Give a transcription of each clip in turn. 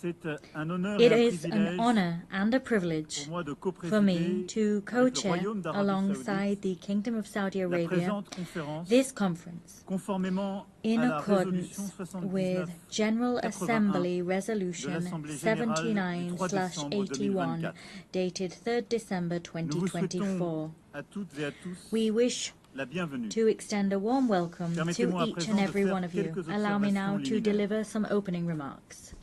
It is an honor and a privilege for me to co-chair alongside the Kingdom of Saudi Arabia this conference in accordance with General Assembly Resolution 79/81 dated 3rd December 2024. We wish to extend a warm welcome to each and every one of you. Allow me now to deliver some opening remarks.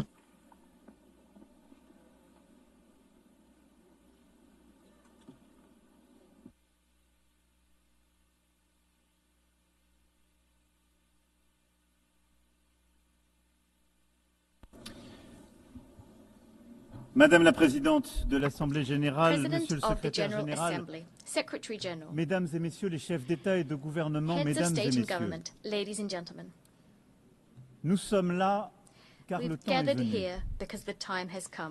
Madame la Présidente de l'Assemblée Générale, Monsieur le Secrétaire Général, Mesdames et Messieurs les chefs d'État et de gouvernement, Mesdames et Messieurs, nous sommes là car le temps est venu.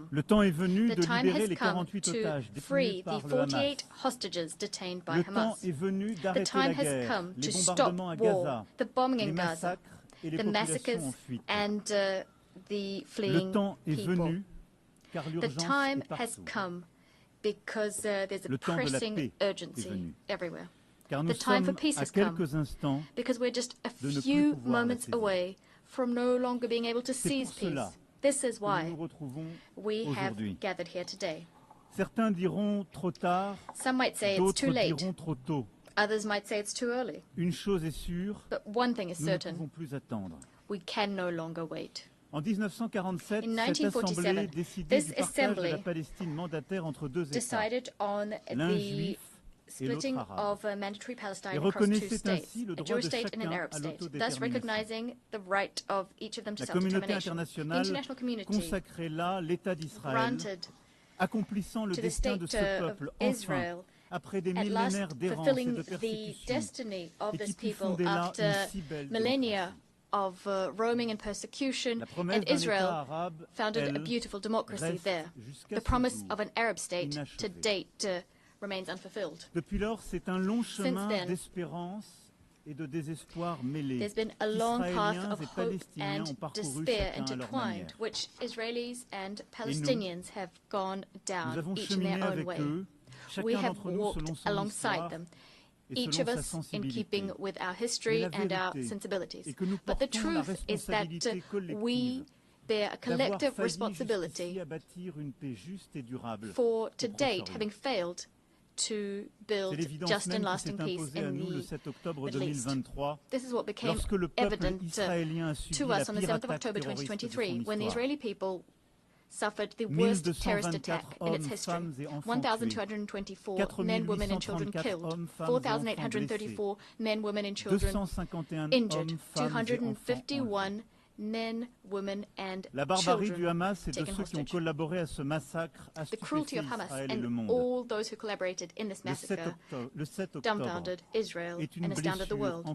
Le temps est venu de libérer les 48 otages détenus par le Hamas. Le temps est venu d'arrêter la guerre, les bombardements à Gaza, les massacres et les populations en fuite. Le temps est venu The time has come because there's a pressing urgency everywhere. The time for peace has come because we're just a few moments away from no longer being able to seize peace. This is why we have gathered here today. Certains diront trop tard, some might say it's too late. Diront trop tôt. Others might say it's too early. Une chose est sûre, but one thing is certain. Nous ne pouvons plus attendre. We can no longer wait. En 1947, cette Assemblée décidait du partage de la Palestine mandataire entre deux États, l'un juif et l'autre arabe, et reconnaissait ainsi le droit de chacun à l'autodétermination. La communauté internationale consacrait là l'État d'Israël, accomplissant le destin de ce peuple, enfin, après des millénaires d'errance et de persécution, et qui put fonder là une si belle démocratie. Of roaming and persecution, and Israel founded a beautiful democracy there. The promise of an Arab state to date remains unfulfilled. Depuis lors, c'est un long chemin d'espérance et de désespoir mêlés. There's been a long path of hope and despair intertwined, which Israelis and Palestinians have gone down each in their own way. We have walked alongside them, each of us in keeping with our history and our sensibilities. But the truth is that we bear a collective responsibility for, to date, having failed to build just and lasting peace in the Middle East. This is what became evident to us on the 7th of October 2023, when the Israeli people suffered the worst terrorist attack in its history. 1,224 men, women and children killed, 4,834 men, women and children injured, 251 men, women and children taken hostage. The cruelty of Hamas and all those who collaborated in this massacre dumbfounded Israel and astounded the world.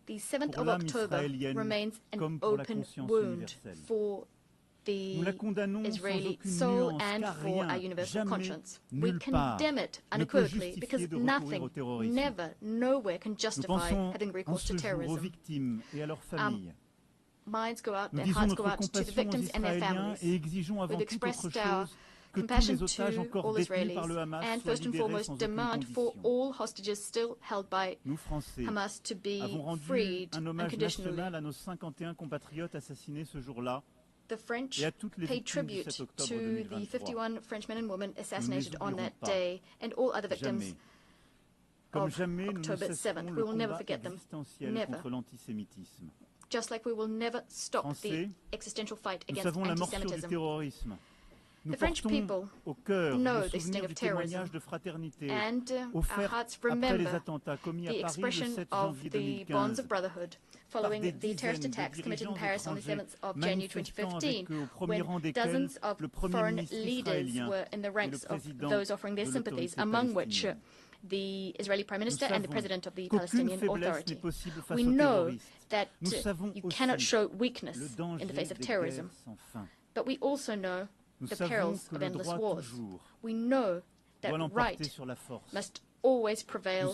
The 7th of October remains an open wound for the Israeli soul and for our universal conscience. We condemn it unequivocally because nothing, never, nowhere can justify having recourse to terrorism. Minds go out and hearts go out to the victims and their families. We've expressed our compassion to all Israelis and first and foremost demand for all hostages still held by Hamas to be freed unconditionally. The French paid tribute to the 51 French men and women assassinated on that day and all other victims of October 7th. We will never forget them. Never. Just like we will never stop the existential fight against anti-Semitism. The French people know the sting of terrorism, and our hearts remember the expression of the bonds of brotherhood following the terrorist attacks committed in Paris on the 7th of January 2015, when dozens of foreign leaders were in the ranks of those offering their sympathies, among which the Israeli Prime Minister and the President of the Palestinian Authority. We know that you cannot show weakness in the face of terrorism, but we also know the perils of endless wars. We know that right must always prevail,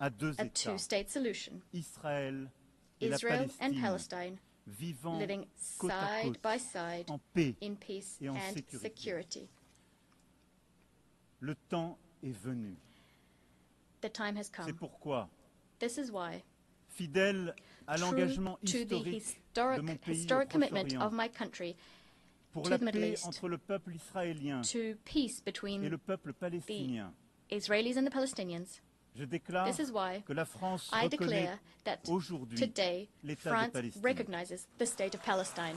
of a two-state solution. Israel and Palestine living side by side in peace and security. Le temps est venu. The time has C'est come. pourquoi, This is why, fidèle à true l'engagement to the historique de mon pays au historic commitment of Proche-Orient my country pour to la the Middle paix East, entre le peuple israélien to peace et between le peuple palestinien, Israelis and the Palestinians, je déclare this is why que la France I reconnaît declare that aujourd'hui today l'État de France Palestine. recognizes the state of Palestine.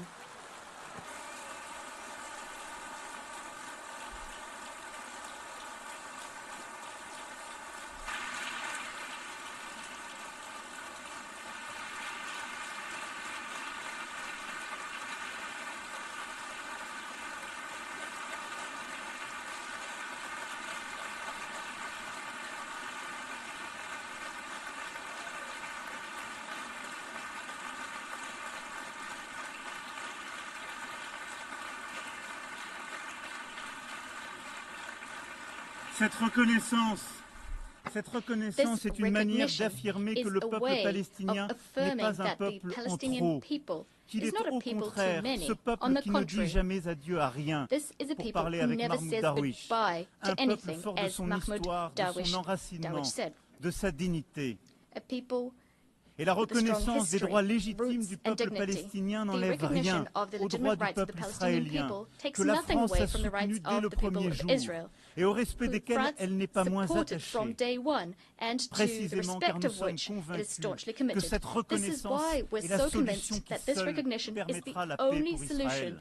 Cette reconnaissance est une manière d'affirmer que le peuple palestinien n'est pas un peuple en trop, qu'il est au contraire ce peuple qui ne dit jamais adieu à rien, pour parler avec Mahmoud Darwish, un peuple fort de son histoire, de son enracinement, de sa dignité. Et la reconnaissance des droits légitimes du peuple palestinien n'enlève rien aux droits du peuple israélien, que la France a soutenu dès le premier jour, et au respect desquels elle n'est pas moins attachée, précisément car nous sommes convaincus que cette reconnaissance est la solution qui seule permettra la paix pour Israël.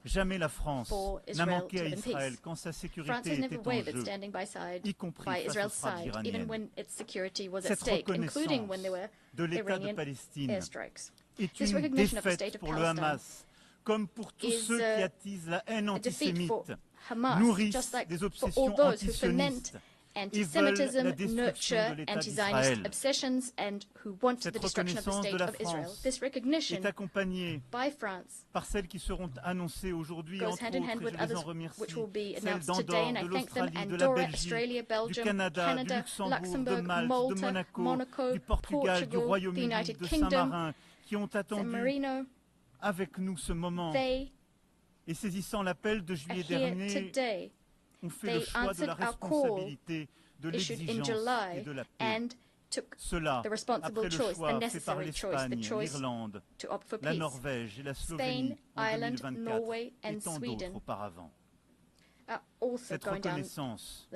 Jamais la France n'a manqué à Israël quand sa sécurité était en jeu, y compris face aux frappes iraniennes. Cette reconnaissance de l'État de Palestine est une défaite pour le Hamas, comme pour tous ceux qui attisent la haine antisémite, nourrissent des obsessions antisionistes et veulent la destruction de l'État d'Israël. Cette reconnaissance de la France est accompagnée par celles qui seront annoncées aujourd'hui, entre autres, et je les en remercie, celles d'Andorre, de l'Australie, de la Belgique, du Canada, du Luxembourg, de Malte, de Monaco, du Portugal, du Royaume-Uni, de Saint-Marin, qui ont attendu avec nous ce moment. Et saisissant l'appel de juillet dernier, ont fait le choix de la responsabilité, de l'exigence et de la paix. Cela, après le choix fait par l'Espagne, l'Irlande, la Norvège et la Slovénie en 2024 et tant d'autres auparavant. Cette reconnaissance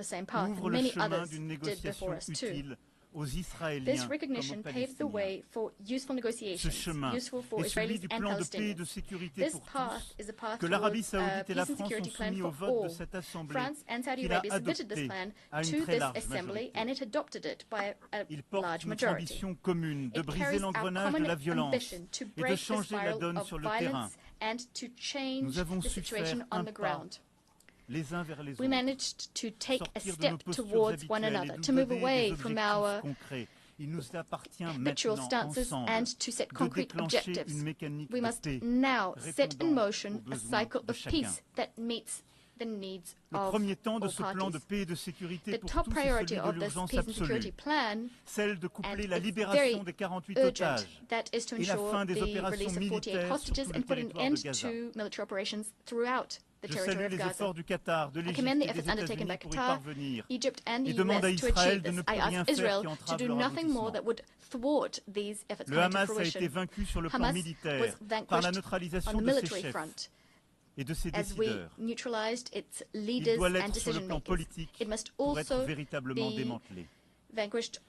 ouvre le chemin d'une négociation utile aux Israéliens comme aux Palestiniens. Ce chemin est celui du plan de paix et de sécurité pour tous que l'Arabie saoudite et la France ont soumis au vote de cette Assemblée qu'il a adopté à une très large majorité. Il porte notre ambition commune de briser l'engrenage de la violence et de changer la donne sur le terrain. Nous avons su faire un pas les uns vers les We autres, managed to take a sortir de nos step postures towards one habituelles et another, nous to move donner away des from objectifs our concrets. Il nous appartient habitual maintenant stances ensemble and to set de concrete déclencher objectives. une mécanique We de must paix now set in répondant motion aux a besoins cycle de of chacun. peace that meets the needs Le of premier temps de all ce plan de parties. paix et de sécurité The pour top tous est priority celui de of this l'urgence peace and security absolue, plan, celle de coupler and la it's libération very des 48 urgent, otages that is to et la ensure fin des the opérations release of 48 militaires sur hostages tout le and put an territoire end de Gaza. to military operations throughout the Je territory salue of les Gaza. efforts du Qatar, de I l'Égypte commend the et des efforts undertaken by États-Unis pour y Qatar, parvenir Egypt and et the demande à US to Israël achieve de ne this. plus I rien ask faire Israel qui to entrave do leur nothing more aboutissement. that would thwart these efforts Le coming to Hamas a été fruition. vaincu sur le plan Hamas militaire was par la vanquished on neutralisation the de ses military chefs front et de ses as we décideurs. neutralized its Il leaders doit and l'être sur le decision plan makers. politique It must pour être also véritablement be démantelé. vanquished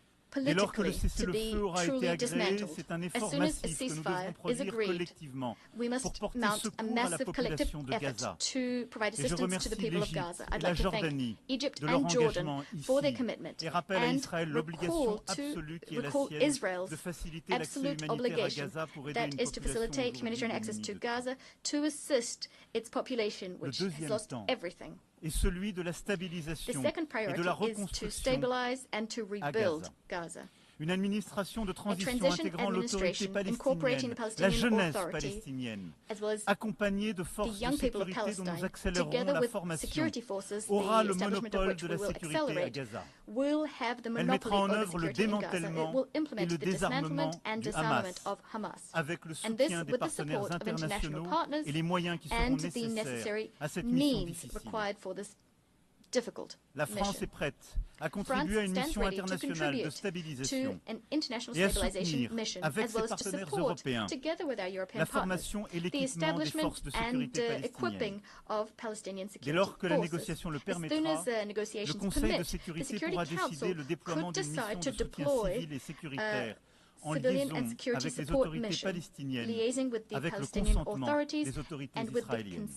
Dès lors que le politically to cessez-le-feu be aura été truly agréé, dismantled. c'est un As effort soon as a massif que nous devrons ceasefire is produire agreed, collectivement we pour must porter mount a secours à la massive collective population de effort Gaza. to provide Et je assistance to remercie the people of l'Égypte Gaza. et I'd la like to thank Jordanie Egypt de leur and Jordan engagement for their ici commitment et rappelle à and Israël l'obligation absolue qui est la recall sienne Israel's de faciliter l'accès absolute humanitaire à obligation Gaza pour aider that une is to population facilitate aujourd'hui humanitarian access démunie to de tout. Gaza to assist its population, which has deuxième lost temps everything. Et celui de la The stabilisation second et priority de la is to reconstruction stabilize and to à rebuild Gaza. Gaza. Une administration de transition transition intégrant l'autorité administration incorporating palestinienne, the la Palestinian jeunesse Authority, palestinienne, as well as accompagnée de the forces de young people of sécurité dont nous Palestine, accélérerons together la with formation, security forces, aura the le establishment of monopole which de we la will sécurité à accelerate, Gaza. will have the Elle monopoly mettra en over œuvre le security in Gaza. It démantèlement will et implement le the dismantlement désarmement and du disarmament Hamas, of Hamas. avec le And this soutien des with the partenaires support of international internationaux partners et les moyens qui seront and the nécessaires necessary à cette mission means difficile. required for this difficult La France est prête à contribuer à une mission internationale de stabilisation et à soutenir, avec ses partenaires européens, la formation et l'équipement des forces de sécurité palestiniennes. Dès lors que la négociation le permettra, le Conseil de sécurité pourra décider le déploiement d'une mission de soutien civil et sécuritaire en liaison avec les autorités palestiniennes, avec le consentement des autorités israéliennes.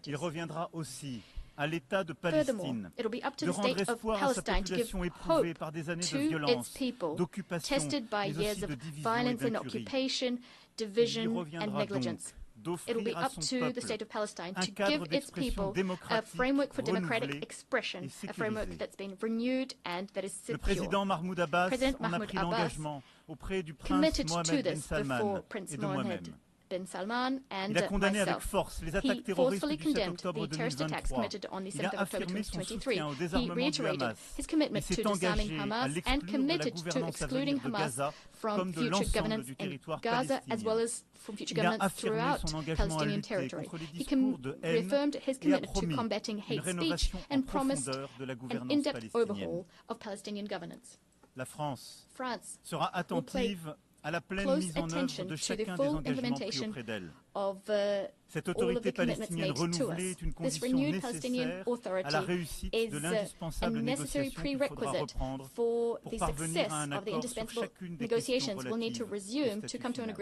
Il reviendra aussi à l'État de Palestine de rendre espoir à sa population éprouvée par des années de violence, d'occupation, mais aussi de division et d'incurie. Il lui reviendra donc d'offrir à son peuple un cadre d'expression démocratique renouvelé et sécurisé. Le président Mahmoud Abbas en a pris l'engagement auprès du prince Mohammed bin Salman et de moi-même. Il a condamné avec force les attaques terroristes du 7 octobre 2023. Il a affirmé son soutien au désarmement du Hamas et s'est engagé à l'exclure de la gouvernance à venir de Gaza comme de l'ensemble du territoire palestinien. Il a affirmé son engagement à lutter contre les discours de haine et a promis une rénovation en profondeur de la gouvernance palestinienne. La France sera attentive à la pleine mise en œuvre de chacun des engagements pris auprès d'elle. Cette autorité palestinienne renouvelée est une condition nécessaire à la réussite de l'indispensable négociation qu'il faudra reprendre pour parvenir à un accord sur chacune des questions relatives au statut final.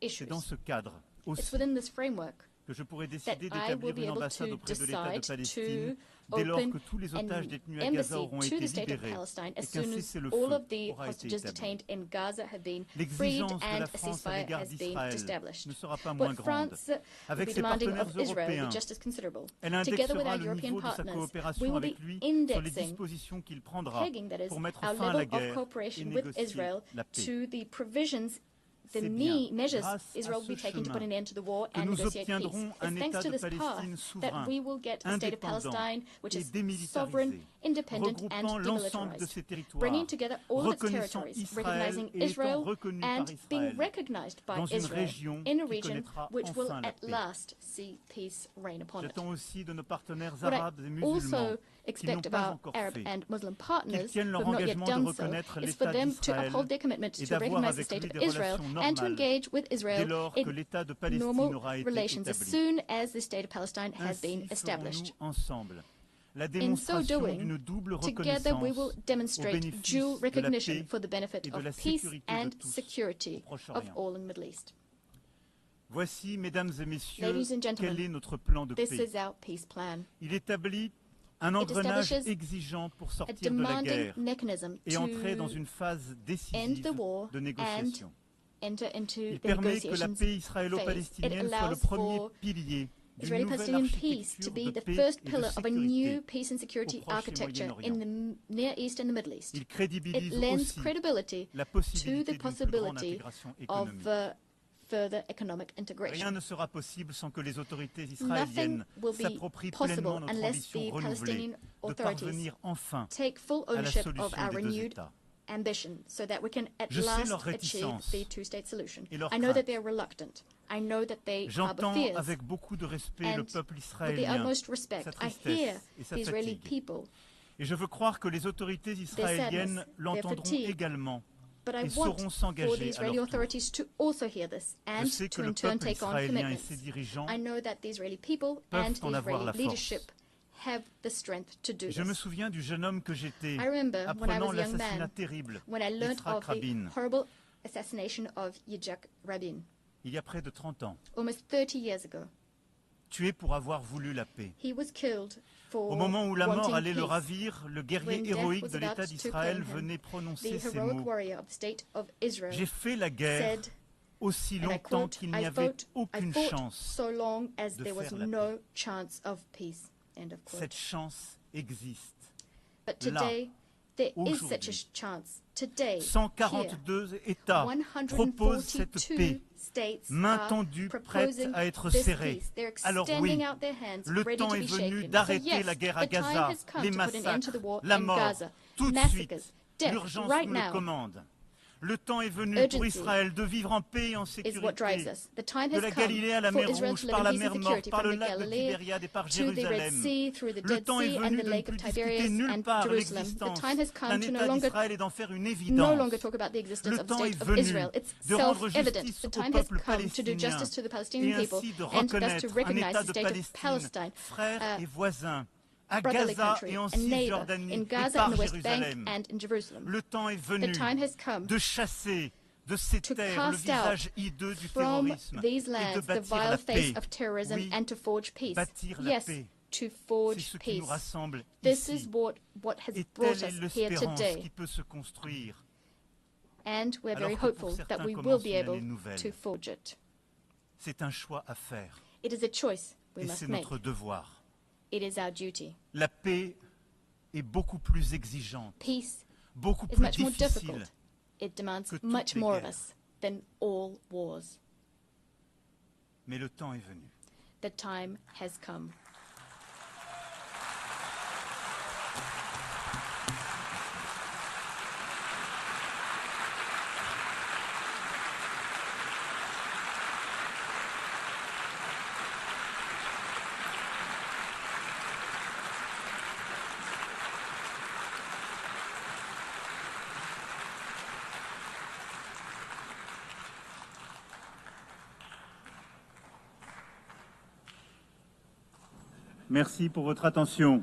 C'est dans ce cadre aussi que je pourrais décider d'établir une ambassade auprès de l'État de Palestine dès lors que tous les otages détenus à Gaza auront été libérés et qu'un cessez-le-feu aura été établi. L'exigence de la France à l'égard d'Israël ne sera pas moins grande. Avec ses partenaires européens, elle indexera le niveau de sa coopération avec lui sur les dispositions qu'il prendra pour mettre fin à la guerre et négocier la paix. C'est bien grâce à ce chemin que nous obtiendrons un État de Palestine souverain, indépendant et démilitarisé, regroupant l'ensemble de ses territoires, reconnaissant Israël et étant reconnu par Israël, dans une région qui connaîtra enfin la paix. J'attends aussi de nos partenaires arabes et musulmans qui n'ont pas encore fait, qu'ils tiennent leur engagement de reconnaître l'État d'Israël et d'avoir avec lui des relations normales dès lors que l'État de Palestine aura été établi. Ainsi ferons-nous ensemble la démonstration d'une double reconnaissance au bénéfice de la paix et de la sécurité de tous au Proche-Orient. Voici, mesdames et messieurs, quel est notre plan de paix. Il établit un engrenage exigeant pour sortir de la guerre et entrer dans une phase décisive de négociation. Il permet que la paix israélo-palestinienne soit le premier pilier d'une nouvelle architecture de paix et de sécurité au Proche et Moyen-Orient. Il crédibilise aussi la possibilité d'une plus grande intégration économique. Rien ne sera possible sans que les autorités israéliennes s'approprient pleinement notre ambition renouvelée de parvenir enfin à la solution des deux États. Je sais leur réticence et leur crainte. J'entends avec beaucoup de respect le peuple israélien, sa tristesse et sa fatigue. Et je veux croire que les autorités israéliennes l'entendront également et sauront s'engager à leur tour. Je sais que le peuple israélien et ses dirigeants peuvent en avoir la force. Je me souviens du jeune homme que j'étais, apprenant l'assassinat terrible d'Yitzhak Rabin, il y a près de 30 ans, tué pour avoir voulu la paix. Au moment où la mort allait le ravir, le guerrier héroïque de l'État d'Israël venait prononcer ces mots. J'ai fait la guerre aussi longtemps qu'il n'y avait aucune chance de faire la paix. Cette chance existe. Là, aujourd'hui, 142 États proposent cette paix, main tendue, prête à être serrée. Alors oui, le temps est venu d'arrêter la guerre à Gaza, les massacres, la mort, tout de suite. L'urgence nous le commande. Le temps est venu pour Israël de vivre en paix et en sécurité, de la Galilée à la mer Rouge, par la mer Morte, par le lac de Tibériade et par Jérusalem. Le temps est venu de ne plus discuter nulle part l'existence d'un État d'Israël et d'en faire une évidence. Le temps est venu de rendre justice au peuple palestinien et ainsi de reconnaître un État de Palestine, frère et voisin, à Gaza et en Cisjordanie et par Jérusalem. Le temps est venu de chasser de ces terres le visage hideux du terrorisme et de bâtir la paix. Oui, bâtir la paix. C'est ce qui nous rassemble ici. Et telle est l'espérance qui peut se construire. And we're very Alors que hopeful pour certains that we will commencent be une able année nouvelle. to forge it. C'est un choix à faire. It is a choice we Et must c'est make. notre devoir. It is our duty. La paix est beaucoup plus exigeante, Peace beaucoup is plus much more difficile. difficult. It demands que toutes much les more of guerres. us than all wars. Mais le temps est venu. The time has come. Merci pour votre attention.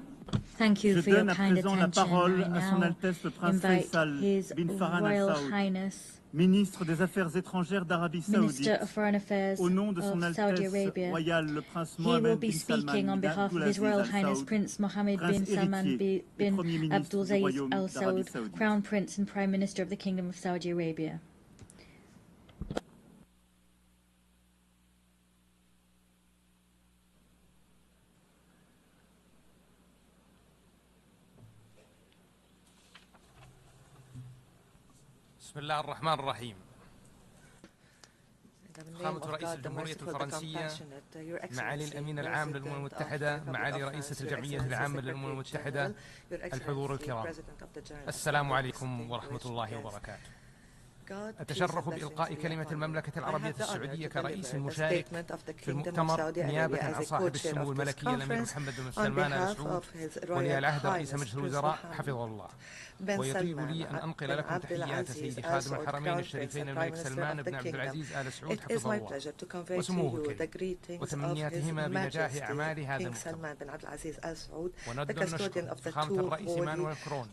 Thank you Je for your donne à kind présent la attention. parole I à son now Altesse le Prince invite Faisal His bin Farhan Al Royal Saoud, Highness, ministre des Affaires étrangères d'Arabie Saoudite, Minister of Foreign Affairs au nom de son of Saudi Altesse Arabia. royale le Prince He will Mohammed be bin speaking on Salman bin behalf of His Abdulaziz Royal Al Highness Saoud, Prince Mohammed Prince bin Salman héritier et bin Premier ministre du Abdulaziz Royaume Al d'Arabie Saoud, Saoudite. Crown Prince and Prime Minister of the Kingdom of Saudi Arabia. بسم الله الرحمن الرحيم. فخامة رئيس الجمهورية الفرنسية، معالي الأمين العام للأمم المتحدة، معالي رئيسة الجمعية العامة للأمم المتحدة، الحضور الكرام، السلام عليكم ورحمة الله وبركاته. أتشرف بإلقاء كلمة المملكة العربية السعودية كرئيس مشارك في المؤتمر نيابة عن صاحب السمو الملكي الأمير محمد بن سلمان آل سعود ولي العهد رئيس مجلس الوزراء حفظه الله. ويطيب لي أن أنقل لكم تحيات سيد خادم الحرمين الشريفين الملك سلمان بن عبد العزيز آل سعود حفظه الله وسموه الكريم، وتمنياتهما بنجاح أعمال هذا المؤتمر. وندعو نشكر فخامة الرئيس مانويل كرون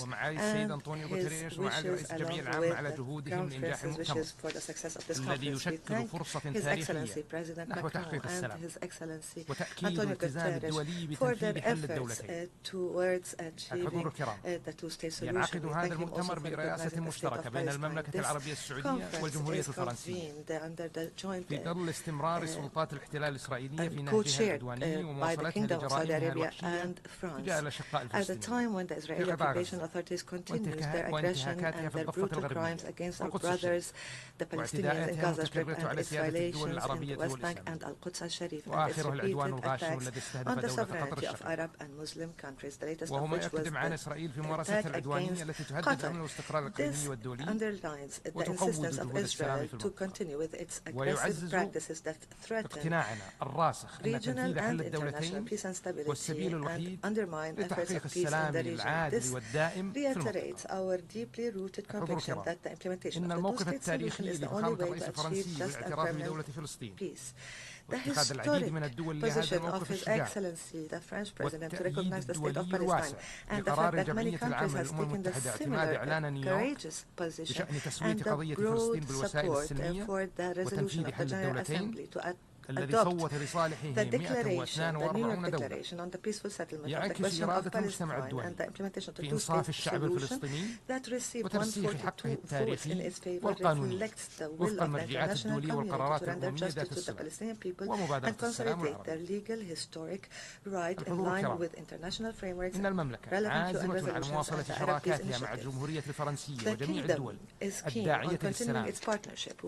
ومعالي السيد أنطونيو غوتيريش ومعالي رئيس الجمعية العامة على جهودهم لإنجاح المؤتمر الذي يشكل فرصة تاريخية نحو تحقيق السلام وتأكيد الالتزام الدولي بتنفيذ حل الدولتين. الحضور الكرام، ينعقد هذا المؤتمر برئاسة مشتركة بين المملكة العربية السعودية والجمهورية الفرنسية في ظل استمرار سلطات الاحتلال الإسرائيلية في نهجها العدواني ومواصلتها لجرائمها الوحشية تجاه الأشقاء الفلسطينيين في قطاع غزة وانتهاكاتها في الضفة الغربية والقدس واعتداءاتها المتكررة على سيادة الدول العربية والإسلامية، وآخرها العدوان الغاشم الذي استهدف دولة قطر الشقيقة، وهو ما يقدم عن إسرائيل في ممارستها العدوانية التي تهدد الأمن والاستقرار الإقليمي والدولي وتقوض جهود السلام في المنطقة، ويعزز اقتناعنا الراسخ أن تنفيذ حل الدولتين هو السبيل الوحيد لتحقيق السلام العادل والدائم في المنطقة. حضور الكرام، إن الموقف التاريخي لفخامة الرئيس الفرنسي بالاعتراف بدولة فلسطين واتخاذ العديد من الدول لهذا الموقف الشجاع والتأييد الدولي الواسع لقرار الجمعية العامة للأمم المتحدة اعتماد إعلان نيويورك بشأن تسوية قضية فلسطين بالوسائل السلمية وتنفيذ حل الدولتين الذي صوت لصالحه 142 دولة، يعكس إرادة المجتمع الدولي في إنصاف الشعب الفلسطيني وترسيخ حقه التاريخي والقانوني وفق المرجعات الدولية والقرارات الأممية ذات الصلة ومبادرة السلام العربي. الحضور الكرام، إن المملكة عازمة على مواصلة شراكاتها مع الجمهورية الفرنسية وجميع الدول الداعية للسلام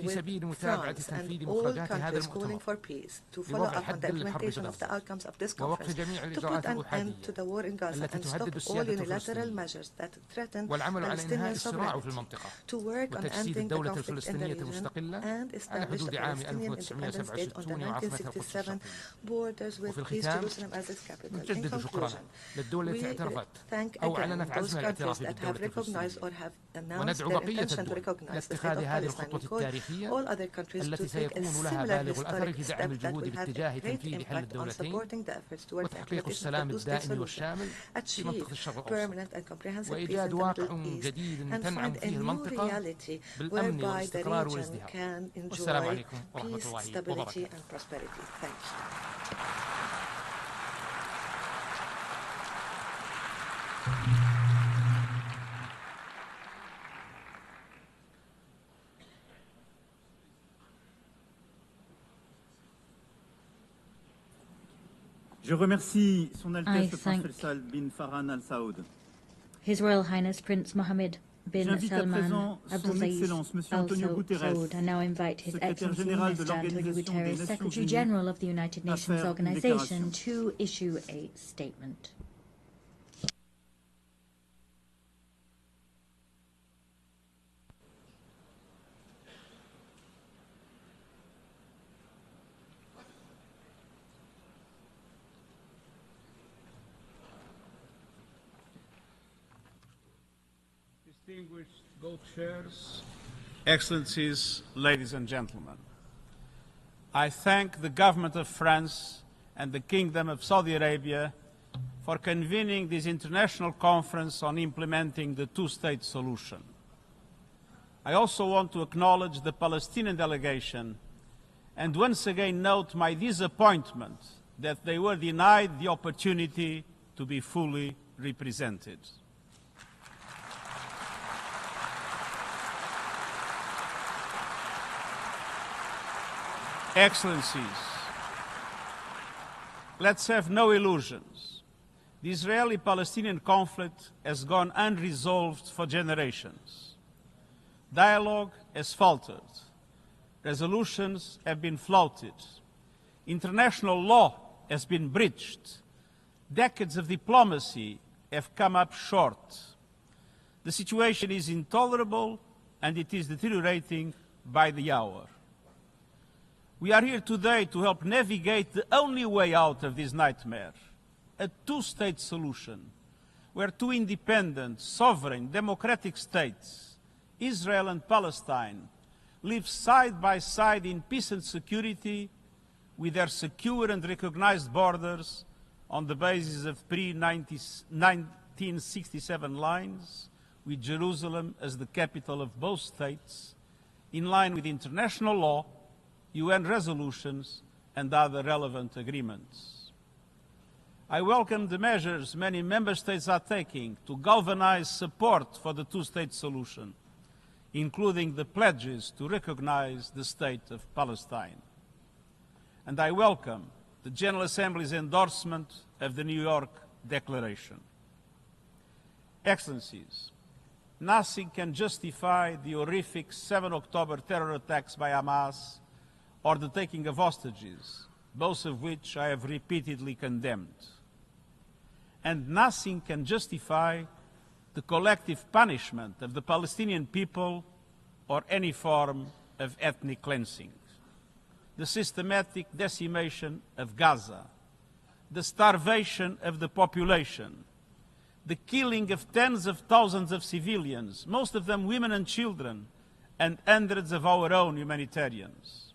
في سبيل متابعة تنفيذ مخرجات هذا المؤتمر peace, to follow up on the implementation of the outcomes of this conference, to put an end to the war in Gaza and stop all unilateral measures that threaten Palestinian sovereignty, to work on ending the conflict in the region and establish a Palestinian independent state on the 1967 borders with East Jerusalem as its capital. In conclusion, we thank again those countries that have recognized or have announced their intention to recognize the state of Palestine. We call all other countries to take a similar historic step that will have a great impact on supporting the efforts towards the implementation of the two-state solution, achieve permanent and comprehensive peace in the Middle East, and find a new reality whereby the region can enjoy peace, stability, and prosperity. Thank you. Je remercie Son Altesse le Prince Faisal bin Farhan Al Saoud. His Royal Highness Prince Mohammed bin Salman Abdulaziz Al Saud. I now invite His Excellency Mr. Antonio Guterres, Secretary General of the United Nations Organization, to issue a statement. Distinguished co-chairs, Excellencies, ladies and gentlemen, I thank the Government of France and the Kingdom of Saudi Arabia for convening this international conference on implementing the two-state solution. I also want to acknowledge the Palestinian delegation and once again note my disappointment that they were denied the opportunity to be fully represented. Excellencies, let's have no illusions. The Israeli-Palestinian conflict has gone unresolved for generations. Dialogue has faltered. Resolutions have been flouted. International law has been breached. Decades of diplomacy have come up short. The situation is intolerable and it is deteriorating by the hour. We are here today to help navigate the only way out of this nightmare, a two-state solution, where two independent, sovereign, democratic states, Israel and Palestine, live side by side in peace and security with their secure and recognized borders on the basis of pre-1967 lines, with Jerusalem as the capital of both states, in line with international law, UN resolutions and other relevant agreements. I welcome the measures many member states are taking to galvanize support for the two-state solution, including the pledges to recognize the state of Palestine. And I welcome the General Assembly's endorsement of the New York Declaration. Excellencies, nothing can justify the horrific 7 October terror attacks by Hamas or the taking of hostages, both of which I have repeatedly condemned. And nothing can justify the collective punishment of the Palestinian people or any form of ethnic cleansing. The systematic decimation of Gaza, the starvation of the population, the killing of tens of thousands of civilians, most of them women and children, and hundreds of our own humanitarians.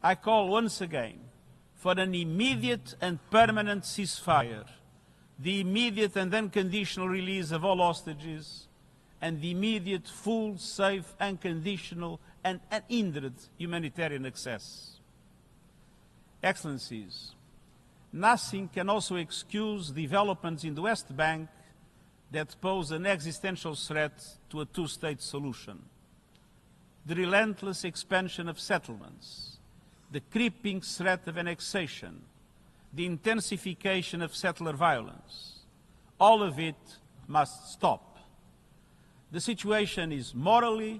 I call once again for an immediate and permanent ceasefire, the immediate and unconditional release of all hostages, and the immediate, full, safe, unconditional, and unhindered humanitarian access. Excellencies, nothing can also excuse developments in the West Bank that pose an existential threat to a two-state solution. The relentless expansion of settlements, the creeping threat of annexation, the intensification of settler violence, all of it must stop. The situation is morally,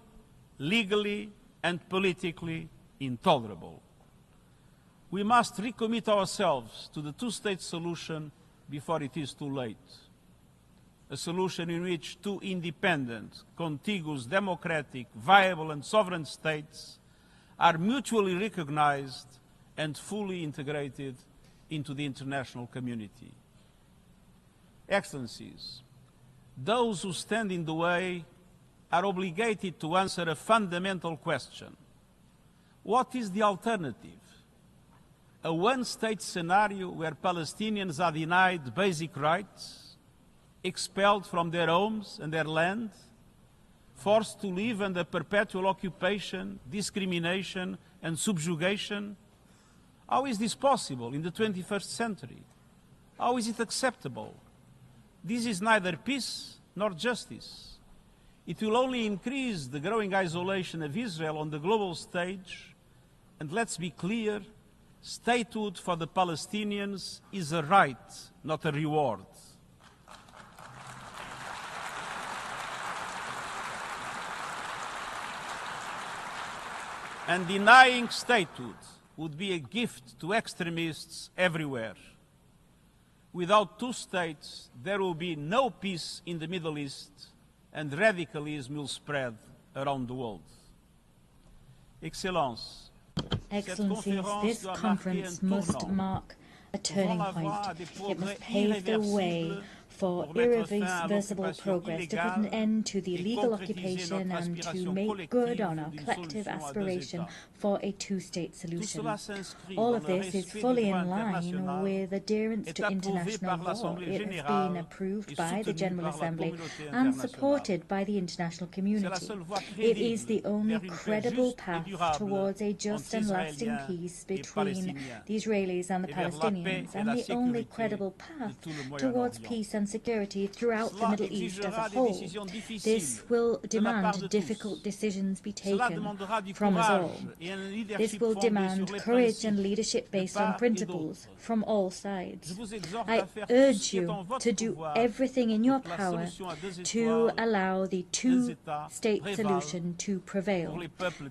legally, and politically intolerable. we must recommit ourselves to the two-state solution before it is too late. A solution in which two independent, contiguous, democratic, viable and sovereign states are mutually recognized and fully integrated into the international community. Excellencies, those who stand in the way are obligated to answer a fundamental question. What is the alternative? A one-state scenario where Palestinians are denied basic rights, expelled from their homes and their land, forced to live under perpetual occupation, discrimination and subjugation? How is this possible in the 21st century? How is it acceptable? This is neither peace nor justice. It will only increase the growing isolation of Israel on the global stage. And let's be clear, statehood for the Palestinians is a right, not a reward. And denying statehood would be a gift to extremists everywhere. Without two states, there will be no peace in the Middle East, and radicalism will spread around the world. Excellencies, this conference must mark a turning point. It must pave the way for irreversible progress, to put an end to the illegal occupation and to make good on our collective aspiration for a two-state solution. All of this is fully in line with adherence to international law. It has been approved by the General Assembly and supported by the international community. It is the only credible path towards a just and lasting peace between the Israelis and the Palestinians, and the only credible path towards peace and security throughout the Middle East as a whole. This will demand difficult decisions be taken from us all. This will demand courage and leadership based on principles from all sides. I urge you to do everything in your power to allow the two-state solution to prevail.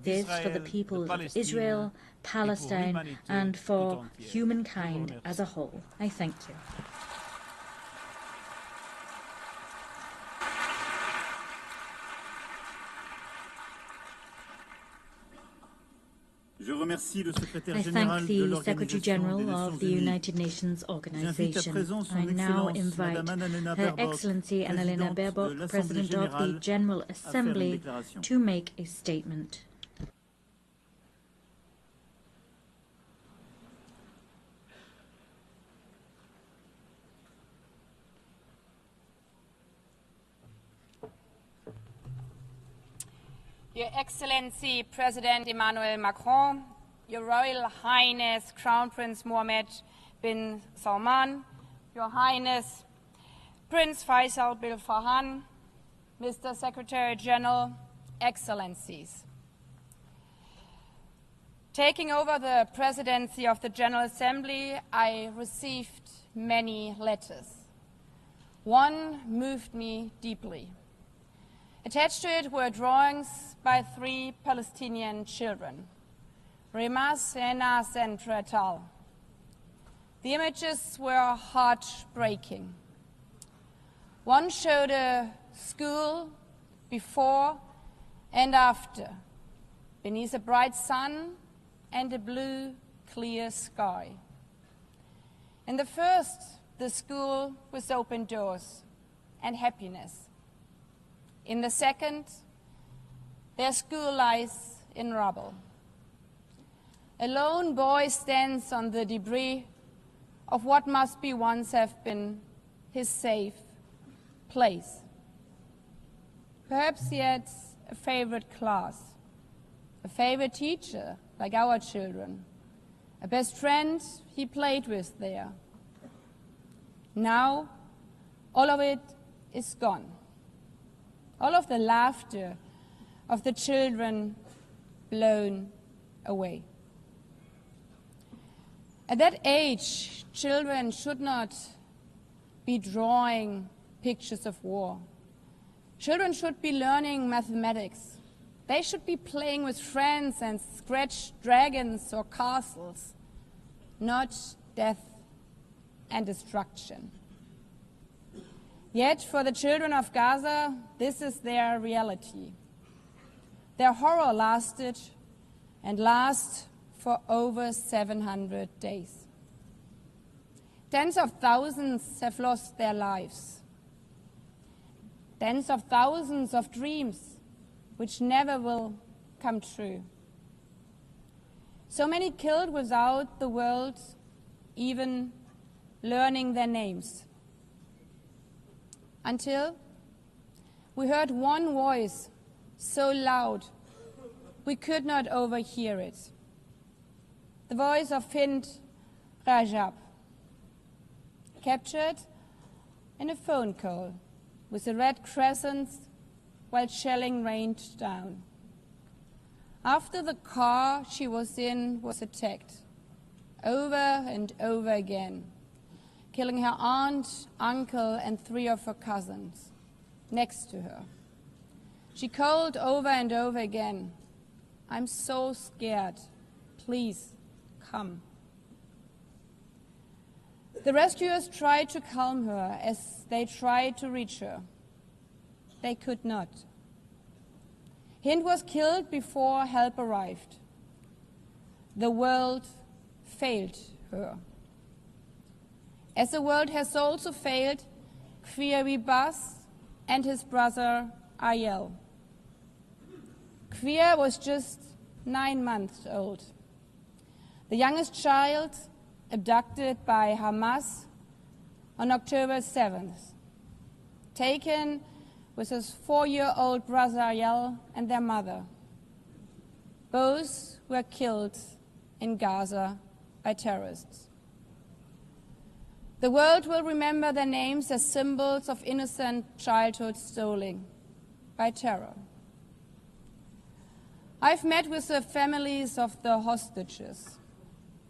This for the people of Israel, Palestine, and for humankind as a whole. I thank you. I thank the Secretary General of the United Nations Organization. I now invite Her Excellency Annalena Baerbock, President of the General Assembly, to make a statement. Your Excellency President Emmanuel Macron, Your Royal Highness Crown Prince Mohammed bin Salman, Your Highness Prince Faisal bin Farhan, Mr. Secretary General, Excellencies. Taking over the presidency of the General Assembly, I received many letters. One moved me deeply. Attached to it were drawings by 3 Palestinian children, Remas, Enas, and Tretal. The images were heartbreaking. One showed a school before and after, beneath a bright sun and a blue, clear sky. In the first, the school with open doors and happiness. In the second, their school lies in rubble. A lone boy stands on the debris of what must be once have been his safe place. Perhaps he had a favorite class, a favorite teacher like our children, a best friend he played with there. Now, all of it is gone. All of the laughter of the children blown away. At that age, children should not be drawing pictures of war. Children should be learning mathematics. They should be playing with friends and scratch dragons or castles. not death and destruction. Yet for the children of Gaza, this is their reality. Their horror lasted and lasts for over 700 days. Tens of thousands have lost their lives. Tens of thousands of dreams which never will come true. So many killed without the world even learning their names. Until we heard one voice so loud we could not overhear it. The voice of Hind Rajab, captured in a phone call with a red crescent while shelling rained down. After the car she was in was attacked over and over again, killing her aunt, uncle, and 3 of her cousins next to her. She called over and over again, "I'm so scared, please come." The rescuers tried to calm her as they tried to reach her. They could not. Hind was killed before help arrived. The world failed her. As the world has also failed Kfir Bas and his brother Ariel. Kfir was just 9 months old, the youngest child abducted by Hamas on October 7th, taken with his 4-year-old brother Ariel and their mother. Both were killed in Gaza by terrorists. The world will remember their names as symbols of innocent childhood stolen by terror. I've met with the families of the hostages,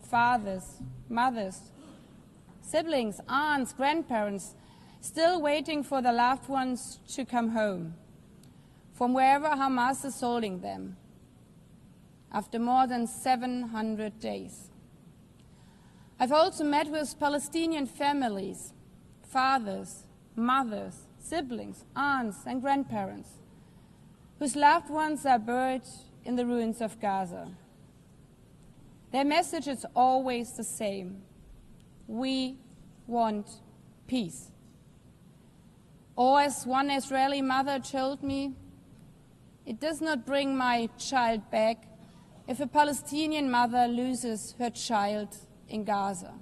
fathers, mothers, siblings, aunts, grandparents, still waiting for their loved ones to come home from wherever Hamas is holding them after more than 700 days. I've also met with Palestinian families, fathers, mothers, siblings, aunts, and grandparents, whose loved ones are buried in the ruins of Gaza. Their message is always the same: we want peace. Or as one Israeli mother told me, "It does not bring my child back if a Palestinian mother loses her child in Gaza."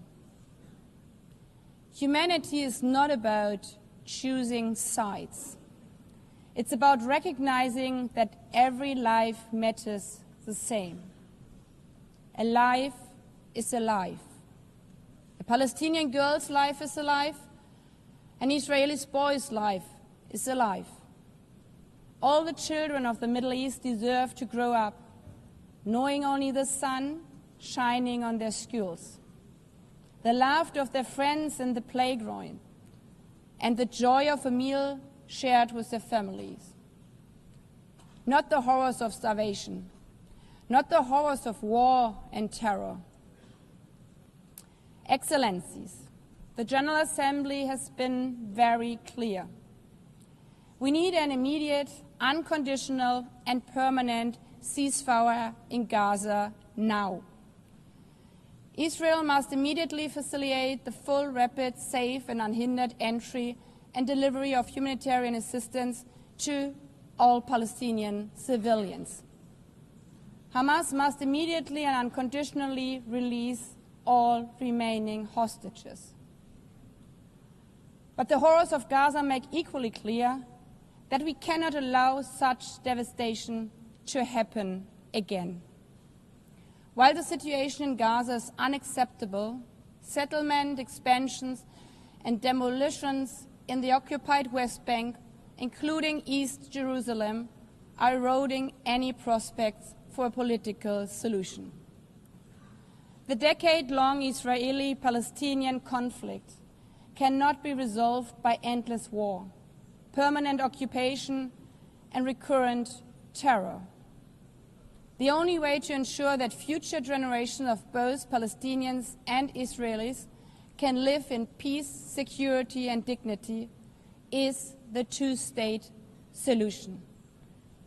Humanity is not about choosing sides. It's about recognizing that every life matters the same. A life is a life. A Palestinian girl's life is a life. An Israeli boy's life is a life. All the children of the Middle East deserve to grow up knowing only the sun shining on their schools, the laughter of their friends in the playground, and the joy of a meal shared with their families. Not the horrors of starvation, not the horrors of war and terror. Excellencies, the General Assembly has been very clear. We need an immediate, unconditional, and permanent ceasefire in Gaza now. Israel must immediately facilitate the full, rapid, safe, and unhindered entry and delivery of humanitarian assistance to all Palestinian civilians. Hamas must immediately and unconditionally release all remaining hostages. But the horrors of Gaza make equally clear that we cannot allow such devastation to happen again. While the situation in Gaza is unacceptable, settlement expansions and demolitions in the occupied West Bank, including East Jerusalem, are eroding any prospects for a political solution. The decade-long Israeli-Palestinian conflict cannot be resolved by endless war, permanent occupation, and recurrent terror. The only way to ensure that future generations of both Palestinians and Israelis can live in peace, security and dignity is the two-state solution.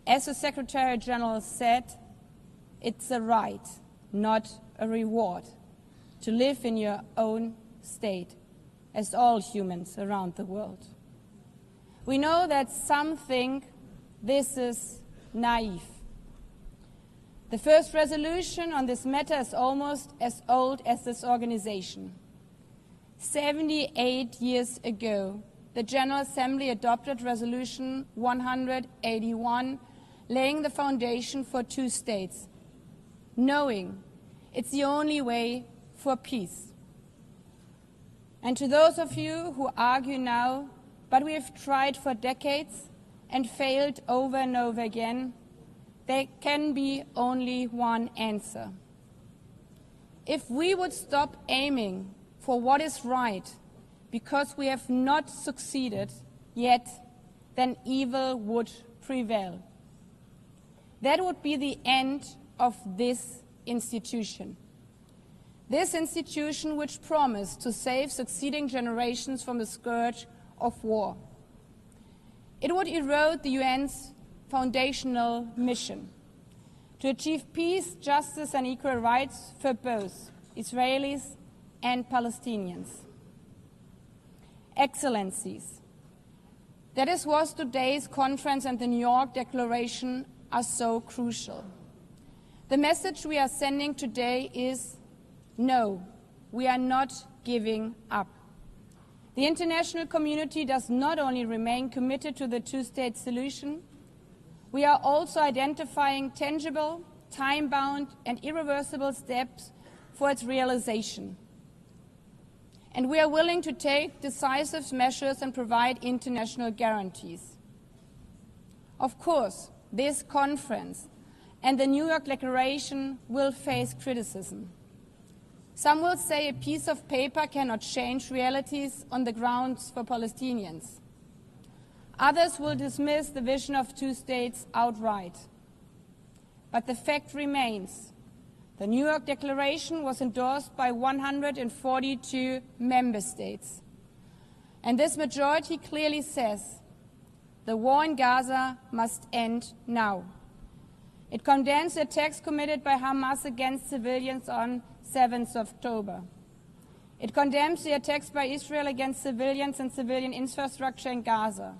As the Secretary General said, it's a right, not a reward, to live in your own state, as all humans around the world. We know that some think this is naive. The first resolution on this matter is almost as old as this organization. 78 years ago, the General Assembly adopted Resolution 181, laying the foundation for two states, knowing it's the only way for peace. And to those of you who argue now, but we have tried for decades and failed over and over again, there can be only one answer. If we would stop aiming for what is right because we have not succeeded yet, then evil would prevail. That would be the end of this institution. This institution which promised to save succeeding generations from the scourge of war. It would erode the UN's foundational mission to achieve peace, justice and equal rights for both Israelis and Palestinians. Excellencies, that is what today's conference and the New York Declaration are so crucial. The message we are sending today is no, we are not giving up. The international community does not only remain committed to the two-state solution, we are also identifying tangible, time-bound and irreversible steps for its realization. And we are willing to take decisive measures and provide international guarantees. Of course, this conference and the New York Declaration will face criticism. Some will say a piece of paper cannot change realities on the grounds for Palestinians. Others will dismiss the vision of two states outright. But the fact remains, the New York Declaration was endorsed by 142 member states. And this majority clearly says the war in Gaza must end now. It condemns the attacks committed by Hamas against civilians on 7th of October. It condemns the attacks by Israel against civilians and civilian infrastructure in Gaza.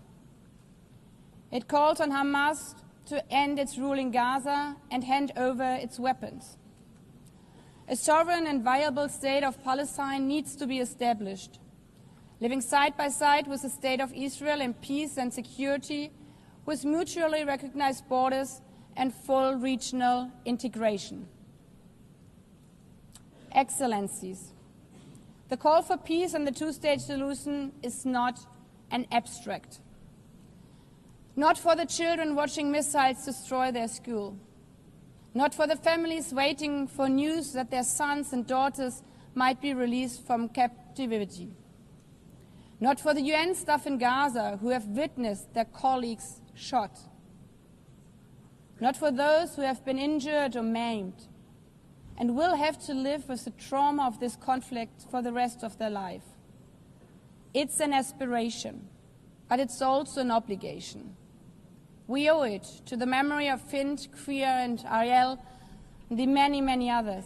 It calls on Hamas to end its rule in Gaza and hand over its weapons. A sovereign and viable state of Palestine needs to be established, living side by side with the state of Israel in peace and security, with mutually recognized borders and full regional integration. Excellencies, the call for peace and the two-state solution is not an abstract. Not for the children watching missiles destroy their school. Not for the families waiting for news that their sons and daughters might be released from captivity. Not for the UN staff in Gaza who have witnessed their colleagues shot. Not for those who have been injured or maimed and will have to live with the trauma of this conflict for the rest of their life. It's an aspiration, but it's also an obligation. We owe it to the memory of Fint, Queer and Ariel, and the many, many others.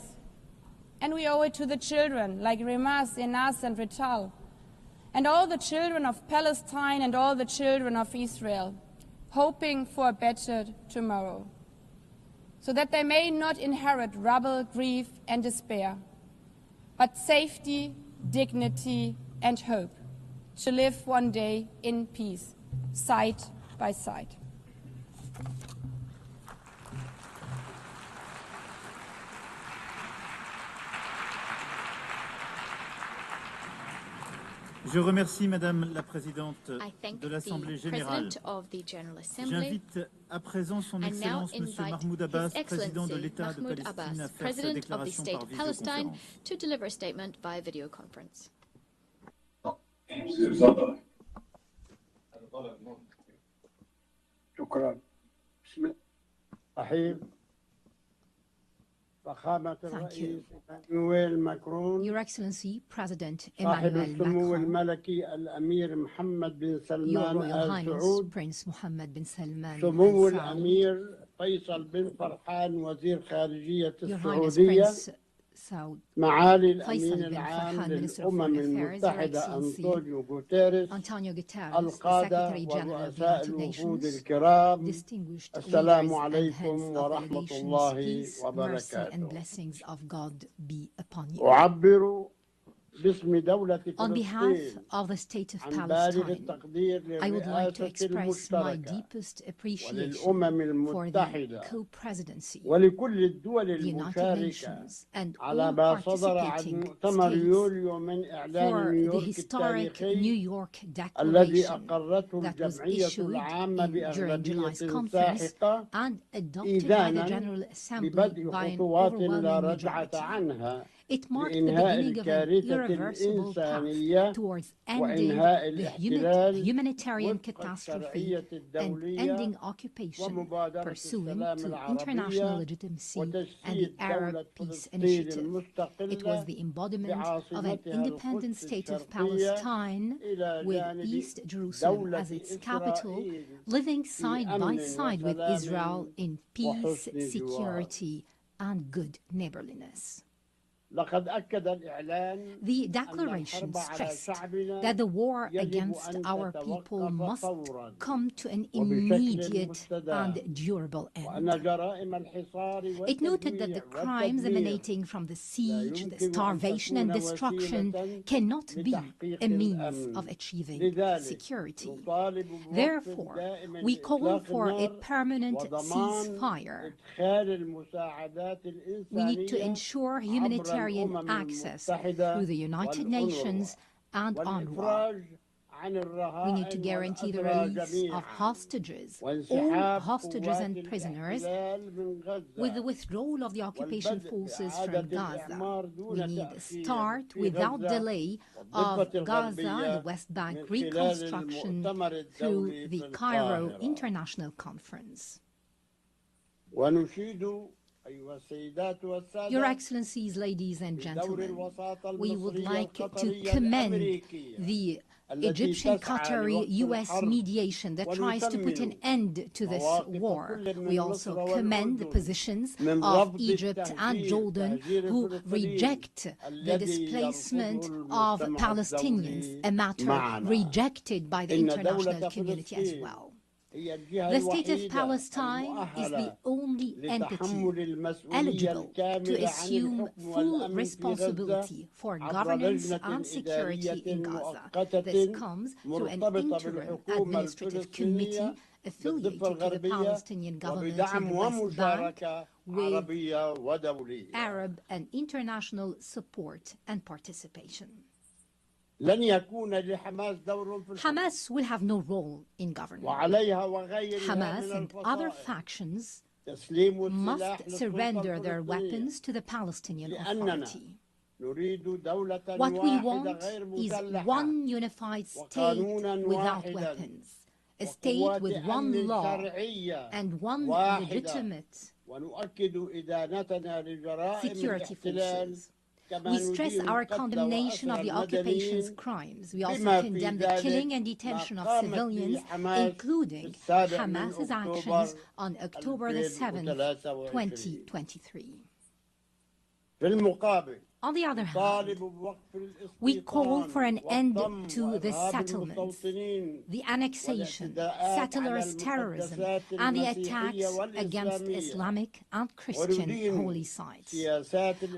And we owe it to the children like Rimas, Enas and Rital, and all the children of Palestine and all the children of Israel, hoping for a better tomorrow, so that they may not inherit rubble, grief and despair, but safety, dignity and hope, to live one day in peace, side by side. Je remercie Madame la Présidente de l'Assemblée Générale. J'invite à présent Son Excellence Monsieur Mahmoud Abbas, Président de l'État de Palestine, à faire sa déclaration par vidéoconférence. شكرا. بسم الله الرحيم. Thank you. Your Excellency, President Emmanuel Macron, Your Royal Highness, Prince Mohammed bin Salman Al Saud, Your Highness Prince Saud Faisal bin Farhan, Minister of Foreign Affairs, Your Excellency, Antonio Guterres, Secretary General of the United Nations, distinguished leaders and heads of delegations, peace, mercy, and blessings of God be upon you. On behalf of the State of Palestine, I would like to express my deepest appreciation for the co-presidency, the United Nations, and all participating states for the historic New York Declaration that was issued during July's conference and adopted by the General Assembly by an overwhelming majority. It marked the beginning of an irreversible path towards ending the humanitarian catastrophe and ending occupation pursuant to international legitimacy and the Arab Peace Initiative. It was the embodiment of an independent state of Palestine with East Jerusalem as its capital, living side by side with Israel in peace, security, and good neighborliness. The declaration stressed that the war against our people must come to an immediate and durable end. It noted that the crimes emanating from the siege, the starvation, and destruction cannot be a means of achieving security. Therefore, we call for a permanent ceasefire. We need to ensure humanitarian access through the United Nations and UNRWA. We need to guarantee the release of hostages, all hostages and prisoners, with the withdrawal of the occupation forces from Gaza. We need a start without delay of Gaza and the West Bank reconstruction through the Cairo International Conference. Your Excellencies, ladies and gentlemen, we would like to commend the Egyptian-Qatari-US mediation that tries to put an end to this war. We also commend the positions of Egypt and Jordan, who reject the displacement of Palestinians, a matter rejected by the international community as well. The State of Palestine is the only entity eligible to assume full responsibility for governance and security in Gaza. This comes through an interim administrative committee affiliated to the Palestinian government in the West Bank with Arab and international support and participation. Hamas will have no role in government. Hamas and other factions must surrender their weapons to the Palestinian Authority. What we want is one unified state without weapons, a state with one law and one legitimate security forces. We stress our condemnation of the occupation's crimes. We also condemn the killing and detention of civilians, including Hamas's actions on October the 7th, 2023. On the other hand, we call for an end to the settlements, the annexation, settlers' terrorism, and the attacks against Islamic and Christian holy sites.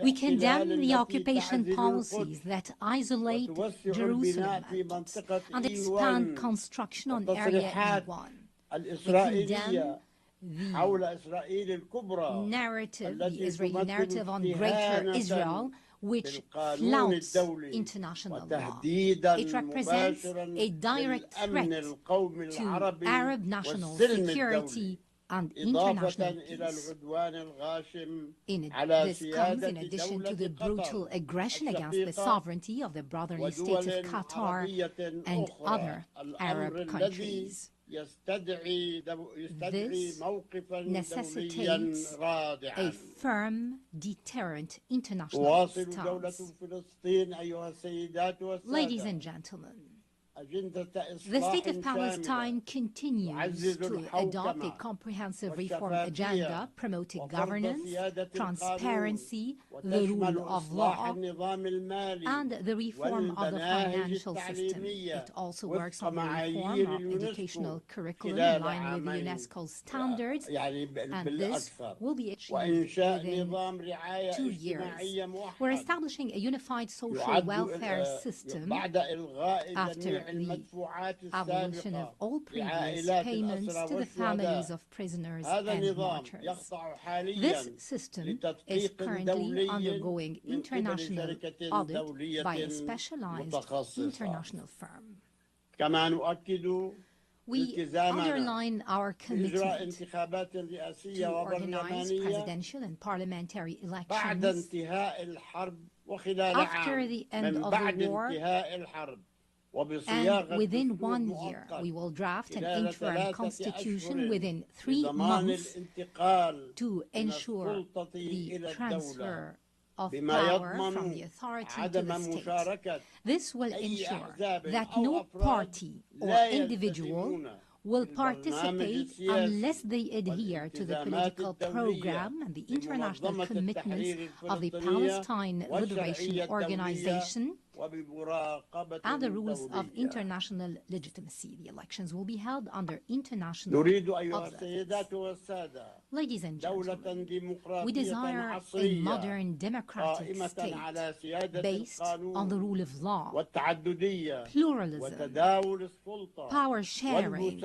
We condemn the occupation policies that isolate Jerusalem and expand construction on Area E1. We condemn the narrative, the Israeli narrative on Greater Israel, which flouts international law. It represents a direct threat to Arab national security and international peace. This comes in addition to the brutal aggression against the sovereignty of the brotherly state of Qatar and other Arab countries. This necessitates a firm, deterrent international stance. Ladies and gentlemen, the State of Palestine continues to adopt a comprehensive reform agenda promoting governance, transparency, the rule of law, and the reform of the financial system. It also works on the reform of educational curriculum in line with UNESCO's standards, and this will be achieved within 2 years. We're establishing a unified social welfare system after the abolition of all previous payments to the families of prisoners and martyrs. This system is currently undergoing international audit by a specialized international firm. We underline our commitment to organize presidential and parliamentary elections after the end of the war, and within 1 year we will draft an interim constitution within 3 months to ensure the transfer of power from the authority to the state. This will ensure that no party or individual will participate unless they adhere to the political program and the international commitments of the Palestine Liberation Organization and the rules of international legitimacy. The elections will be held under international observance. Ladies and gentlemen, we desire a modern democratic state based on the rule of law, pluralism, power sharing,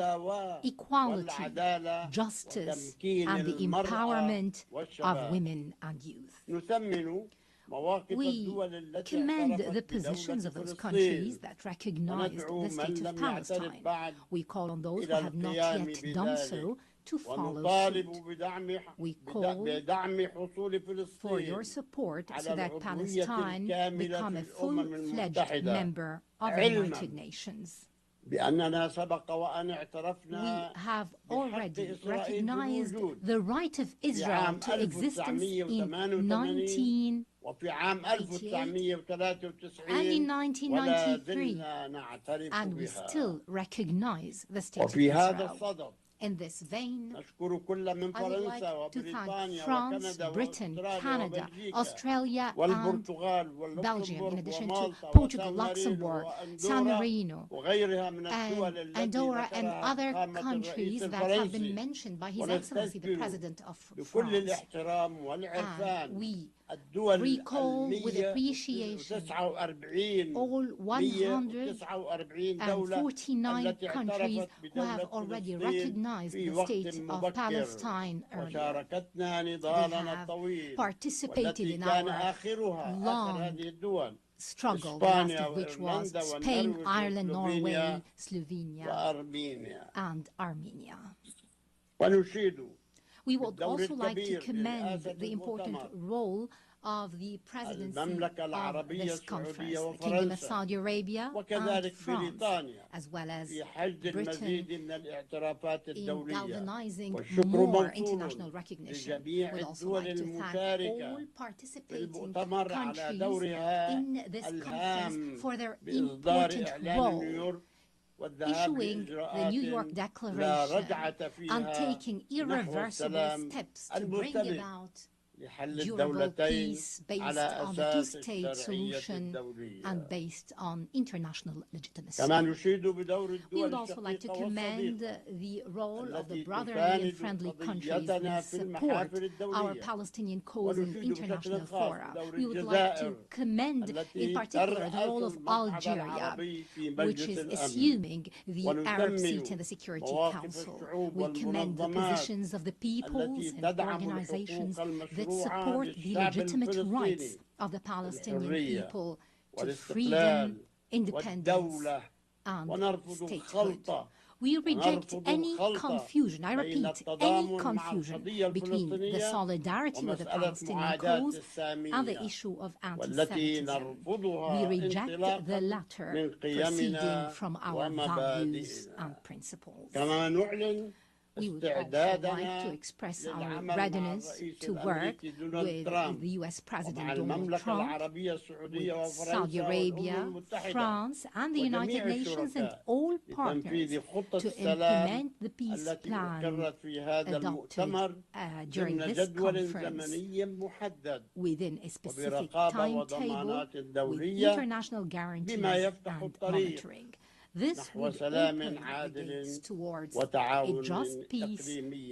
equality, justice, and the empowerment of women and youth. We commend the positions of those countries that recognized the state of Palestine. We call on those who have not yet done so to follow suit. We call for your support so that Palestine become a full-fledged member of the United Nations. We have already recognized the right of Israel to existence in 1988 and in 1993, and we still recognize the state of Israel. In this vein, I would like to thank France, Britain, Canada, Australia, and Belgium, in addition to Portugal, Luxembourg, San Marino, and Andorra, and other countries that have been mentioned by His Excellency the President of France. And we recall with appreciation all 149 countries who have already recognized the state of Palestine earlier. They have participated in our long struggle, the last of which was Spain, Ireland, Norway, Slovenia, and Armenia. We would also like to commend the important role of the presidency of this conference, the Kingdom of Saudi Arabia and France, as well as Britain, in galvanizing more international recognition. We would also like to thank all participating countries in this conference for their important role issuing the New York Declaration and taking irreversible steps to bring about durable peace based on the two-state solution and based on international legitimacy. We would also like to commend the role of the brotherly and friendly countries who support our Palestinian cause in international fora. We would like to commend in particular the role of Algeria, which is assuming the Arab seat in the Security Council. We commend the positions of the peoples and organizations that support the legitimate rights of the Palestinian people to freedom, independence, and statehood. We reject any confusion, I repeat, any confusion between the solidarity with the Palestinian cause and the issue of anti-Semitism. We reject the latter, proceeding from our values and principles. We would also like to express our readiness to work with the US President Donald Trump, with Saudi Arabia, France, and the United Nations and all partners to implement the peace plan adopted during this conference within a specific timetable with international guarantees and monitoring. This would open the gates towards a just peace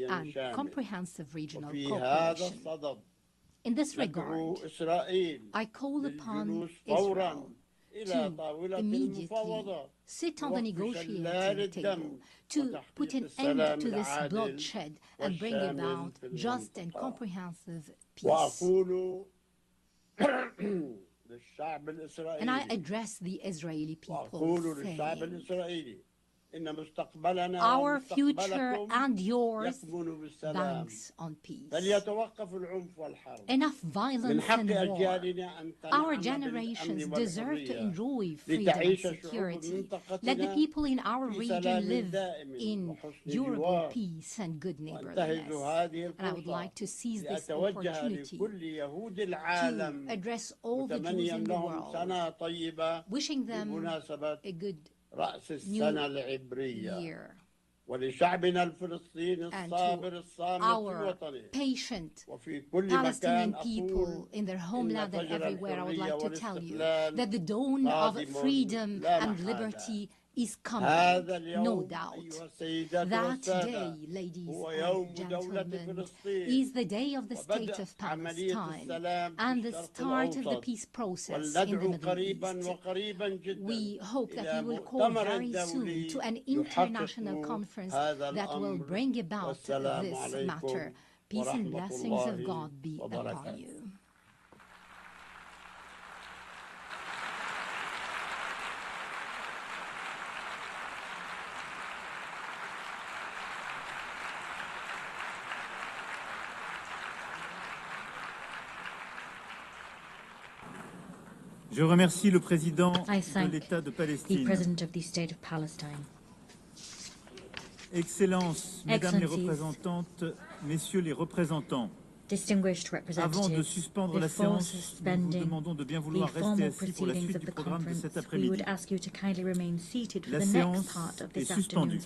and comprehensive regional cooperation. In this regard, I call upon Israel to immediately sit on the negotiating table, to put an end to this bloodshed and bring about just and comprehensive peace. And I address the Israeli people saying, our future and yours banks on peace. Enough violence and war. Our generations deserve to enjoy freedom and security. Let the people in our region live in durable peace and good neighborliness. And I would like to seize this opportunity to address all the Jews in the world, wishing them a good New Year. And to our patient Palestinian people in their homeland and everywhere, I would like to tell you that the dawn of freedom and liberty is coming, no doubt. That day, ladies and gentlemen, is the day of the state of Palestine and the start of the peace process in the Middle East. We hope that we will call very soon to an international conference that will bring about this matter. Peace and blessings of God be upon you. Je remercie le président de l'État de Palestine. The President of the State of Palestine. Excellences, Mesdames les représentantes, Messieurs les représentants, avant de suspendre la séance, nous vous demandons de bien vouloir rester assis pour la suite du programme de cet après-midi. La séance est suspendue.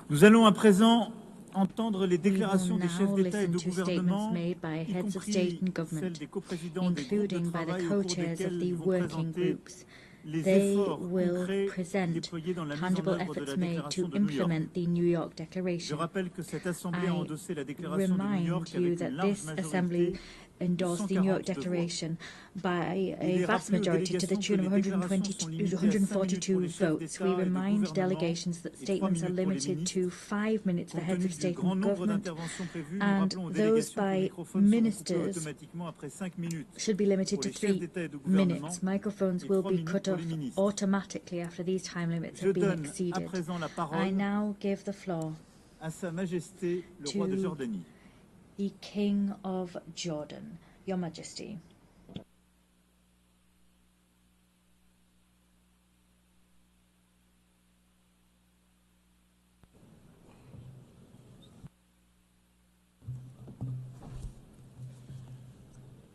Nous allons à présent entendre les déclarations des chefs d'État et de gouvernement, y compris celles des coprésidents des groupes de travail au cours desquels ils vont présenter les efforts concrets déployés dans la mise en œuvre de la déclaration de New York. Je rappelle que cette Assemblée a endossé la déclaration de New York avec une large majorité, endorsed the New York Declaration by a vast majority to the tune of 142 votes. We remind delegations that statements are limited to 5 minutes for heads of state and government, and those by ministers should be limited to 3 minutes. Microphones will be cut off automatically after these time limits have been exceeded. I now give the floor to the King of Jordan, Your Majesty.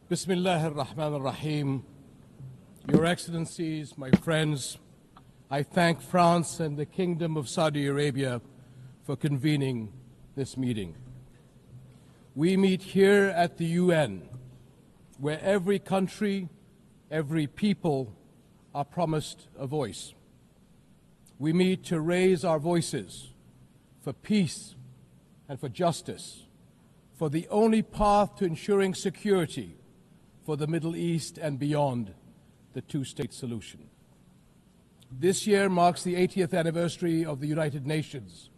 Bismillah ar-Rahman ar-Rahim. Your Excellencies, my friends, I thank France and the Kingdom of Saudi Arabia for convening this meeting. We meet here at the UN, where every country, every people are promised a voice. We meet to raise our voices for peace and for justice, for the only path to ensuring security for the Middle East and beyond the two-state solution. This year marks the 80th anniversary of the United Nations.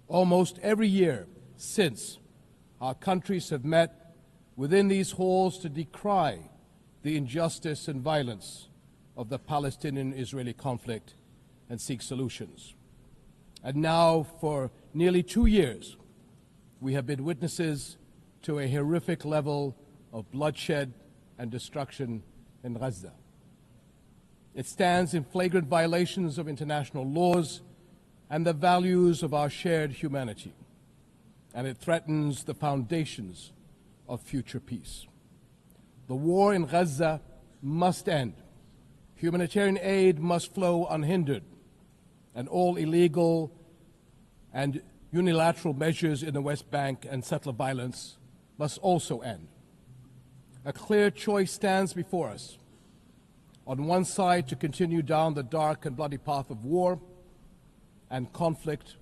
Almost every year since, our countries have met within these halls to decry the injustice and violence of the Palestinian-Israeli conflict and seek solutions. And now, for nearly 2 years, we have been witnesses to a horrific level of bloodshed and destruction in Gaza. It stands in flagrant violations of international laws and the values of our shared humanity, and it threatens the foundations of future peace. The war in Gaza must end. Humanitarian aid must flow unhindered, and all illegal and unilateral measures in the West Bank and settler violence must also end. A clear choice stands before us. On one side, to continue down the dark and bloody path of war and conflict,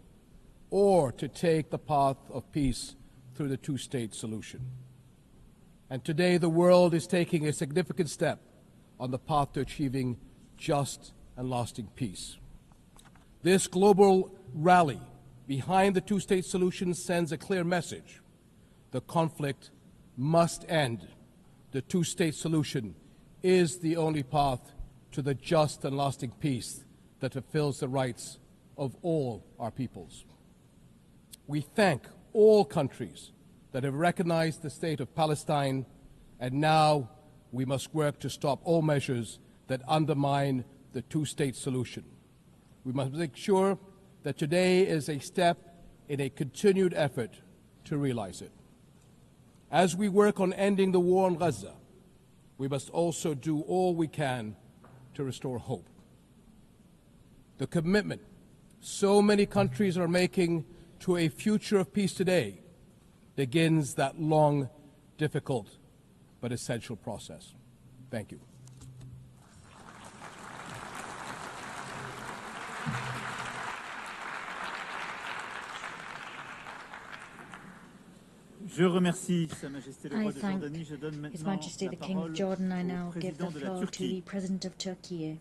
or to take the path of peace through the two-state solution. And today the world is taking a significant step on the path to achieving just and lasting peace. This global rally behind the two-state solution sends a clear message. The conflict must end. The two-state solution is the only path to the just and lasting peace that fulfills the rights of all our peoples. We thank all countries that have recognized the state of Palestine, and now we must work to stop all measures that undermine the two-state solution. We must make sure that today is a step in a continued effort to realize it. As we work on ending the war in Gaza, we must also do all we can to restore hope. The commitment so many countries are making to a future of peace today begins that long, difficult, but essential process. Thank you. Je remercie Sa Majesté le Roi de thank Jordanie. Je donne His maintenant Majesty la the King of parole Jordan. I au now give the président de la floor to the Turquie. President of Turkey.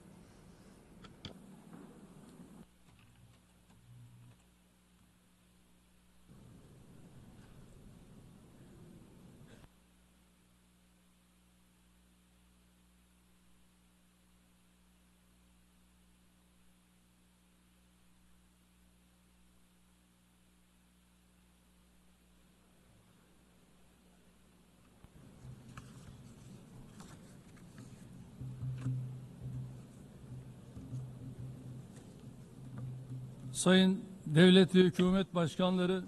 Sayın Devlet ve Hükümet Başkanları,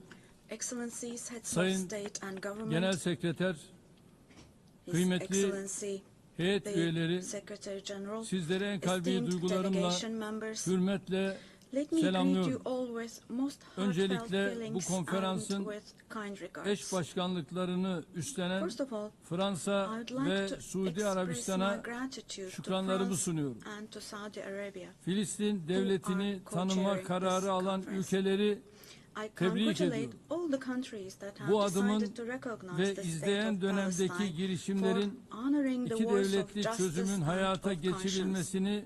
Excellencies, Heads of Sayın State and Government, Genel Sekreter, His kıymetli Excellency, heyet the üyeleri, Secretary General, sizlere en kalbi esteemed duygularımla, delegation members, hürmetle let me greet you selamlıyorum. all with most heartfelt Öncelikle bu feelings konferansın and with kind regards. eş başkanlıklarını üstlenen First of all, Fransa I would like ve to Suudi express Arabistan'a my gratitude to şükranlarımı France sunuyorum. and to Saudi Arabia. Filistin devletini co-chairing tanıma this kararı alan conference. ülkeleri I tebrik congratulate ediyorum. all the countries that have Bu adımın decided to recognize ve the state izleyen of dönemdeki Palestine girişimlerin for honoring the iki wars of devletli justice çözümün and hayata of conscience. geçirilmesini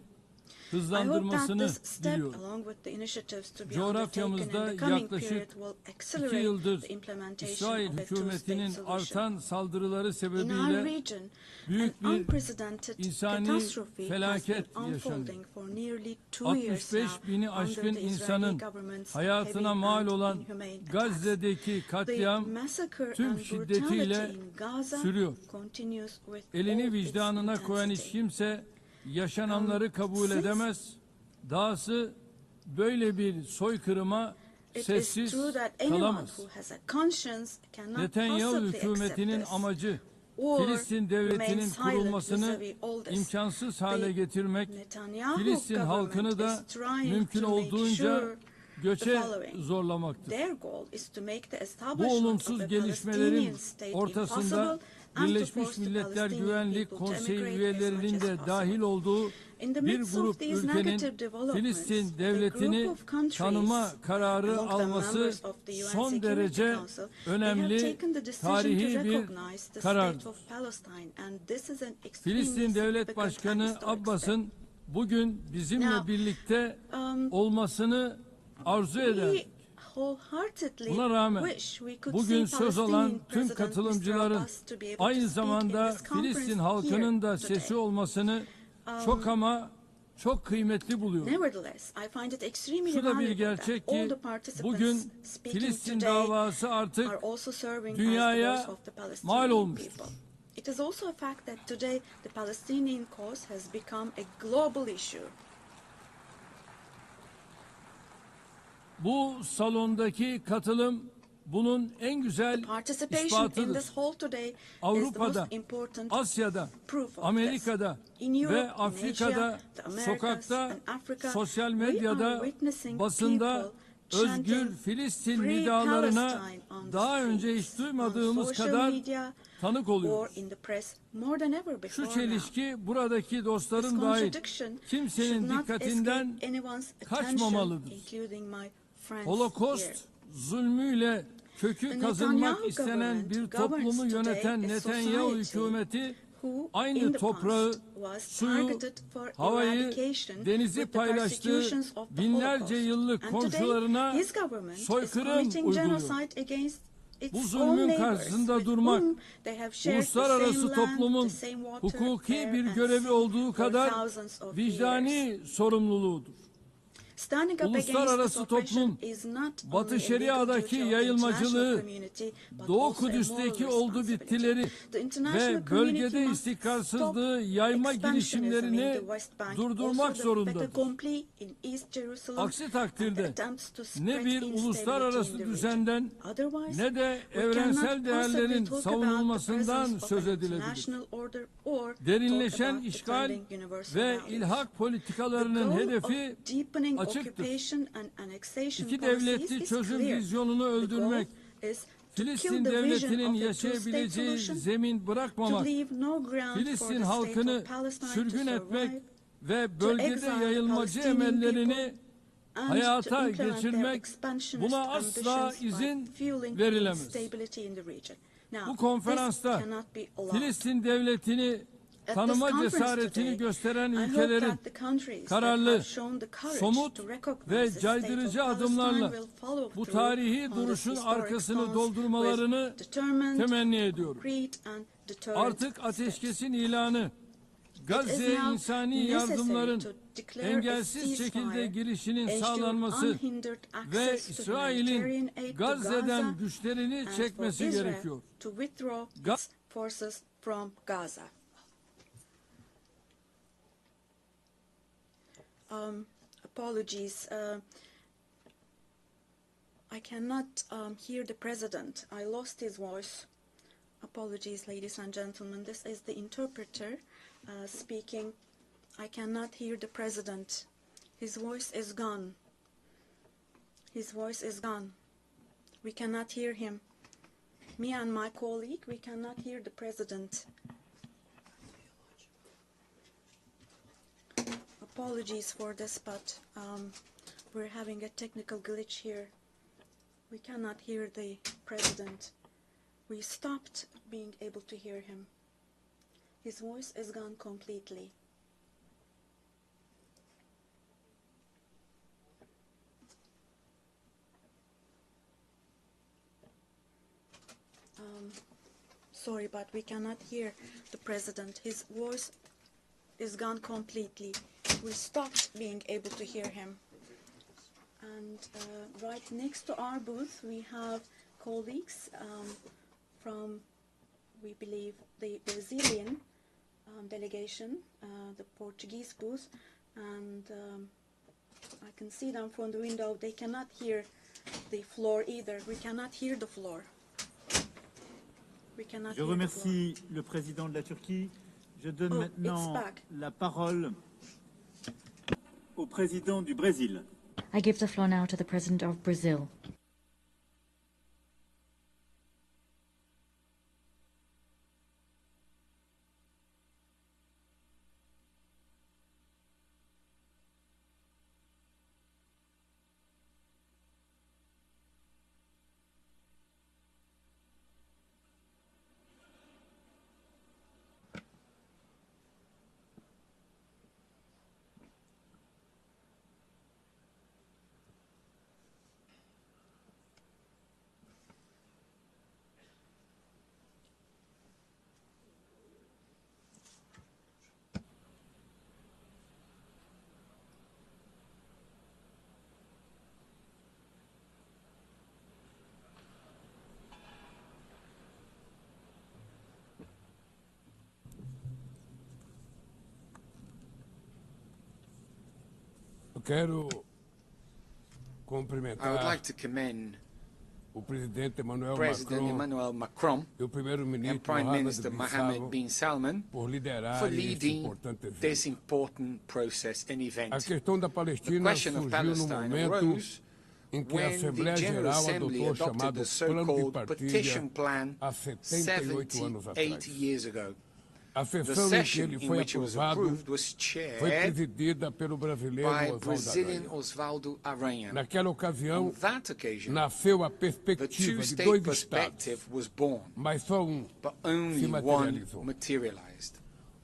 I hope that hızlandırmasını this step, diliyorum. along with the initiatives to be Coğrafyamızda undertaken in the coming yaklaşık period, will 2 accelerate yıldır the implementation İsrail of a hükümetinin two-state solution. artan saldırıları In our sebebiyle region, büyük an bir unprecedented insani catastrophe has been felaket yaşanıyor. unfolding for nearly 2 years 65 now bini under aşkın the insanın Israeli government's hayatına heavy mal and olan inhumane attacks. Gazze'deki The katliam massacre tüm and şiddetiyle brutality in Gaza sürüyor. continues with Elini all its vicdanına koyan hiç intensity. kimse yaşananları kabul edemez. Dahası böyle bir soykırıma It is sessiz true that anyone kalamaz. who has a conscience cannot Netanyahu possibly accept hükümetinin this amacı or Filistin devletinin remain silent kurulmasını vis-à-vis all this. imkansız hale The getirmek, Netanyahu Filistin halkını government da is trying mümkün to make olduğunca sure göçe the following. zorlamaktır. Their goal is to make the Bu establishment of olumsuz a gelişmelerin Palestinian state ortasında impossible and to Birleşmiş force the Milletler Palestinian Güvenlik people to Konseyi emigrate as üyelerinin much de as dahil possible. olduğu In the bir midst grup of these ülkenin negative developments, Filistin the devletini group of countries tanıma kararı among the alması members of the UN son Security derece Council, they have önemli, taken the decision to tarihi bir recognize the karardır. state of Palestine, and this is an extremely Filistin Devlet significant and Başkanı historic step. Abbas'ın bugün bizimle Now, birlikte olmasını arzu eder. We wholeheartedly Buna rağmen wish we could bugün see söz olan Palestinian tüm President Mr. katılımcıların Abbas to be able to aynı speak in zamanda this conference Filistin halkının here da today. sesi olmasını çok ama çok kıymetli buluyorum. Nevertheless, I find it extremely Şu da bir valuable that gerçek all ki the participants bugün speaking Filistin today davası artık are also serving as the dünyaya voice of the mal Palestinian olmuştur. people. It is also a fact that today the Palestinian cause has become a global issue. Bu salondaki katılım bunun en güzel Participation in ispatıdır. this hall today is the Avrupa'da, most important Asya'da, proof of Amerika'da this. In Europe, ve in Afrika'da, Asia, the Americas, sokakta, and Africa, sosyal we are medyada, witnessing basında people özgür chanting Filistin "Free nidalarına Palestine" on the daha önce hiç streets, duymadığımız on social kadar media, tanık or oluyoruz. in the press more than ever before Şu now. çelişki buradaki dostlarım This dahil contradiction should kimsenin not dikkatinden escape anyone's attention, kaçmamalıdır. including my friends here. Holocaust zulmüyle kökü The kazınmak Netanyahu istenen government bir governs toplumu today yöneten a Netanyahu society hükümeti who aynı in the toprağı, past was suyu, targeted for havayı, eradication denizi with the paylaştığı persecutions of the binlerce Holocaust. yıllık And komşularına today his government is soykırım committing uyguluyor. genocide against Bu its own zulmün neighbors karşısında with durmak, whom they have shared the same uluslararası land, toplumun the same water, hukuki air, bir and görevi sea olduğu for kadar thousands of years. vicdani sorumluluğudur. Standing up against this Uluslararası oppression toplum, is not Batı only a legal Şeria'daki duty of the yayılmacılığı, international community, but Doğu also a Kudüs'teki moral oldu responsibility. bittileri The international ve community bölgede must istikrarsızlığı stop yayma expansionism in girişimlerini the West Bank, durdurmak also the fait zorundadır. accompli in East Jerusalem, Aksi and takdirde attempts to ne spread bir instability uluslararası in the region. düzenden Otherwise, ne de we evrensel cannot değerlerin possibly talk about the savunulmasından presence of söz an edilebilir. international order or talk Derinleşen about işgal defending universal ve values. ilhak politikalarının The goal hedefi of deepening açıktır. occupation and annexation İki policies devletli is çözüm clear. vizyonunu The goal öldürmek, is to Filistin kill the vision devletinin of a yaşayabileceği two-state solution, zemin to bırakmamak, leave no ground for Filistin the state halkını of Palestine to sürgün etmek survive, ve to bölgede exile the yayılmacı Palestinian emellerini people, and to hayata implement their geçirmek, expansionist buna asla ambitions by izin fueling verilemez. instability in the region. Now, Bu konferansta this cannot be allowed. Filistin devletini At tanıma this conference cesaretini today, gösteren I hope ülkelerin that the countries that kararlı, have shown the courage somut to recognize ve the state caydırıcı of adımlarla Palestine will follow bu through tarihi on this duruşun historic arkasını stance doldurmalarını with determined, temenni ediyorum. concrete and deterrent Artık steps. ateşkesin ilanı, Gazze'ye now insani necessary yardımların to declare a engelsiz ceasefire, şekilde girişinin ensure sağlanması unhindered ve access to humanitarian İsrail'in aid to Gazze'den Gaza, güçlerini and for çekmesi Israel gerekiyor. to withdraw Ga- its forces from Gaza. Apologies. I cannot hear the president. I lost his voice. Apologies, ladies and gentlemen. This is the interpreter speaking. I cannot hear the president. His voice is gone. His voice is gone. We cannot hear him. Me and my colleague, we cannot hear the president. Apologies for this, but we're having a technical glitch here. We cannot hear the president. We stopped being able to hear him. His voice is gone completely. Sorry, but we cannot hear the president. His voice is gone completely. We stopped being able to hear him. And right next to our booth, we have colleagues from, we believe, the Brazilian delegation, the Portuguese booth, and I can see them from the window. They cannot hear the floor either. We cannot hear the floor. Je remercie le président de la Turquie. Je donne maintenant la parole au président du Brésil. I give the floor now to the President of Brazil. I would like to commend President Emmanuel Macron and Prime Minister Mohammed bin Salman for leading this important process and event. The question of Palestine arose when the General Assembly adopted the so-called Petition Plan 78 years ago. The session in which it was approved was chaired by Brazilian Osvaldo Aranha. On that occasion, the two-state perspective was born, but only one materialized.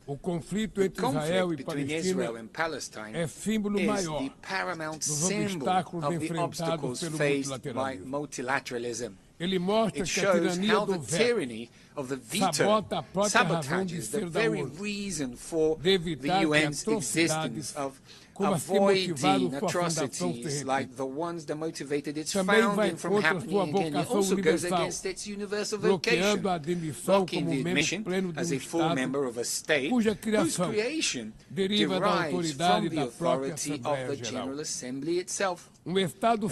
The conflict between Israel and Palestine is the paramount symbol of the obstacles faced by multilateralism. It shows how the tyranny of the veto sabotages the very reason for the UN's existence of avoiding atrocities like the ones that motivated its founding from happening again. It also goes against its universal vocation, blocking the admission as a full member of a state whose creation derives from the authority of the General Assembly itself. A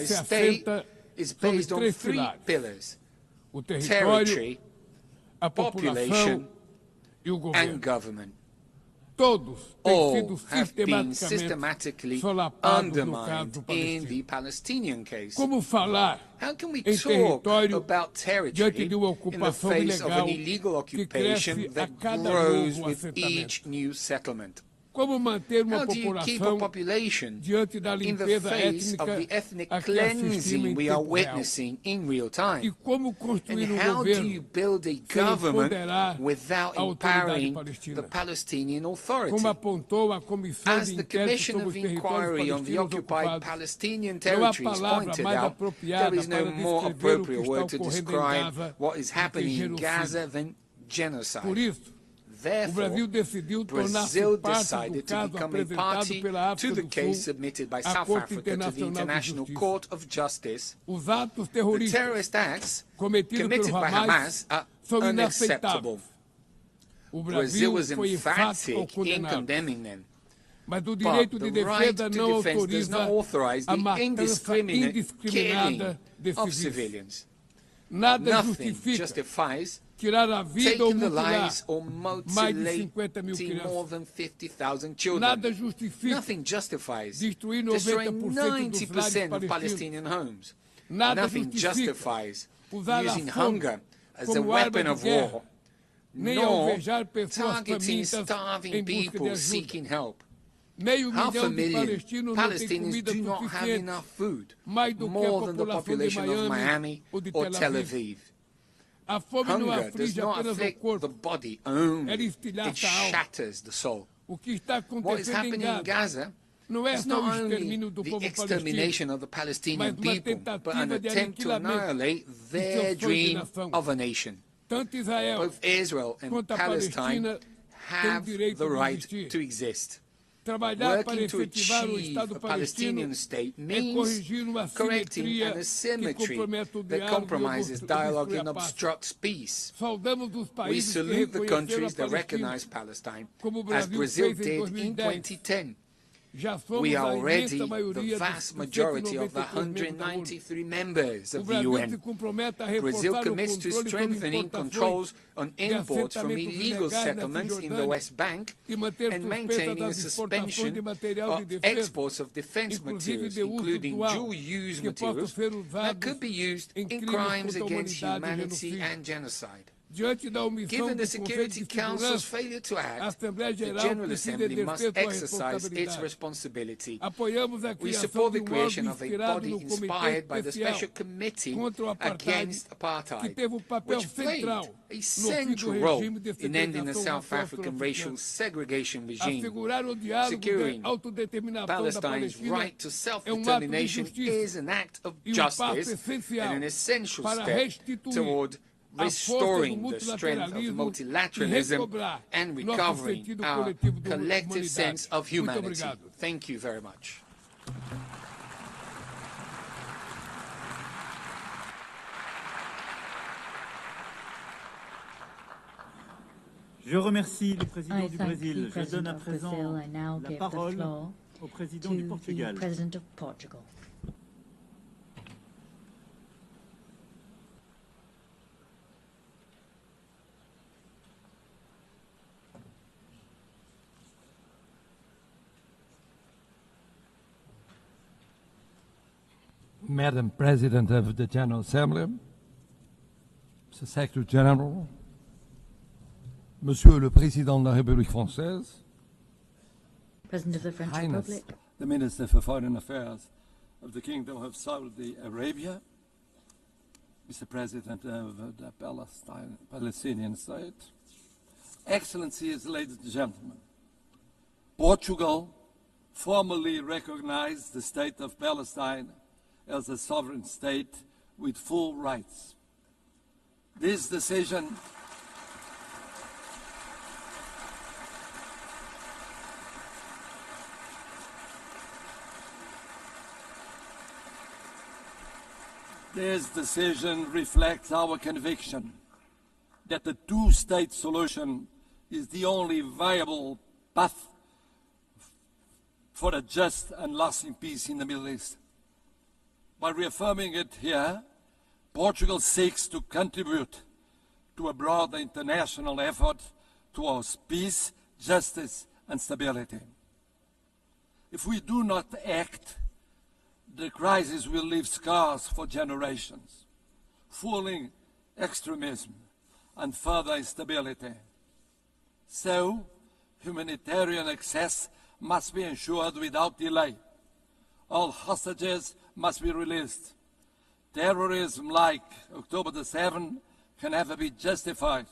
state is based on three pillars: territory, population, and government. All have been systematically undermined in the Palestinian case. How can we talk about territory in the face of an illegal occupation that grows with each new settlement? How do you keep a population in the face of the ethnic cleansing we are witnessing in real time? And how do you build a government without empowering the Palestinian Authority? As the Commission of Inquiry on the Occupied Palestinian Territories pointed out, there is no more appropriate word to describe what is happening in Gaza than genocide. Therefore, Brazil decided to become a party to the case submitted by South Africa to the International Court of Justice. The terrorist acts committed by Hamas are unacceptable. Brazil was emphatic in condemning them. But the right to defense does not authorize the indiscriminate killing of civilians. Nothing justifies taking the lives or mutilating more than 50,000 children. Nothing justifies destroying 90% of Palestinian homes. Nothing justifies using hunger as a weapon of war, nor targeting starving people seeking help. 500,000 Palestinians do not have enough food, more than the population of Miami or Tel Aviv. Hunger does not afflict the body only, it shatters the soul. What is happening in Gaza is not only the extermination of the Palestinian people, but an attempt to annihilate their dream of a nation. Both Israel and Palestine have the right to exist. Working to achieve a Palestinian state means correcting an asymmetry that compromises dialogue and obstructs peace. We salute the countries that recognize Palestine, as Brazil did in 2010. We are already the vast majority of the 193 members of the UN. Brazil commits to strengthening controls on imports from illegal settlements in the West Bank and maintaining a suspension of exports of defense materials, including dual-use materials that could be used in crimes against humanity and genocide. Given the Security Council's failure to act, the General Assembly must exercise its responsibility. We support the creation of a body inspired by the Special Committee Against Apartheid, which played a central role in ending the South African racial segregation regime. Securing Palestine's right to self-determination is an act of justice and an essential step toward restoring the strength of multilateralism and recovering our collective sense of humanity. Thank you very much. Je remercie le président du Brésil. Je donne à présent la parole to the President of Portugal. Madam President of the General Assembly, Mr. Secretary General, Monsieur le Président de la République française, President of the French Highness, Republic, the Minister for Foreign Affairs of the Kingdom of Saudi Arabia, Mr. President of the Palestinian State, Excellencies, ladies and gentlemen, Portugal formally recognized the State of Palestine as a sovereign state with full rights. This decision reflects our conviction that the two-state solution is the only viable path for a just and lasting peace in the Middle East. By reaffirming it here, Portugal seeks to contribute to a broader international effort towards peace, justice, and stability. If we do not act, the crisis will leave scars for generations, fueling extremism and further instability. So, humanitarian access must be ensured without delay. All hostages must be released. Terrorism like October the 7th can never be justified,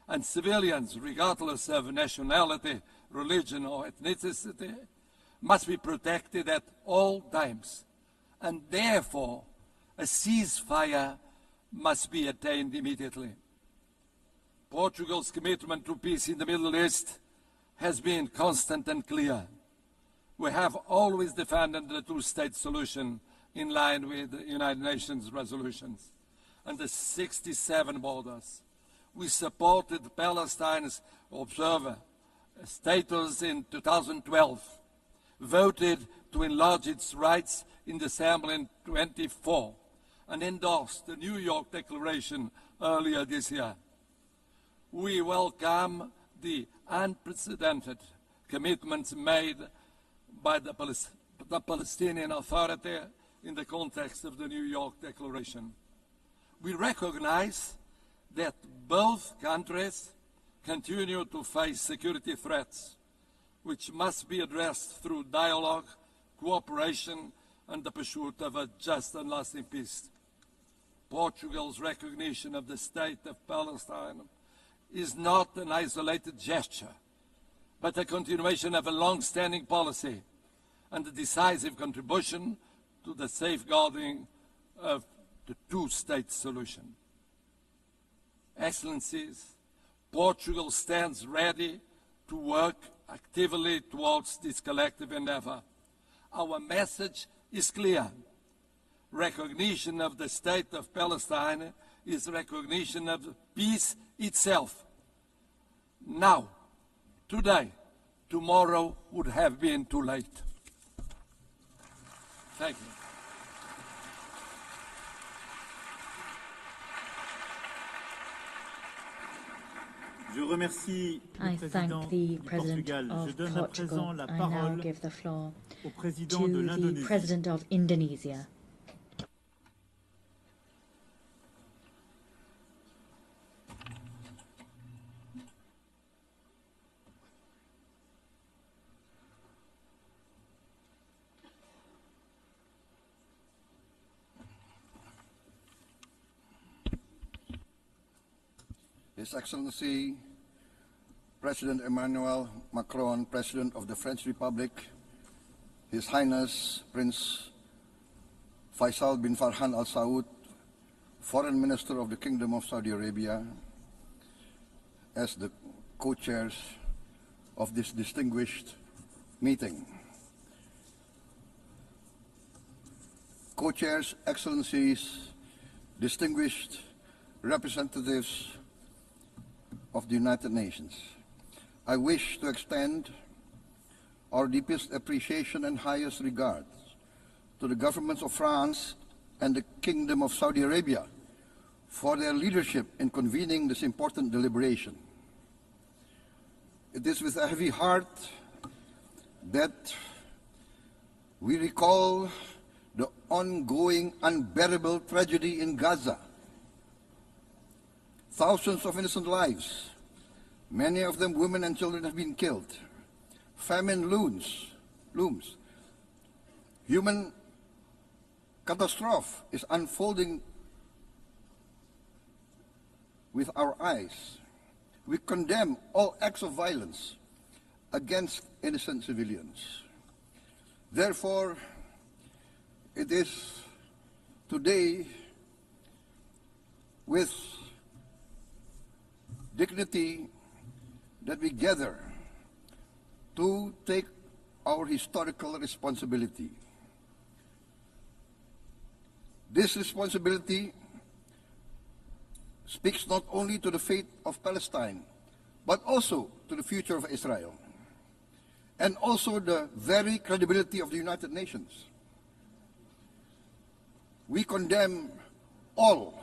and civilians, regardless of nationality, religion or ethnicity, must be protected at all times, and therefore a ceasefire must be attained immediately. Portugal's commitment to peace in the Middle East has been constant and clear. We have always defended the two-state solution in line with the United Nations resolutions and the 67 borders. We supported Palestine's observer status in 2012, voted to enlarge its rights in the Assembly in 2024, and endorsed the New York Declaration earlier this year. We welcome the unprecedented commitments made by the Palestinian Authority in the context of the New York Declaration. We recognize that both countries continue to face security threats, which must be addressed through dialogue, cooperation, and the pursuit of a just and lasting peace. Portugal's recognition of the State of Palestine is not an isolated gesture, but a continuation of a long-standing policy and a decisive contribution to the safeguarding of the two-state solution. Excellencies, Portugal stands ready to work actively towards this collective endeavor. Our message is clear. Recognition of the State of Palestine is recognition of peace itself. Now, today, tomorrow would have been too late. Thank you. I thank the President of Portugal. I now give the floor to the President of Indonesia. His Excellency President Emmanuel Macron, President of the French Republic, His Highness Prince Faisal bin Farhan Al Saud, Foreign Minister of the Kingdom of Saudi Arabia, as the co-chairs of this distinguished meeting. Co-chairs, Excellencies, distinguished representatives of the United Nations, I wish to extend our deepest appreciation and highest regards to the governments of France and the Kingdom of Saudi Arabia for their leadership in convening this important deliberation. It is with a heavy heart that we recall the ongoing unbearable tragedy in Gaza. Thousands of innocent lives, many of them women and children, have been killed. Famine looms. Human catastrophe is unfolding with our eyes. We condemn all acts of violence against innocent civilians. Therefore, it is today with dignity that we gather to take our historical responsibility. This responsibility speaks not only to the fate of Palestine, but also to the future of Israel, and also the very credibility of the United Nations. We condemn all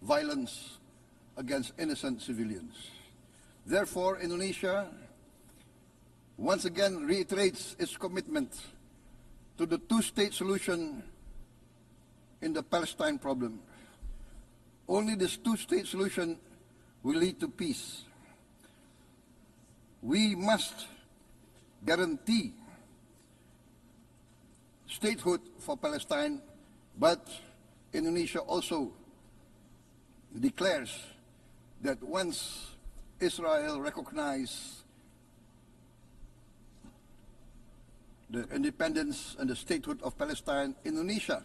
violence against innocent civilians. Therefore, Indonesia once again reiterates its commitment to the two-state solution in the Palestine problem. Only this two-state solution will lead to peace. We must guarantee statehood for Palestine, but Indonesia also declares that once Israel recognizes the independence and the statehood of Palestine, Indonesia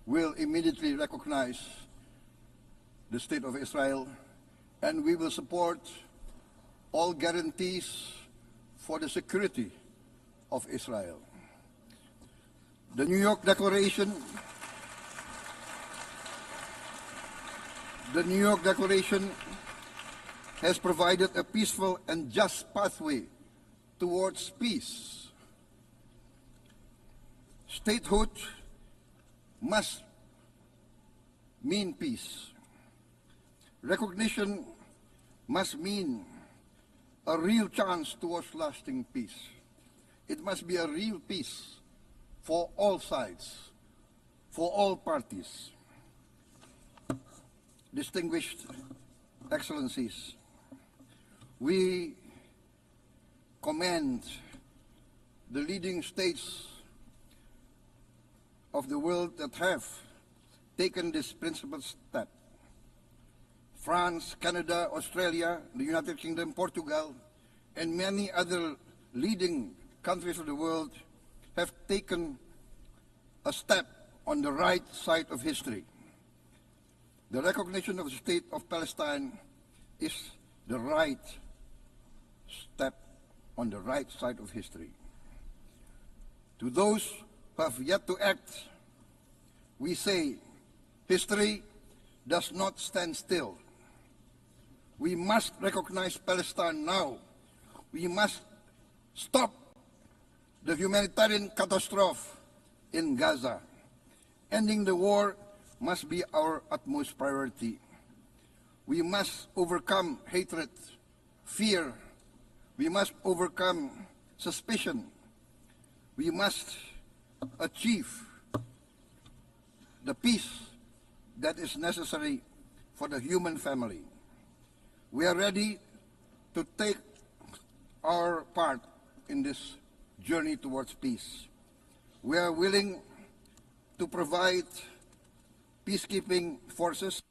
will immediately recognize the state of Israel, and we will support all guarantees for the security of Israel. The New York Declaration has provided a peaceful and just pathway towards peace. Statehood must mean peace. Recognition must mean a real chance towards lasting peace. It must be a real peace for all sides, for all parties. Distinguished Excellencies, we commend the leading states of the world that have taken this principled step. France, Canada, Australia, the United Kingdom, Portugal, and many other leading countries of the world have taken a step on the right side of history. The recognition of the state of Palestine is the right step on the right side of history. To those who have yet to act, we say, history does not stand still. We must recognize Palestine now. We must stop the humanitarian catastrophe in Gaza. Ending the war must be our utmost priority. We must overcome hatred, fear. We must overcome suspicion. We must achieve the peace that is necessary for the human family. We are ready to take our part in this journey towards peace. We are willing to provide peacekeeping forces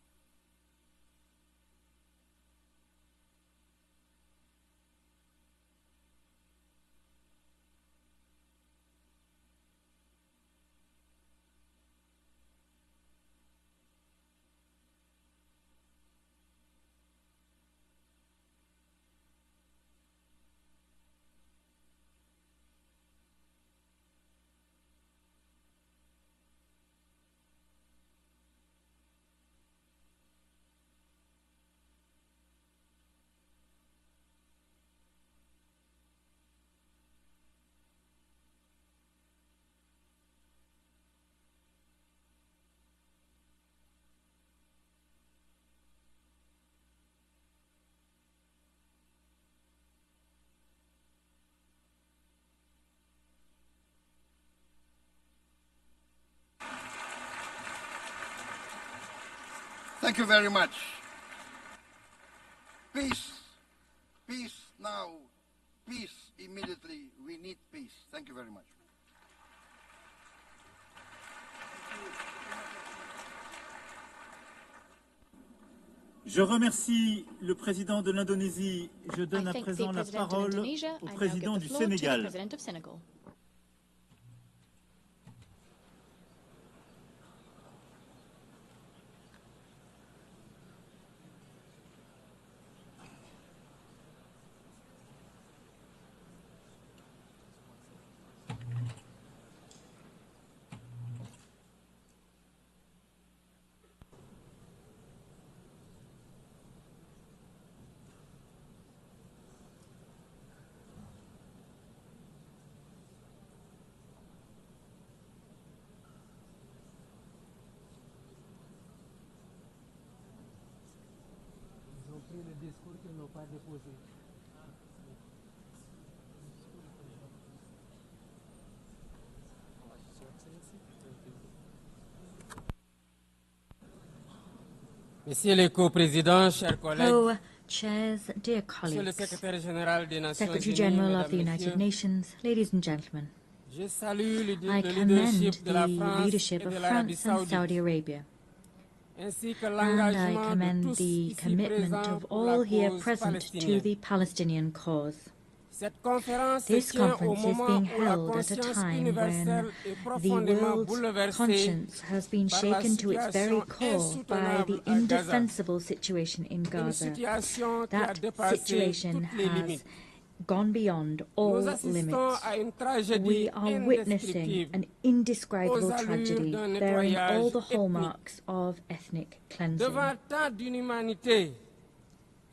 Thank you very much. Peace. Peace now. Peace immediately. We need peace. Thank you very much. Je remercie le président de l'Indonésie. Je donne à présent la parole au président du Sénégal. Le discours qu'ils n'ont pas déposé. Messieurs les co-présidents, chers collègues, Co-chairs, dear Monsieur le colleagues, secrétaire général des Nations Secretary Unies, General of mesdames, the United messieurs, Nations, ladies and gentlemen, je salue le I leadership commend de la the France leadership et of de l'Arabie France and Saudi Saoudite, Arabia, ainsi que and I l'engagement de commend tous the ici commitment présents of pour la all here cause present to palestinienne. the Palestinian cause. Cette conférence se This tient au conference is moment being où la held at a conscience time when universelle est the profondément world's bouleversée conscience has been par la shaken to its very situation core by insoutenable the à Gaza. indefensible situation in Une Gaza. situation qui a That dépassé situation toutes les has limites. gone beyond all Nous assistons limits. à une tragédie We are witnessing indescriptible an indescribable aux allures tragedy d'un bearing all nettoyage the ethnique. hallmarks of ethnic cleansing. Devant tant d'inhumanité,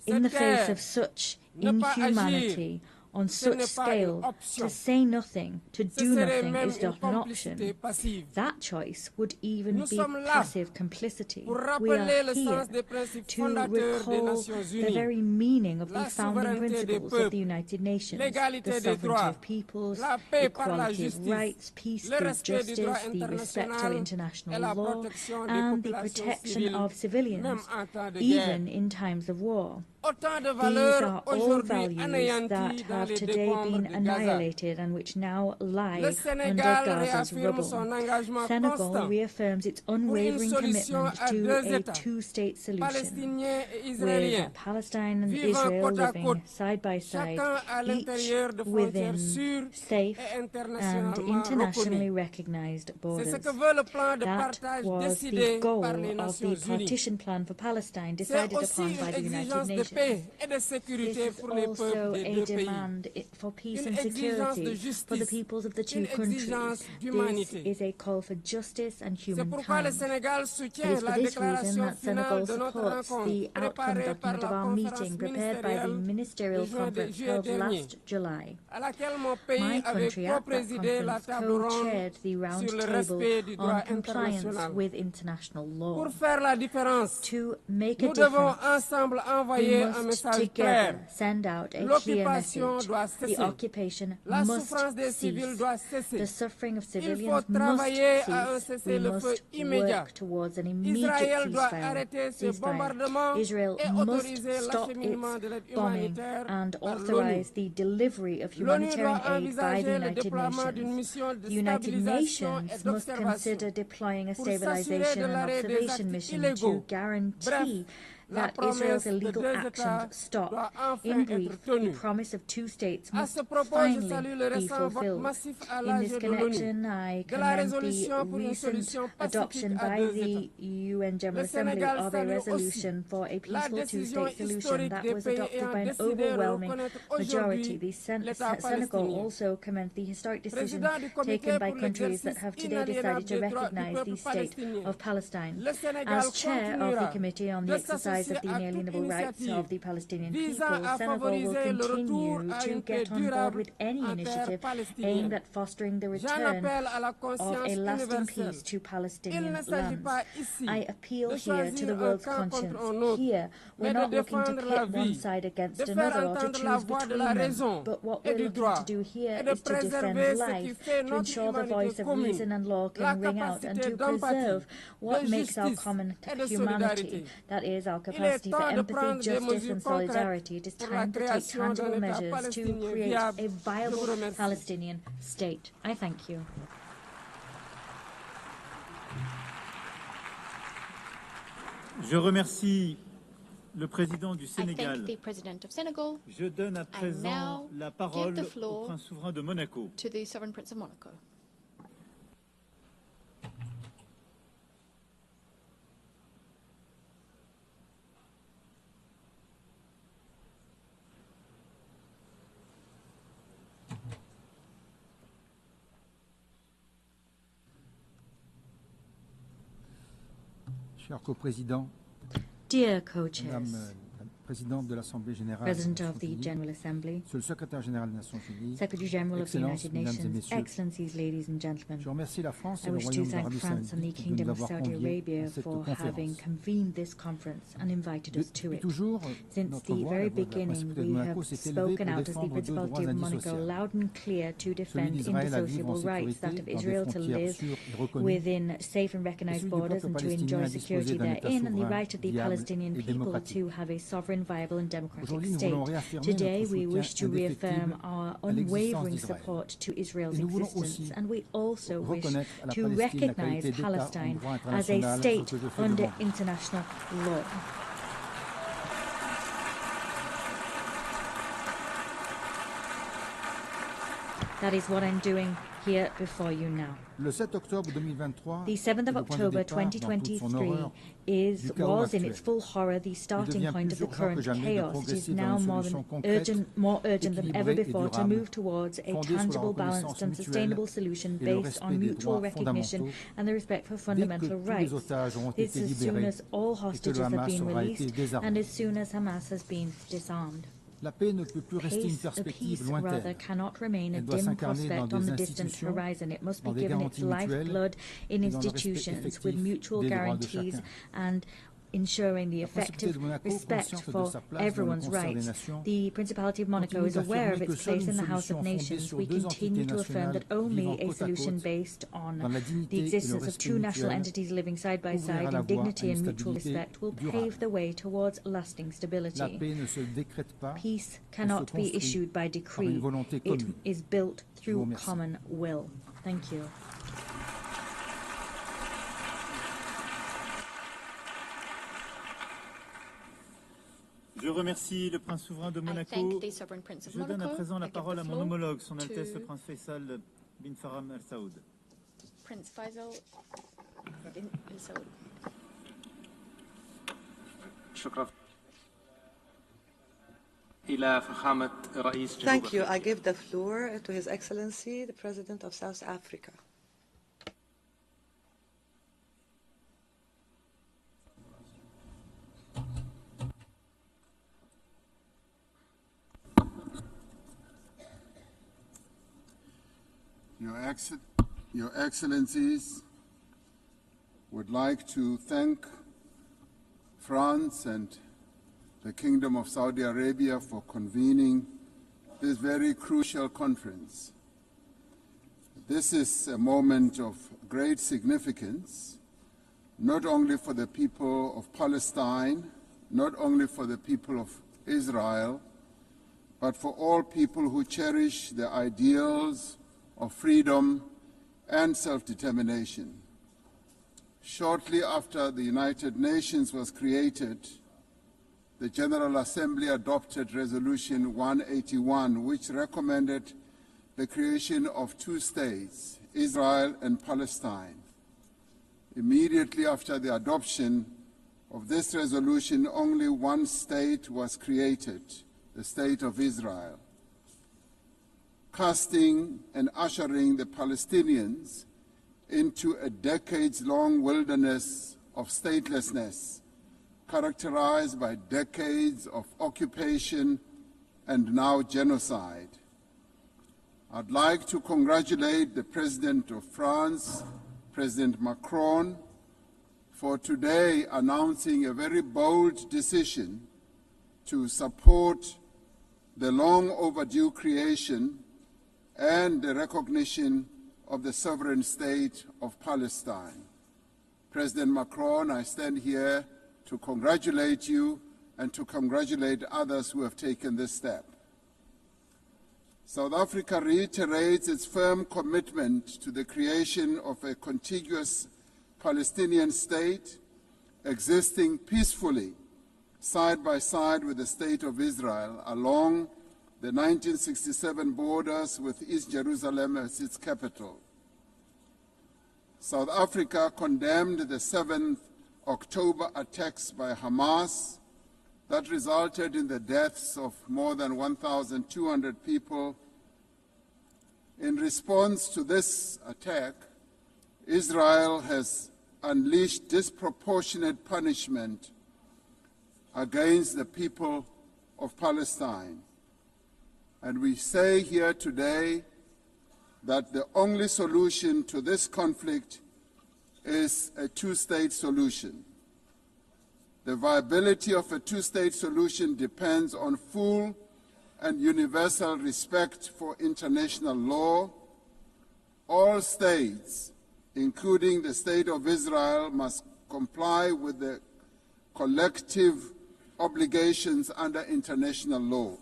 In the cette face guerre, of such ne pas agir, inhumanity, on ce such n'est pas une scale, option. to say nothing, to Ce do serait nothing même is une not an option. complicité passive. That choice would even Nous be sommes là passive complicity. pour We are rappeler le here sens des principes to fondateurs des recall Nations the Unies, very meaning of la the founding souveraineté des principles of the peuples, United Nations, l'égalité the des sovereignty droits, of peoples, la paix par la equality of justice, rights, peace le through respect du droit justice, the respect international to et international la law, protection des and the populations protection civiles, of même civilians, en temps de guerre. even in times of war. Autant de These valeurs are all aujourd'hui values anéanties that dans have les today décombres been de Gaza. annihilated and which now lie Le under Sénégal Gaza's réaffirme rubble. son engagement Senegal constant reaffirms its pour une unwavering solution commitment à to deux a États, two-state solution, palestiniens et with israéliens, Palestine and vivant Israel côte à living côte, side by side, chacun à each l'intérieur de frontières within sûres safe et and internationalement internationally reconnues. recognized C'est borders. ce que veut le plan de That partage was décidé the goal par les of Nations the Unies. partition plan for Palestine C'est decided aussi upon une by the United exigence de Nations. paix et de sécurité This is pour les peuples also des a deux pays. demand for peace Une and exigence de security for the justice, peoples of the two une countries. exigence This d'humanité. is a call for justice and C'est pourquoi le humankind. Sénégal It soutient is for la this reason déclaration that finale Senegal de notre supports rencontre the outcome préparée par document la of our conférence meeting prepared by the ministérielle ministerial de conference juillet held dernier, last July. à laquelle mon My pays avait country at that co-présidé la conference table ronde co-chaired the round sur le table respect du droit on compliance international. with international law. Pour faire la différence, To make a nous devons difference, ensemble we envoyer un must message clair. together send out a clear L'occupation message. doit The cesser. occupation La must souffrance des civils cease. doit cesser. The suffering of Il faut civilians must travailler à un cease. We cessez-le-feu must immédiat. work towards an immediate Israël doit arrêter ses ceasefire. bombardements Israel et must autoriser stop l'acheminement its de l'aide bombing humanitaire and par l'ONU. authorize the delivery of L'ONU humanitarian doit aid by the envisager le United déploiement d'une Nations. mission de The United stabilisation et Nations must d'observation consider deploying a pour s'assurer stabilization de and l'arrêt des observation actes mission illégaux. to guarantee Bref, la that promesse Israel's de illegal deux actions États stop. doit enfin In être brief, the tenue. promise of two states À must ce propos, je finally salue le be récent vote fulfilled. massif à In l'AG this de l'ONU connection, I de la commend the résolution pour une recent solution pacifique adoption à by deux the États. UN General Le Assembly Sénégal of a salue resolution for a la peaceful décision two-state solution historique that des was pays adopted ayant by an décidé de overwhelming reconnaître majority. aujourd'hui The l'État Senegal palestinien. also commend the historic decision Président du comité taken by pour countries that l'exercice have today inaliénable decided to des droits du recognize peuple the state palestinien. of Palestine. Le Sénégal As chair of the continuera Committee on the de Exercise exercise of the inalienable rights of the Palestinian people, Senegal will continue to get on board with any initiative aimed at fostering the return of a lasting peace to Palestinian lands. I appeal here to the world's conscience. Here, we're not looking to pit one side against another or to choose between them, but what we're looking to do here is to defend life, to ensure the voice of reason and law can ring out, and to preserve what makes our common humanity, that is, our capacity for empathy, justice and solidarity. It is time to take tangible measures to create a viable Palestinian state. I thank you. Je remercie le président du Sénégal. I thank the president of Senegal. Je donne à présent la parole au prince souverain de Monaco. To the sovereign prince of Monaco. Cher coprésident, dear co-chairs, Madame la Présidente de l'Assemblée générale, President of the General Assembly, Monsieur le Secrétaire général des Nations Unies, Secretary General of the Excellences, United Mesdames et Nations, Messieurs, Excellencies, ladies and gentlemen, je remercie la France I et le wish to Royaume thank d'Arabie France and the Saoudite de Kingdom nous of avoir Saudi conviés Arabia à cette for having conférence. convened this conference and invited us to Depuis it. toujours, Since notre the voix, very la voix de la beginning, Principauté de we Monaco have s'est élevée spoken pour out as the défendre deux Principality droits of Monaco, indissociables. loud and clear, to Celui defend d'Israël à vivre en indissociable rights, that sécurité of dans des Israel to frontières live sûres et reconnues, within safe and et recognized celui du borders peuple and to palestinien enjoy à disposer security d'un État therein, and the souverain, right of the viable Palestinian et people démocratique. to have a sovereign, viable and democratic Aujourd'hui, nous state. voulons réaffirmer Today, notre we soutien wish to reaffirm indéfectible our à l'existence unwavering d'Israël. support to Israel's Et nous voulons existence, aussi and we also wish reconnaître à la to Palestine la recognize qualité d'État en Palestine droit as a international, state ce que je fais under demander. international law. That is what I'm doing here before you now. Le 7 octobre 2023, The 7th of October 2023 was in its full horror the starting point of the current chaos. It is now more urgent than ever before to move towards a tangible, balanced and sustainable solution based on mutual recognition and the respect for fundamental rights. This as soon as all hostages have been released and as soon as Hamas has been disarmed. La paix ne peut plus rester une perspective Peace, lointaine. rather, cannot remain a Elle doit dim s'incarner dans prospect on des the distant institutions, horizon. It must be dans des given its garanties mutuelles lifeblood in et dans le respect institutions effectif with mutual des droits de guarantees chacun. and ensuring the effective respect for everyone's rights. The Principality of Monaco is aware of its place in the House of Nations. We continue to affirm that only a solution based on the existence of two national entities living side by side in dignity and mutual respect will pave the way towards lasting stability. Peace cannot be issued by decree. It is built through common will. Thank you. Je remercie le prince souverain de Monaco. Je donne à présent la parole à mon homologue, son Altesse le prince Faisal bin Farham Al Saoud. Prince Faisal bin Saoud. Thank you. I give the floor to His Excellency, the President of South Africa. Your Excellencies, would like to thank France and the Kingdom of Saudi Arabia for convening this very crucial conference. This is a moment of great significance, not only for the people of Palestine, not only for the people of Israel, but for all people who cherish the ideals of freedom and self-determination. Shortly after the United Nations was created, the General Assembly adopted Resolution 181, which recommended the creation of two states, Israel and Palestine. Immediately after the adoption of this resolution, only one state was created, the State of Israel, casting and ushering the Palestinians into a decades-long wilderness of statelessness, characterized by decades of occupation and now genocide. I'd like to congratulate the President of France, President Macron, for today announcing a very bold decision to support the long overdue creation and the recognition of the sovereign state of Palestine. President Macron, I stand here to congratulate you and to congratulate others who have taken this step. South Africa reiterates its firm commitment to the creation of a contiguous Palestinian state existing peacefully side by side with the State of Israel along the 1967 borders with East Jerusalem as its capital. South Africa condemned the 7th October attacks by Hamas that resulted in the deaths of more than 1,200 people. In response to this attack, Israel has unleashed disproportionate punishment against the people of Palestine. And we say here today that the only solution to this conflict is a two-state solution. The viability of a two-state solution depends on full and universal respect for international law. All states, including the State of Israel, must comply with the collective obligations under international law.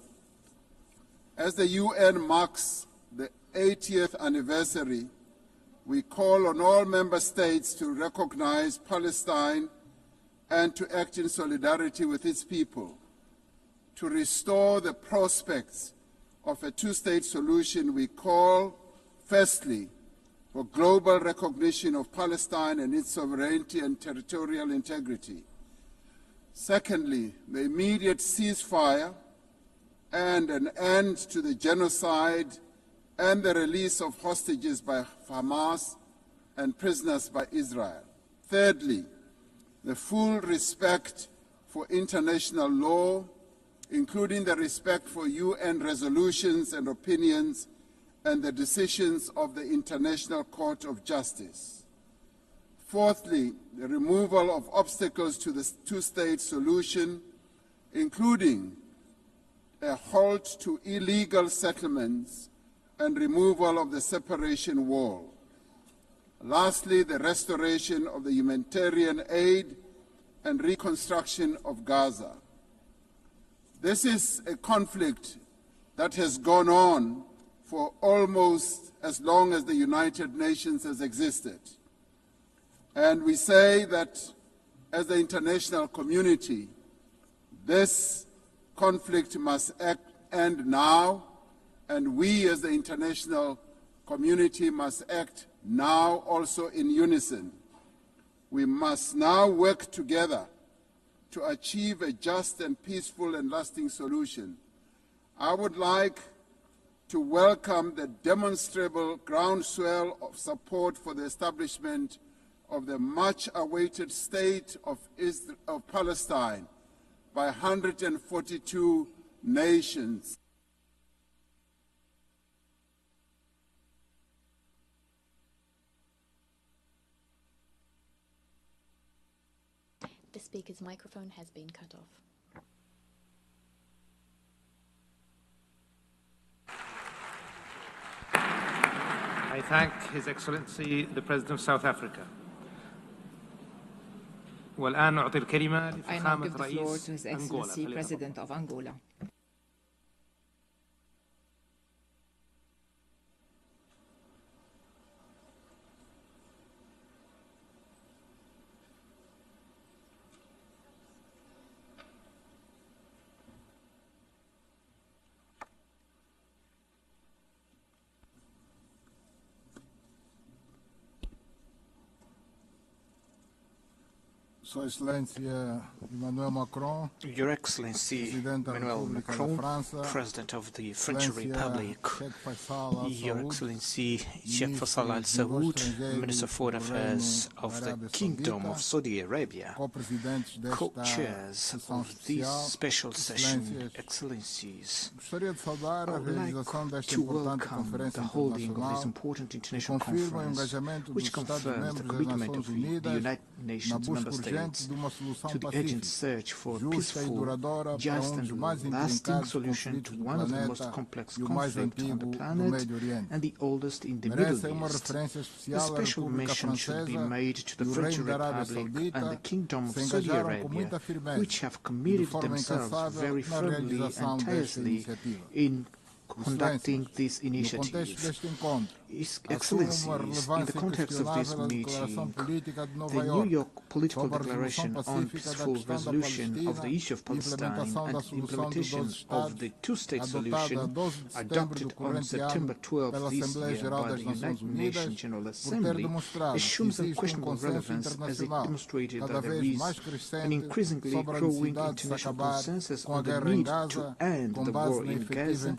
As the UN marks the 80th anniversary, we call on all member states to recognize Palestine and to act in solidarity with its people. To restore the prospects of a two-state solution, we call, firstly, for global recognition of Palestine and its sovereignty and territorial integrity. Secondly, the immediate ceasefire and an end to the genocide and the release of hostages by Hamas and prisoners by Israel. Thirdly, the full respect for international law, including the respect for UN resolutions and opinions and the decisions of the International Court of Justice. Fourthly, the removal of obstacles to the two-state solution, including a halt to illegal settlements and removal of the separation wall. Lastly, the restoration of the humanitarian aid and reconstruction of Gaza. This is a conflict that has gone on for almost as long as the United Nations has existed. And we say that as the international community, this conflict must end now, and we as the international community must act now also in unison. We must now work together to achieve a just and peaceful and lasting solution. I would like to welcome the demonstrable groundswell of support for the establishment of the much-awaited state of Palestine by 142 nations. The speaker's microphone has been cut off. I thank His Excellency the President of South Africa. والآن أعطي الكلمة لفخامة رئيس أنغولا. President of Angola. Sua Excelência Emmanuel Macron, Your Excellency Emmanuel Macron, President of the French Republic, Your Excellency Sheikh Faisal Al Saud, Minister of Foreign Affairs of the Kingdom of Saudi Arabia, co-chairs of this special session, Excellencies, I would like to welcome the holding of this important international conference, which confirms the commitment of the United Nations member states to the urgent search for a peaceful, just and lasting solution to one of the most complex conflicts on the planet and the oldest in the Middle East. A special mention should be made to the French Republic and the Kingdom of Saudi Arabia, which have committed themselves very firmly and tirelessly in conducting this initiative. Excellencies, in the context of this meeting, the New York Political Declaration on Peaceful Resolution of the Issue of Palestine and the implementation of the two-state solution adopted on September 12 this year by the United Nations General Assembly assumes unquestionable relevance as it demonstrated that there is an increasingly growing international consensus on the need to end the war in Gaza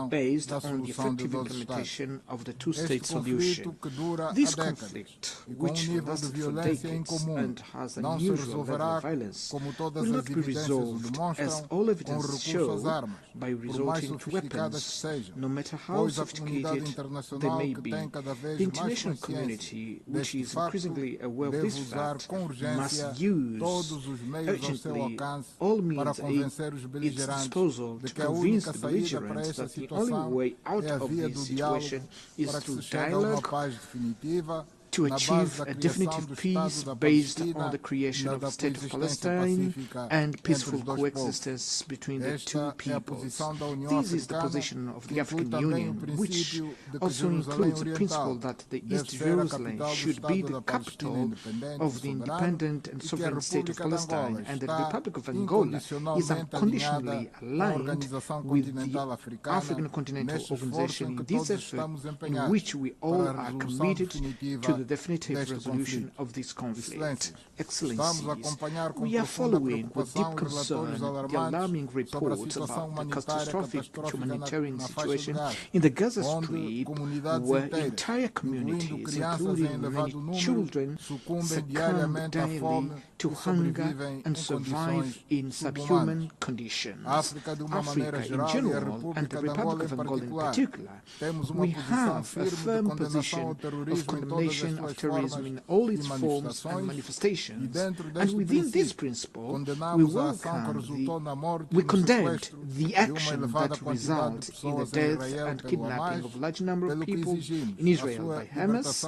based on the effective implementation of the two-state solution. This conflict, which lasted for decades and has an unusual level of violence, will not be resolved, as all evidence shows, by resorting to weapons, no matter how sophisticated they may be. The international community, which is increasingly aware of this fact, must use urgently all means at its disposal to convince the belligerents that the only way out of this situation is through dialogue to achieve a definitive peace based on the creation of the State of Palestine and peaceful coexistence between the two peoples. This is the position of the African Union, which also includes the principle that the East Jerusalem should be the capital of the independent and sovereign State of Palestine, and the Republic of Angola is unconditionally aligned with the African Continental Organization in this effort, in which we all are committed to the definitive resolution of this conflict. Excellencies, we are following with deep concern the alarming reports about the catastrophic humanitarian situation in the Gaza Strip, where entire communities, including many children, succumb daily to hunger and survive in subhuman conditions. Africa in general, and the Republic of Angola in particular, we have a firm position of condemnation of terrorism in all its forms and manifestations, and within this principle, we condemned the action that results in the death and kidnapping of a large number of people in Israel by Hamas.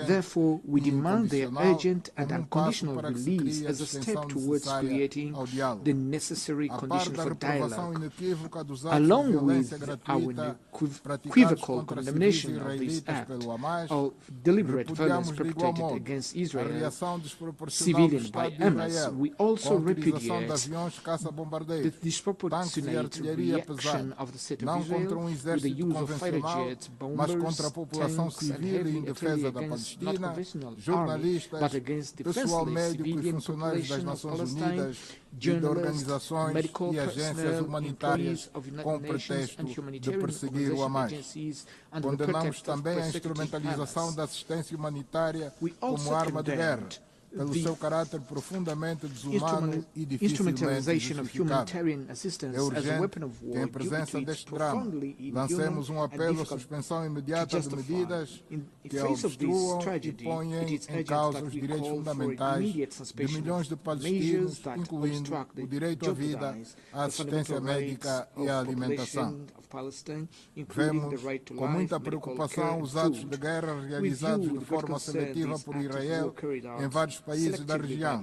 Therefore, we demand their urgent and unconditional release as a step towards creating the necessary conditions for dialogue. Along with our unequivocal condemnation of this act of deliberate violence perpetrated against Israel civilians by Hamas, we also repudiate the disproportionate reaction of the State of Israel with the use of fighter jets, bombers, tanks, and heavy artillery against not conventional army, but against defenseless civilian population of Palestine, journalists, medical personnel, employees of United Nations and humanitarian agencies, under the pretext of persecuting Hamas. We also condemned pelo seu caráter profundamente desumano e dificilmente instrumentalization of humanitarian assistance as a weapon of war. Em presença deste drama, lancemos apelo à suspensão imediata de medidas que obstruam e ponham em causa os direitos fundamentais de milhões de palestinos, incluindo o direito à vida, à assistência médica e à alimentação. Vemos com muita preocupação os atos de guerra realizados de forma seletiva por Israel em vários países da região,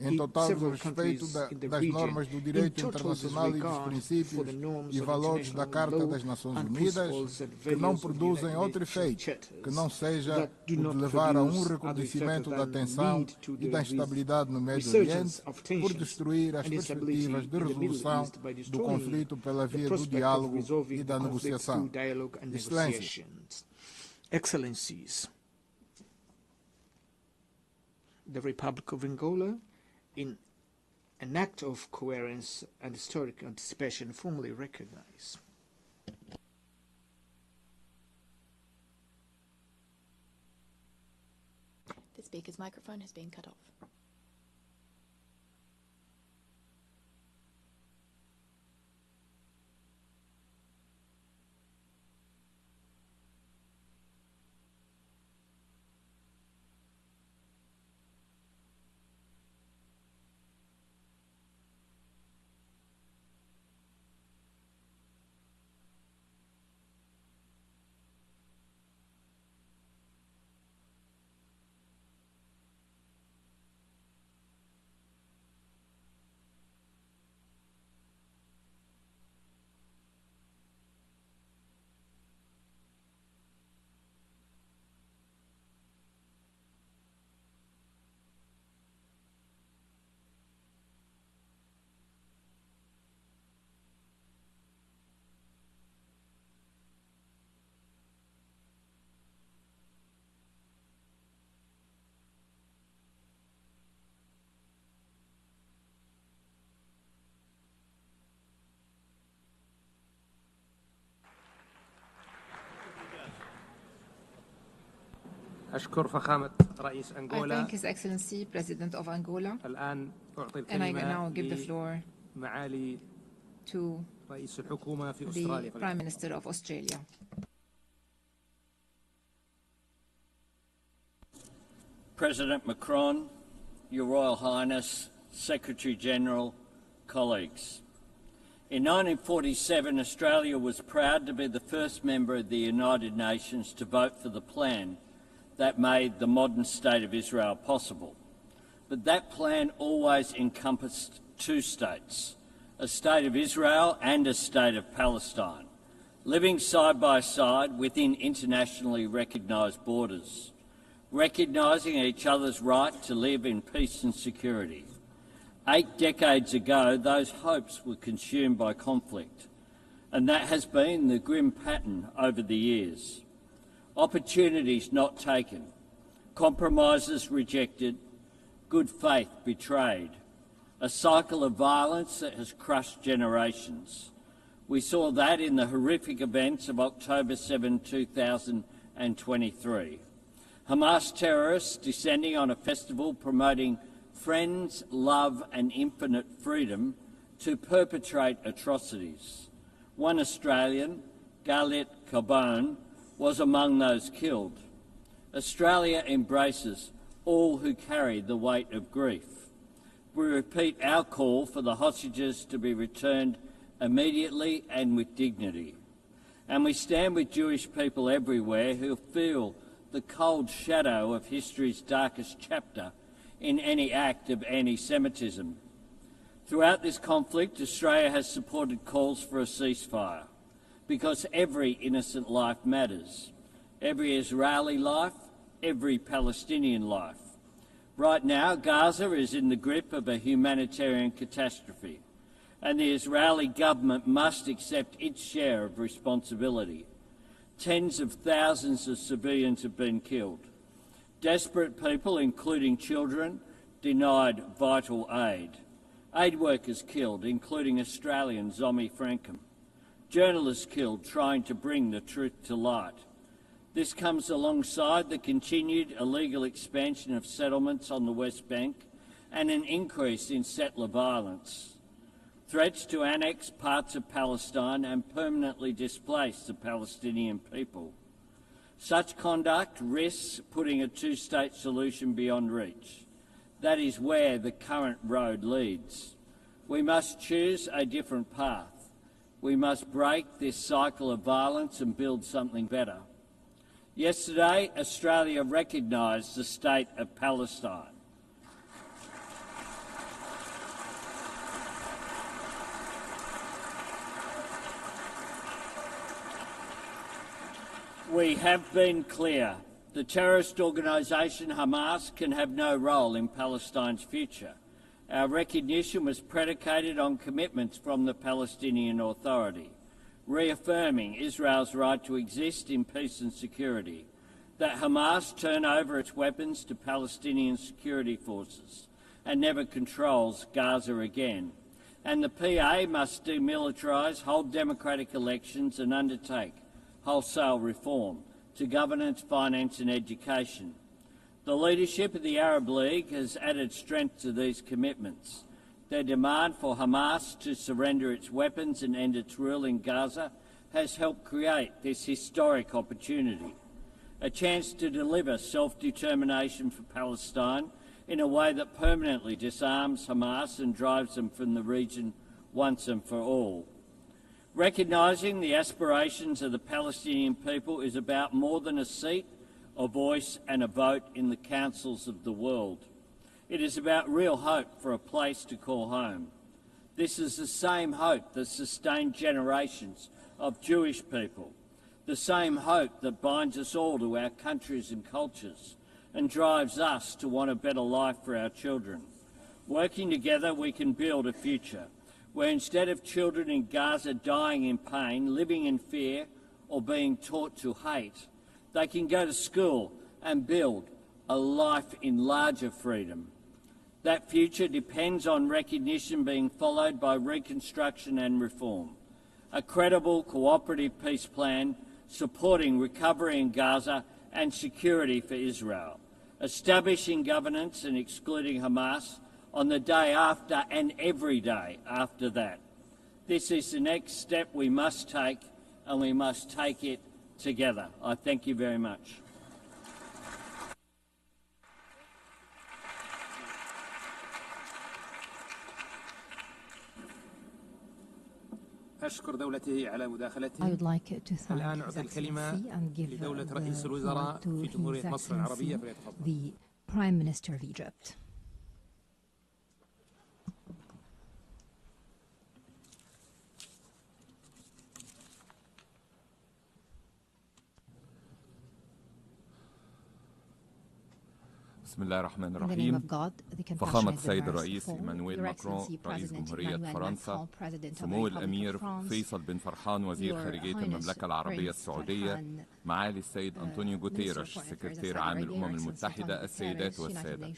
em total desrespeito das normas do direito internacional e dos princípios e valores da Carta das Nações Unidas, que não produzem outro efeito que não seja o de levar a um recrudescimento da tensão e da instabilidade no Médio Oriente, por destruir as perspectivas de resolução do conflito pela via do diálogo e da negociação. Excellencies, the Republic of Angola in an act of coherence and historic anticipation formally recognized. The speaker's microphone has been cut off. أشكر فخامة رئيس أنغولا. I thank His Excellency, President of Angola. الآن أعطي And I now give the الكلمة floor لمعالي to رئيس الحكومة في the أستراليا. Prime Minister of Australia. President Macron, Your Royal Highness, Secretary-General, colleagues. In 1947, Australia was proud to be the first member of the United Nations to vote for the plan that made the modern State of Israel possible. But that plan always encompassed two states, a State of Israel and a State of Palestine, living side by side within internationally recognised borders, recognising each other's right to live in peace and security. 8 decades ago, those hopes were consumed by conflict, and that has been the grim pattern over the years. Opportunities not taken, compromises rejected, good faith betrayed, a cycle of violence that has crushed generations. We saw that in the horrific events of October 7, 2023. Hamas terrorists descending on a festival promoting friends, love and infinite freedom to perpetrate atrocities. One Australian, Galit Carbone, was among those killed. Australia embraces all who carry the weight of grief. We repeat our call for the hostages to be returned immediately and with dignity. And we stand with Jewish people everywhere who feel the cold shadow of history's darkest chapter in any act of anti-Semitism. Throughout this conflict, Australia has supported calls for a ceasefire because every innocent life matters. Every Israeli life, every Palestinian life. Right now, Gaza is in the grip of a humanitarian catastrophe, and the Israeli government must accept its share of responsibility. Tens of thousands of civilians have been killed. Desperate people, including children, denied vital aid. Aid workers killed, including Australian Zomi Frankham. Journalists killed trying to bring the truth to light. This comes alongside the continued illegal expansion of settlements on the West Bank and an increase in settler violence. Threats to annex parts of Palestine and permanently displace the Palestinian people. Such conduct risks putting a two-state solution beyond reach. That is where the current road leads. We must choose a different path. We must break this cycle of violence and build something better. Yesterday, Australia recognised the State of Palestine. We have been clear. The terrorist organisation Hamas can have no role in Palestine's future. Our recognition was predicated on commitments from the Palestinian Authority, reaffirming Israel's right to exist in peace and security, that Hamas turn over its weapons to Palestinian security forces, and never controls Gaza again. And the PA must demilitarise, hold democratic elections and undertake wholesale reform to governance, finance and education. The leadership of the Arab League has added strength to these commitments. Their demand for Hamas to surrender its weapons and end its rule in Gaza has helped create this historic opportunity, a chance to deliver self-determination for Palestine in a way that permanently disarms Hamas and drives them from the region once and for all. Recognising the aspirations of the Palestinian people is about more than a seat, a voice and a vote in the councils of the world. It is about real hope for a place to call home. This is the same hope that sustained generations of Jewish people, the same hope that binds us all to our countries and cultures and drives us to want a better life for our children. Working together, we can build a future where instead of children in Gaza dying in pain, living in fear or being taught to hate, they can go to school and build a life in larger freedom. That future depends on recognition being followed by reconstruction and reform. A credible, cooperative peace plan supporting recovery in Gaza and security for Israel, establishing governance and excluding Hamas on the day after and every day after that. This is the next step we must take, and we must take it together. I thank you very much. أشكر دولته على مداخلته. I would like to thank الآن أعطي الكلمة لدولة رئيس الوزراء في جمهورية مصر العربية فليتفضل. The Prime Minister of Egypt. بسم الله الرحمن الرحيم. فخامة السيد الرئيس إيمانويل ماكرون رئيس جمهورية فرنسا، سمو الأمير فيصل بن فرحان وزير خارجية المملكة العربية السعودية، معالي السيد أنطونيو غوتيريش سكرتير عام الأمم المتحدة، السيدات والسادة،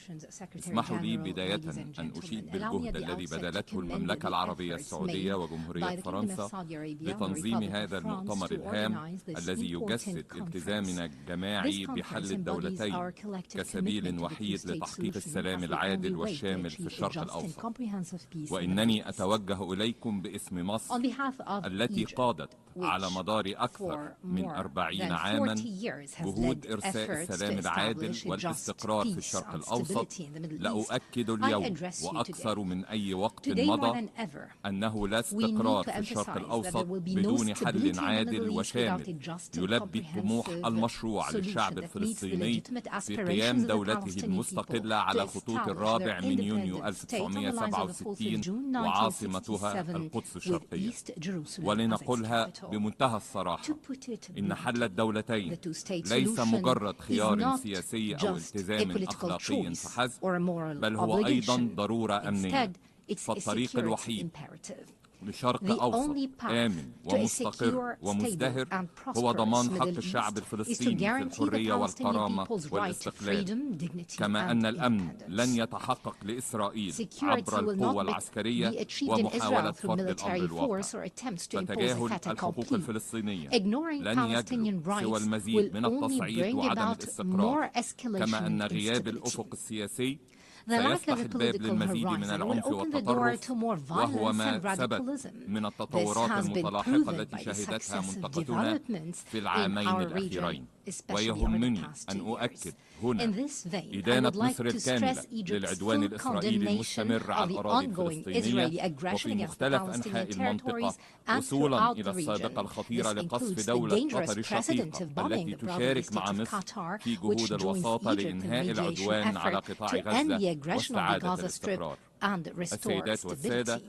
اسمحوا لي بداية أن أشيد بالجهد الذي بذلته المملكة العربية السعودية وجمهورية فرنسا لتنظيم هذا المؤتمر الهام الذي يجسد التزامنا الجماعي بحل الدولتين كسبيل وحيد لتحقيق السلام العادل والشامل في الشرق الأوسط. وإنني أتوجه إليكم باسم مصر التي قادت على مدار أكثر من 40 عاما جهود إرساء السلام العادل والاستقرار في الشرق الأوسط. لأؤكد اليوم وأكثر من أي وقت مضى أنه لا استقرار في الشرق الأوسط بدون حل عادل وشامل يلبي الطموح المشروع للشعب الفلسطيني في قيام دولته المستقلة على خطوط الرابع من يونيو 1967 وعاصمتها القدس الشرقية. ولنقلها بمنتهى الصراحة، إن حل الدولتين ليس مجرد خيار سياسي أو التزام أخلاقي فحسب، بل هو أيضا ضرورة أمنية. فالطريق الوحيد لشرق أوسط آمن ومستقر ومزدهر هو ضمان حق الشعب الفلسطيني في الحرية والكرامة والاستقلال، كما أن الأمن لن يتحقق لإسرائيل عبر القوة العسكرية ومحاولة فرض الأمر الواقع. فتجاهل الحقوق الفلسطينية لن يجلب سوى المزيد من التصعيد وعدم الاستقرار، كما أن غياب الأفق السياسي سيفتح الباب للمزيد من العنف والتطرف، وهو ما ثبت من التطورات المتلاحقة التي شهدتها منطقتنا في العامين الأخيرين. ويهمني أن أؤكد هنا إدانة مصر الكاملة للعدوان الإسرائيلي المستمر على الأراضي الفلسطينية وفي مختلف أنحاء المنطقة، وصولا إلى السابقة الخطيرة لقصف دولة قطر الشقيقة التي تشارك مع مصر في جهود الوساطة لإنهاء العدوان على قطاع غزة واستعادة الاستقرار. السيدات والسادة،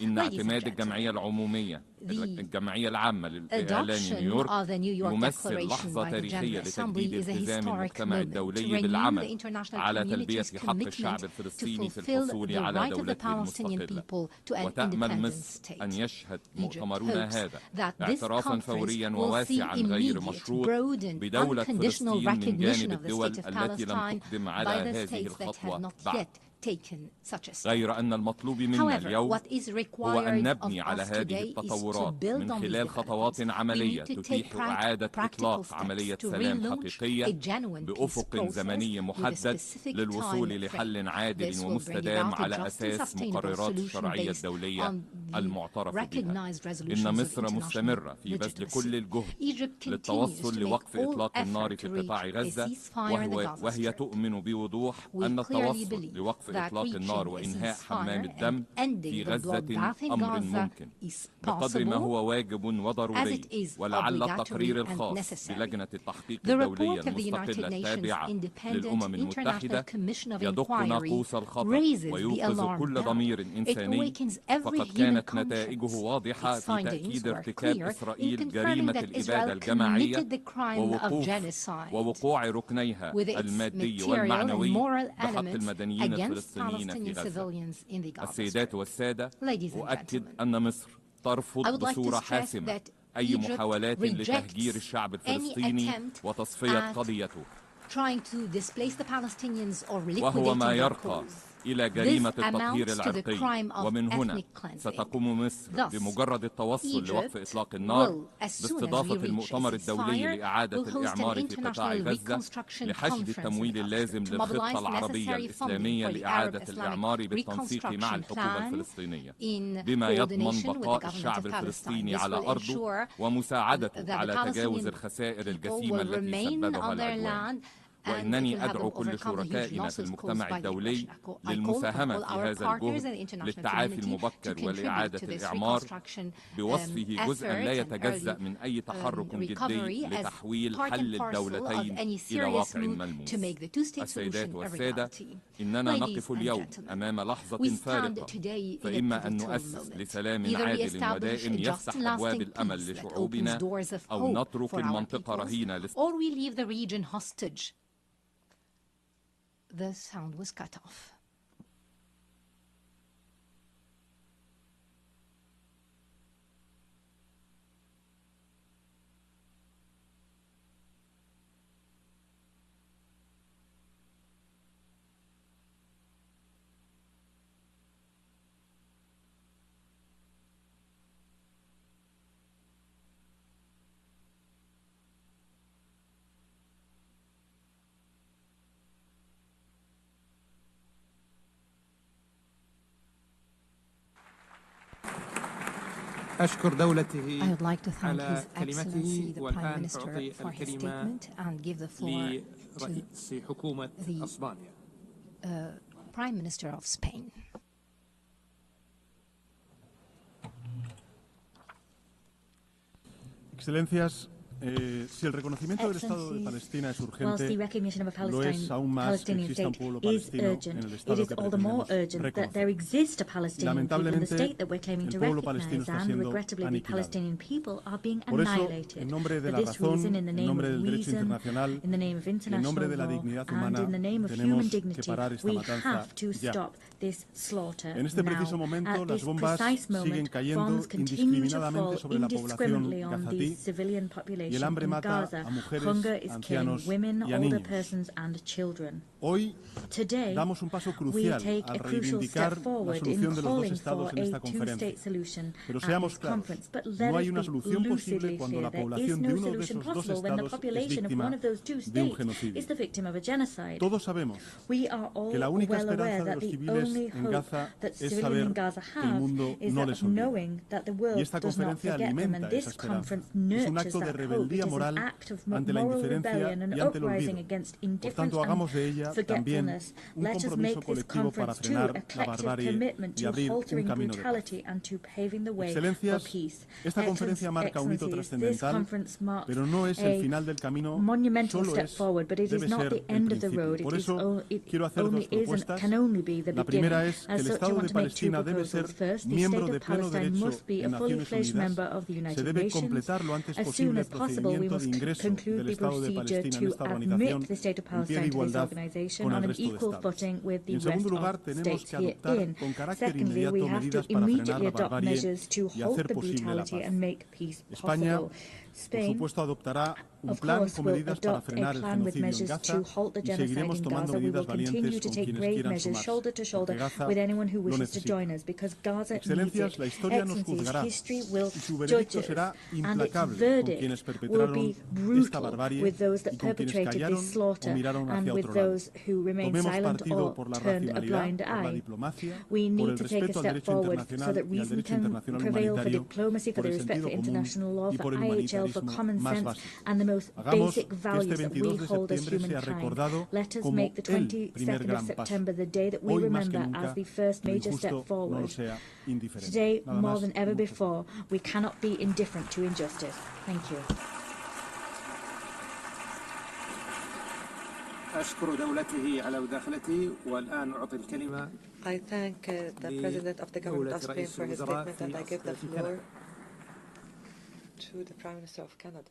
إن اعتماد الجمعية العمومية الجمعية العامة للإعلان نيويورك يمثل لحظة تاريخية لتجديد التزام المجتمع الدولي بالعمل على تلبية حق الشعب الفلسطيني في الحصول على دولته المستقلة. وتأمل مصر أن يشهد مؤتمرنا هذا اعترافا فوريا وواسعا غير مشروط بدولة فلسطين من جانب الدول التي لم تقدم على هذه الخطوة بعد. taken such a step. غير أن المطلوب منا اليوم what is هو أن required نبني of على us هذه today is to التطورات build من on these خلال خطوات developments. We عملية need to تتيح take إعادة practical إطلاق steps عملية to سلام relaunch a حقيقية genuine peace بأفق process زمني with a محدد specific للوصول time لحل frame. عادل This will bring ومستدام about a على just and أساس sustainable مقررات solution الشرعية based الدولية on the المعترف بها. recognized resolutions إن of مصر international مستمرة في بذل legitimacy. كل الجهد Egypt continues للتوصل to make لوقف all إطلاق النار effort في to قطاع reach a غزة ceasefire in the Gaza وهي Strip. تؤمن بوضوح We أن clearly التوصل believe لوقف that إطلاق النار reaching a وإنهاء حمام ceasefire الدم and ending في the غزة bloodbath in أمر Gaza ممكن is بقدر ما possible هو واجب as وضروري it is ولعل obligatory التقرير and الخاص necessary. بلجنة التحقيق The الدولية report of the United المستقلة Nations التابعة Independent للأمم International المتحدة Commission of يدق Inquiry ناقوس الخطر raises the ويوقظ alarm كل bell. ضمير It إنساني awakens every فقد human كانت نتائجه conscience. واضحة Its في findings تأكيد were ارتكاب clear in إسرائيل confirming جريمة that الإبادة Israel الجماعية committed the crime of genocide ووقوع ركنيها with its المادي material and والمعنوي moral بحق elements المدنيين against الفلسطينيين في Palestinian غزة. civilians in the Gaza السيدات Strip. والسادة، Ladies and أؤكد gentlemen, أن مصر I ترفض would like to بصورة stress حاسمة that أي Egypt محاولات لتهجير rejects الشعب any الفلسطيني attempt وتصفية at قضيته، trying to displace the Palestinians or وهو liquidating ما their يرقى cause. إلى جريمة This التطهير amounts to the العرقي. crime of ومن هنا ethnic cleansing. ستقوم مصر Thus, بمجرد التوصل لوقف Egypt إطلاق النار will, as soon as we باستضافة reach المؤتمر a الدولي ceasefire, لإعادة will host an الإعمار في قطاع international غزة reconstruction لحشد conference in التمويل the اللازم to للخطة mobilize the العربية necessary funding الإسلامية for the Arab لإعادة Islamic الإعمار بالتنسيق مع reconstruction الحكومة plan الفلسطينية in بما يضمن coordination with the بقاء government الشعب of Palestine. الفلسطيني This على will أرضه ensure ومساعدته that the على تجاوز Palestinian الخسائر people الجسيمة will التي remain سببها on their العدوان. land and it will وإنني have أدعو them كل overcome the huge شركائنا في losses caused المجتمع by the الدولي aggression. I call للمساهمة all في our هذا partners in الجهد the international للتعافي community to المبكر contribute ولإعادة to this الإعمار reconstruction بوصفه جزءا لا effort and يتجزأ early من أي تحرك جدي recovery as لتحويل part حل and parcel of الدولتين any إلى serious واقع move ملموس. to make the two-state السيدات solution a والسادة، reality. إننا Ladies نقف and اليوم gentlemen, أمام لحظة we stand فارقة، today in a فإما أن pivotal نؤسس moment. لسلام Either we عادل establish ودائم a just يفتح and أبواب lasting الأمل peace that opens لشعوبنا، doors of أو hope نترك for our المنطقة peoples, رهينة or we leave the region hostage. The sound was cut off. أشكر دولته I would like to thank على His Excellency كلمته the Prime والآن Minister أعطي for his الكلمة statement and give the floor to لرئيس حكومة أسبانيا. Prime Minister of Spain. Excelencias, si el reconocimiento del Estado de Palestina es urgente, lo es aún más que exista un pueblo palestino en el Estado que pretendemos reconocer. Lamentablemente, el pueblo palestino está siendo aniquilado. Por eso, en nombre de la razón, en nombre del derecho internacional y en nombre de la dignidad humana, tenemos que parar esta matanza ya. En este preciso momento, las bombas siguen cayendo indiscriminadamente sobre la población gazatí y el hambre mata a mujeres, ancianos y a niños. Hoy damos un paso crucial al reivindicar la solución de los dos estados en esta conferencia. Pero seamos claros, no hay una solución posible cuando la población de uno de esos dos estados es víctima de un genocidio. Todos sabemos que la única esperanza de los civiles en Gaza es saber que el mundo no les olvida. Y esta conferencia alimenta esa esperanza. Es un acto de rebeldía moral ante la indiferencia y ante el olvido. Por tanto, hagamos de ella también un compromiso colectivo para frenar la barbarie y abrir un camino de paz. Excelencias, esta conferencia marca un hito trascendental, pero no es el final del camino, solo debe ser el principio. Por eso quiero hacer dos propuestas. La primera es que el Estado de Palestina debe ser miembro de pleno derecho en Naciones Unidas. Se debe completar lo antes posible el procedimiento de ingreso del Estado de Palestina en esta organización en pie de igualdad con el resto de Estados. Y en segundo lugar, tenemos que adoptar con carácter inmediato medidas para frenar la barbarie y hacer posible la paz. España Spain, of course, will adopt a plan with measures to halt the genocide in Gaza. We will continue to take brave measures, shoulder to shoulder, with anyone who wishes to join us, because Gaza needs it. Excellencies, history will judge us, and its verdict will be brutal with those that perpetrated this slaughter and with those who remain silent or turned a blind eye. We need to take a step forward so that reason can prevail, for diplomacy, for the respect for international law, for IHL, for common sense, and the most basic values that we hold as humankind. Let us make the 22nd of September the day that we remember as the first major step forward. Today, more than ever before, we cannot be indifferent to injustice. Thank you. أشكر دولته على مداخلته والآن أعطي الكلمة. I thank the President of the Government of Spain for his statement, and I give the floor to the Prime Minister of Canada.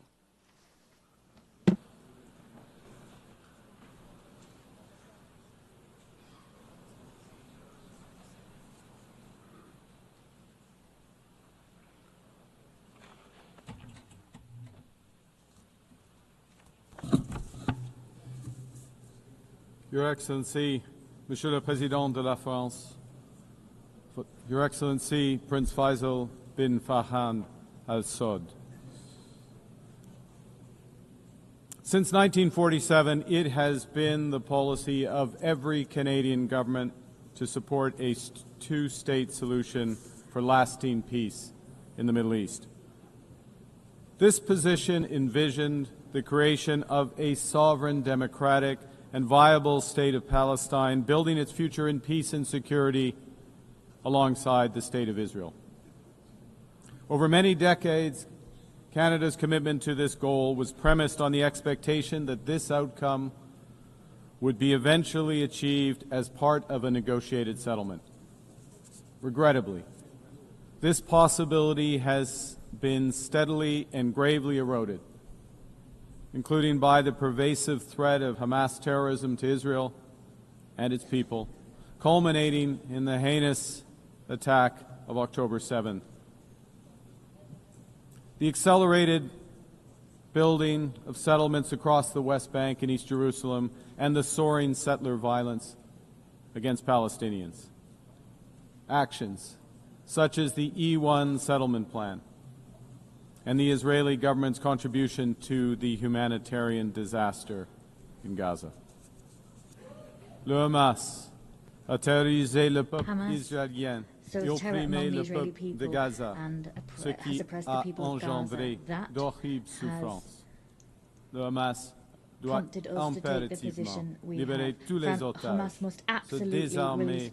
Your Excellency, Monsieur le Président de la France, Your Excellency Prince Faisal bin Farhan Al Saud. Since 1947, it has been the policy of every Canadian government to support a two-state solution for lasting peace in the Middle East. This position envisioned the creation of a sovereign, democratic, and viable state of Palestine, building its future in peace and security alongside the State of Israel. Over many decades, Canada's commitment to this goal was premised on the expectation that this outcome would be eventually achieved as part of a negotiated settlement. Regrettably, this possibility has been steadily and gravely eroded, including by the pervasive threat of Hamas terrorism to Israel and its people, culminating in the heinous attack of October 7th. The accelerated building of settlements across the West Bank and East Jerusalem and the soaring settler violence against Palestinians. Actions such as the E1 settlement plan and the Israeli government's contribution to the humanitarian disaster in Gaza. Le Hamas a terrorisé le peuple israélien et opprimé le peuple de Gaza, ce qui a engendré d'horribles souffrances. Le Hamas doit impérativement libérer tous les otages, se désarmer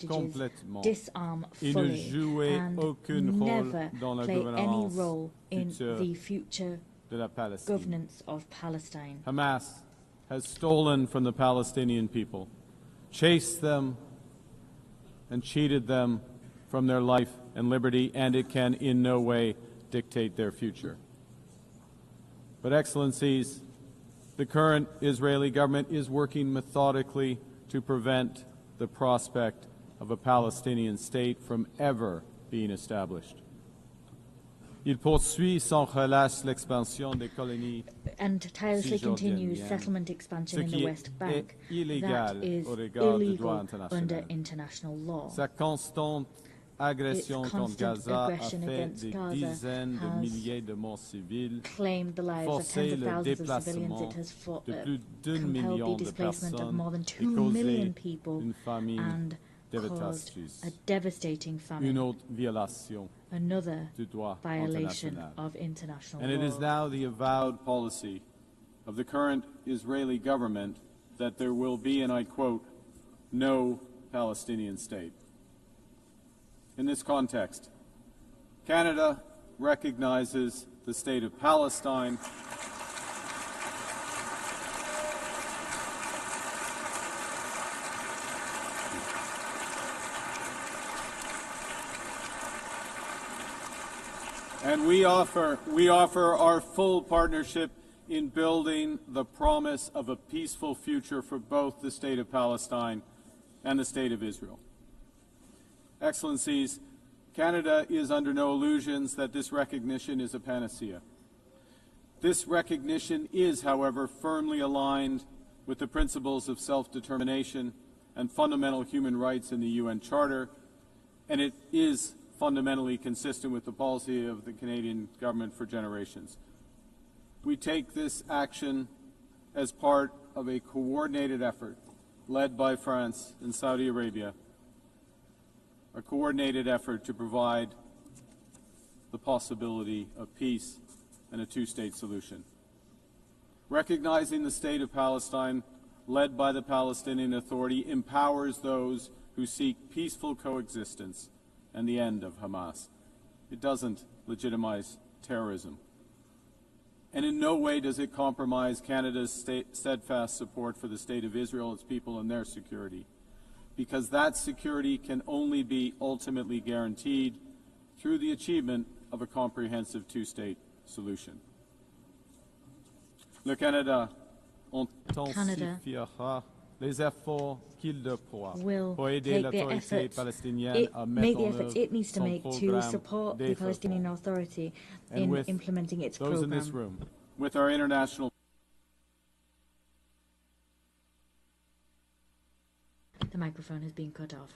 complètement et ne jouer aucun rôle dans la gouvernance future de la Palestine. Hamas has stolen from the Palestinian people, chased them and cheated them from their life and liberty, and it can in no way dictate their future. But, Excellencies, the current Israeli government is working methodically to prevent the prospect of a Palestinian state from ever being established. Il poursuit sans relâche l'expansion des colonies and tirelessly continues settlement expansion in the West Bank. That is illegal under international law. Sa constante agression contre Gaza a fait des dizaines de milliers de morts civiles, forcé le déplacement de plus d'1 million de personnes et causé une famine devastatrice. Une autre violation du droit international. And it is now the avowed policy of the current Israeli government that there will be, and I quote, no Palestinian state. In this context, Canada recognizes the state of Palestine and we offer our full partnership in building the promise of a peaceful future for both the state of Palestine and the state of Israel. Excellencies, Canada is under no illusions that this recognition is a panacea. This recognition is, however, firmly aligned with the principles of self-determination and fundamental human rights in the UN Charter, and it is fundamentally consistent with the policy of the Canadian government for generations. We take this action as part of a coordinated effort led by France and Saudi Arabia, a coordinated effort to provide the possibility of peace and a two-state solution. Recognizing the state of Palestine, led by the Palestinian Authority, empowers those who seek peaceful coexistence and the end of Hamas. It doesn't legitimize terrorism. And in no way does it compromise Canada's steadfast support for the State of Israel, its people, and their security, because that security can only be ultimately guaranteed through the achievement of a comprehensive two-state solution. Le Canada intensifiera les efforts qu'il déploie pour aider l'autorité palestinienne à mettre en œuvre son programme support the Palestinian Authority in implementing its those in this room, with our international. The microphone has been cut off.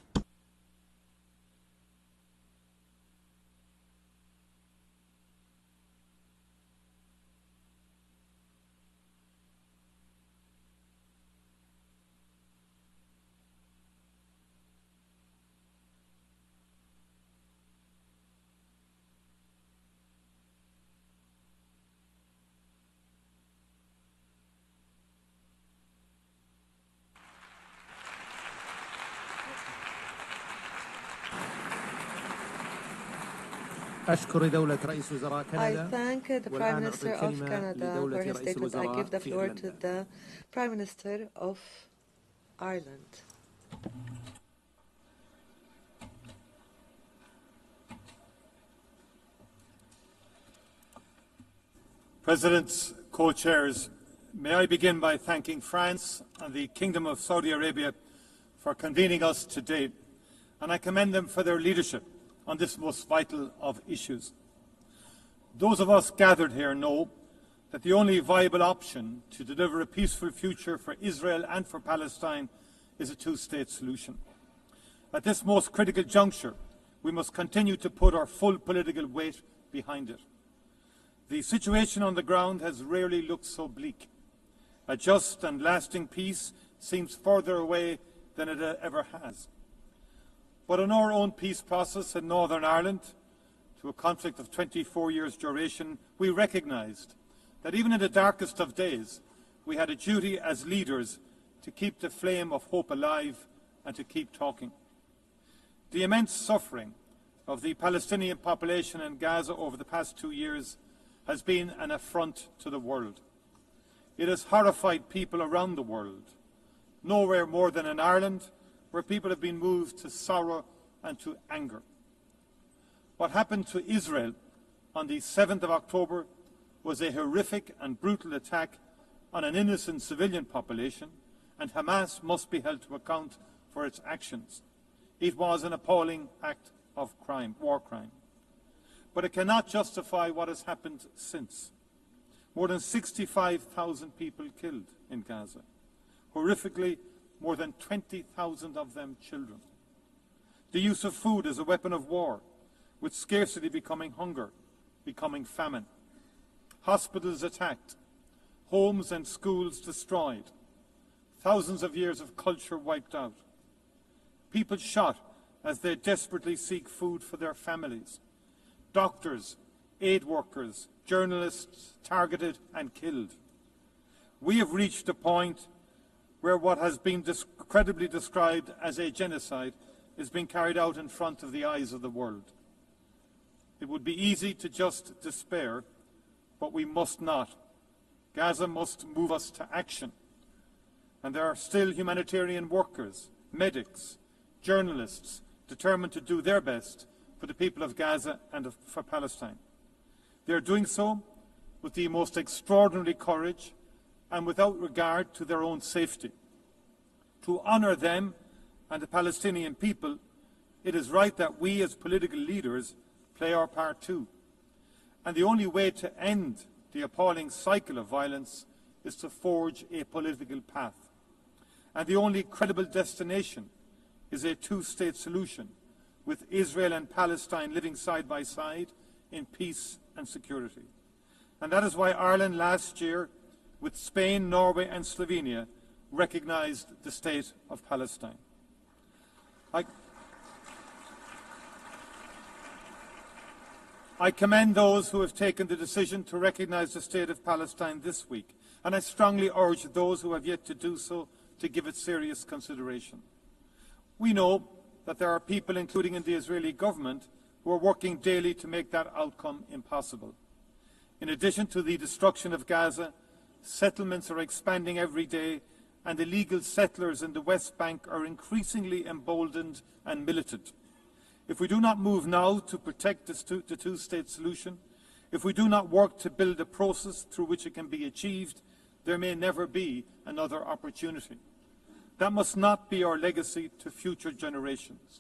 I thank the Prime Minister of Canada for his statement. I give the floor to the Prime Minister of Ireland. Presidents, co-chairs, may I begin by thanking France and the Kingdom of Saudi Arabia for convening us today, and I commend them for their leadership on this most vital of issues. Those of us gathered here know that the only viable option to deliver a peaceful future for Israel and for Palestine is a two-state solution. At this most critical juncture, we must continue to put our full political weight behind it. The situation on the ground has rarely looked so bleak. A just and lasting peace seems further away than it ever has. But in our own peace process in Northern Ireland, to a conflict of 24 years' duration, we recognised that even in the darkest of days, we had a duty as leaders to keep the flame of hope alive and to keep talking. The immense suffering of the Palestinian population in Gaza over the past 2 years has been an affront to the world. It has horrified people around the world, nowhere more than in Ireland, where people have been moved to sorrow and to anger. What happened to Israel on the 7th of October was a horrific and brutal attack on an innocent civilian population, and Hamas must be held to account for its actions. It was an appalling act of crime, war crime. But it cannot justify what has happened since. More than 65,000 people killed in Gaza. Horrifically, more than 20,000 of them children. The use of food as a weapon of war, with scarcity becoming hunger, becoming famine. Hospitals attacked, homes and schools destroyed, thousands of years of culture wiped out. People shot as they desperately seek food for their families. Doctors, aid workers, journalists targeted and killed. We have reached a point where what has been credibly described as a genocide is being carried out in front of the eyes of the world. It would be easy to just despair, but we must not. Gaza must move us to action. And there are still humanitarian workers, medics, journalists determined to do their best for the people of Gaza and for Palestine. They are doing so with the most extraordinary courage and without regard to their own safety. To honour them and the Palestinian people, it is right that we as political leaders play our part too. And the only way to end the appalling cycle of violence is to forge a political path. And the only credible destination is a two-state solution, with Israel and Palestine living side by side in peace and security. And that is why Ireland last year, with Spain, Norway and Slovenia, recognised the state of Palestine. I commend those who have taken the decision to recognise the state of Palestine this week, and I strongly urge those who have yet to do so to give it serious consideration. We know that there are people, including in the Israeli government, who are working daily to make that outcome impossible. In addition to the destruction of Gaza, settlements are expanding every day, and illegal settlers in the West Bank are increasingly emboldened and militant. If we do not move now to protect the two-state solution, if we do not work to build a process through which it can be achieved, there may never be another opportunity. That must not be our legacy to future generations.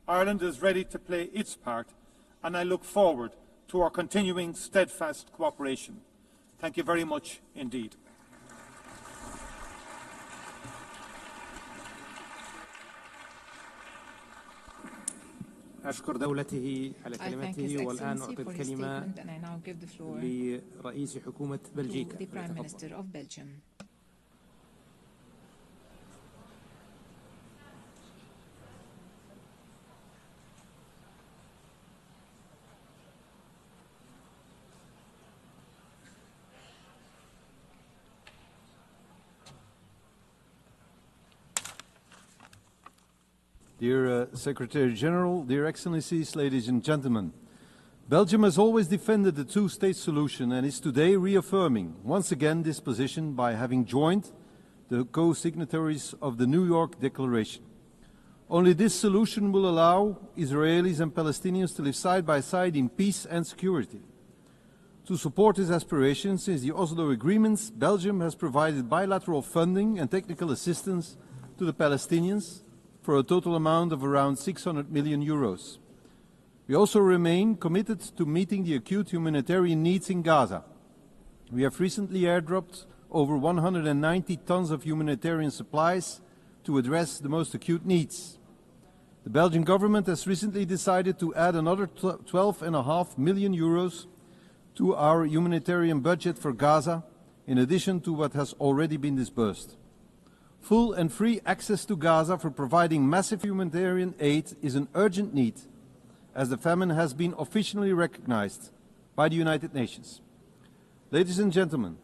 Ireland is ready to play its part, and I look forward to our continuing steadfast cooperation. Thank you very much indeed. أشكر دولته على كلمته والآن أعطي الكلمة لرئيس حكومة بلجيكا. Dear Secretary General, dear Excellencies, ladies and gentlemen, Belgium has always defended the two-state solution and is today reaffirming once again this position by having joined the co-signatories of the New York Declaration. Only this solution will allow Israelis and Palestinians to live side by side in peace and security. To support this aspiration, since the Oslo agreements, Belgium has provided bilateral funding and technical assistance to the Palestinians for a total amount of around 600 million euros. We also remain committed to meeting the acute humanitarian needs in Gaza. We have recently airdropped over 190 tons of humanitarian supplies to address the most acute needs. The Belgian government has recently decided to add another 12.5 million euros to our humanitarian budget for Gaza, in addition to what has already been disbursed. Full and free access to Gaza for providing massive humanitarian aid is an urgent need, as the famine has been officially recognized by the United Nations. Ladies and gentlemen,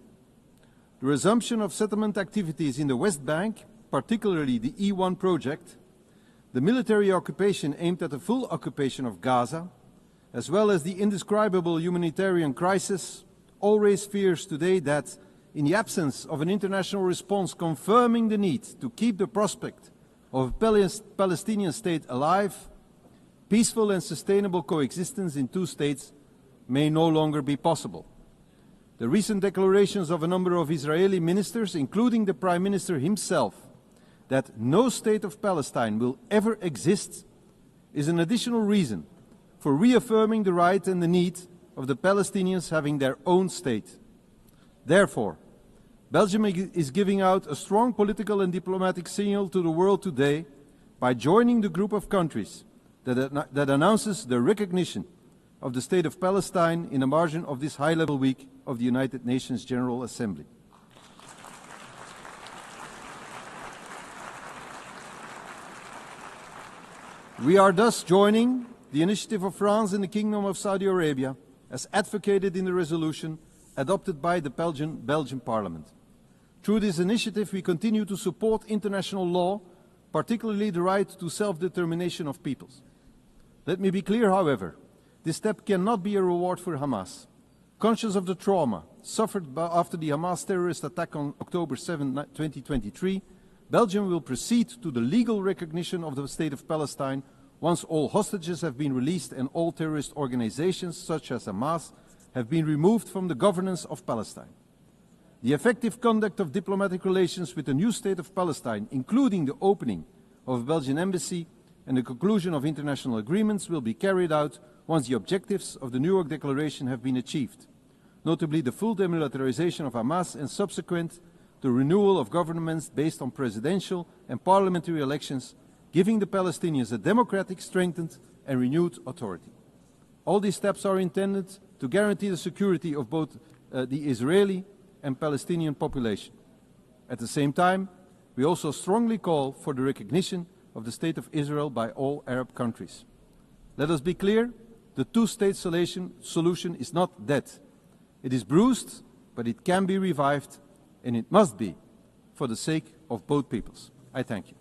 the resumption of settlement activities in the West Bank, particularly the E1 project, the military occupation aimed at the full occupation of Gaza, as well as the indescribable humanitarian crisis, all raise fears today that, in the absence of an international response confirming the need to keep the prospect of a Palestinian state alive, peaceful and sustainable coexistence in two states may no longer be possible. The recent declarations of a number of Israeli ministers, including the Prime Minister himself, that no state of Palestine will ever exist, is an additional reason for reaffirming the right and the need of the Palestinians having their own state. Therefore, Belgium is giving out a strong political and diplomatic signal to the world today by joining the group of countries that announces the recognition of the State of Palestine in the margin of this high-level week of the United Nations General Assembly. We are thus joining the initiative of France and the Kingdom of Saudi Arabia, as advocated in the resolution adopted by the Belgian Parliament. Through this initiative, we continue to support international law, particularly the right to self-determination of peoples. Let me be clear, however, this step cannot be a reward for Hamas. Conscious of the trauma suffered after the Hamas terrorist attack on October 7, 2023, Belgium will proceed to the legal recognition of the State of Palestine once all hostages have been released and all terrorist organizations, such as Hamas, have been removed from the governance of Palestine. The effective conduct of diplomatic relations with the new State of Palestine, including the opening of a Belgian embassy and the conclusion of international agreements, will be carried out once the objectives of the New York Declaration have been achieved. notably the full demilitarization of Hamas and subsequent the renewal of governments based on presidential and parliamentary elections, giving the Palestinians a democratic, strengthened and renewed authority. All these steps are intended to guarantee the security of both the Israeli and Palestinian population. At the same time, we also strongly call for the recognition of the State of Israel by all Arab countries. Let us be clear, the two-state solution is not dead. It is bruised, but it can be revived, and it must be for the sake of both peoples. I thank you.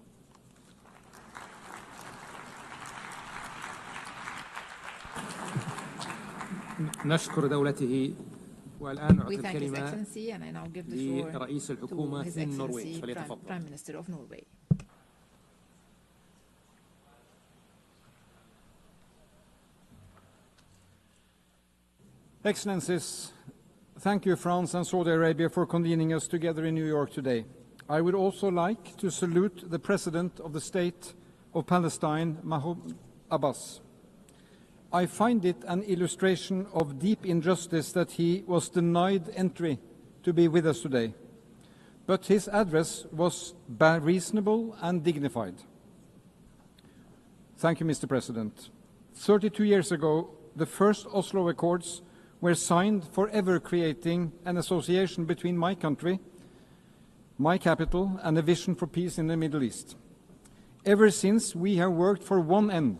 نشكر دولته والآن أعطي We thank His الكلمة Excellency, and I now give the floor لرئيس to الحكومة His النرويج Excellency, فليتفضل. Prime Minister of Norway. Excellencies, thank you, France and Saudi Arabia, for convening us together in New York today. I would also like to salute the President of the State of Palestine, Mahmoud Abbas. I find it an illustration of deep injustice that he was denied entry to be with us today. But his address was reasonable and dignified. Thank you, Mr. President. 32 years ago, the first Oslo Accords were signed, forever creating an association between my country, my capital, and a vision for peace in the Middle East. Ever since, we have worked for one end: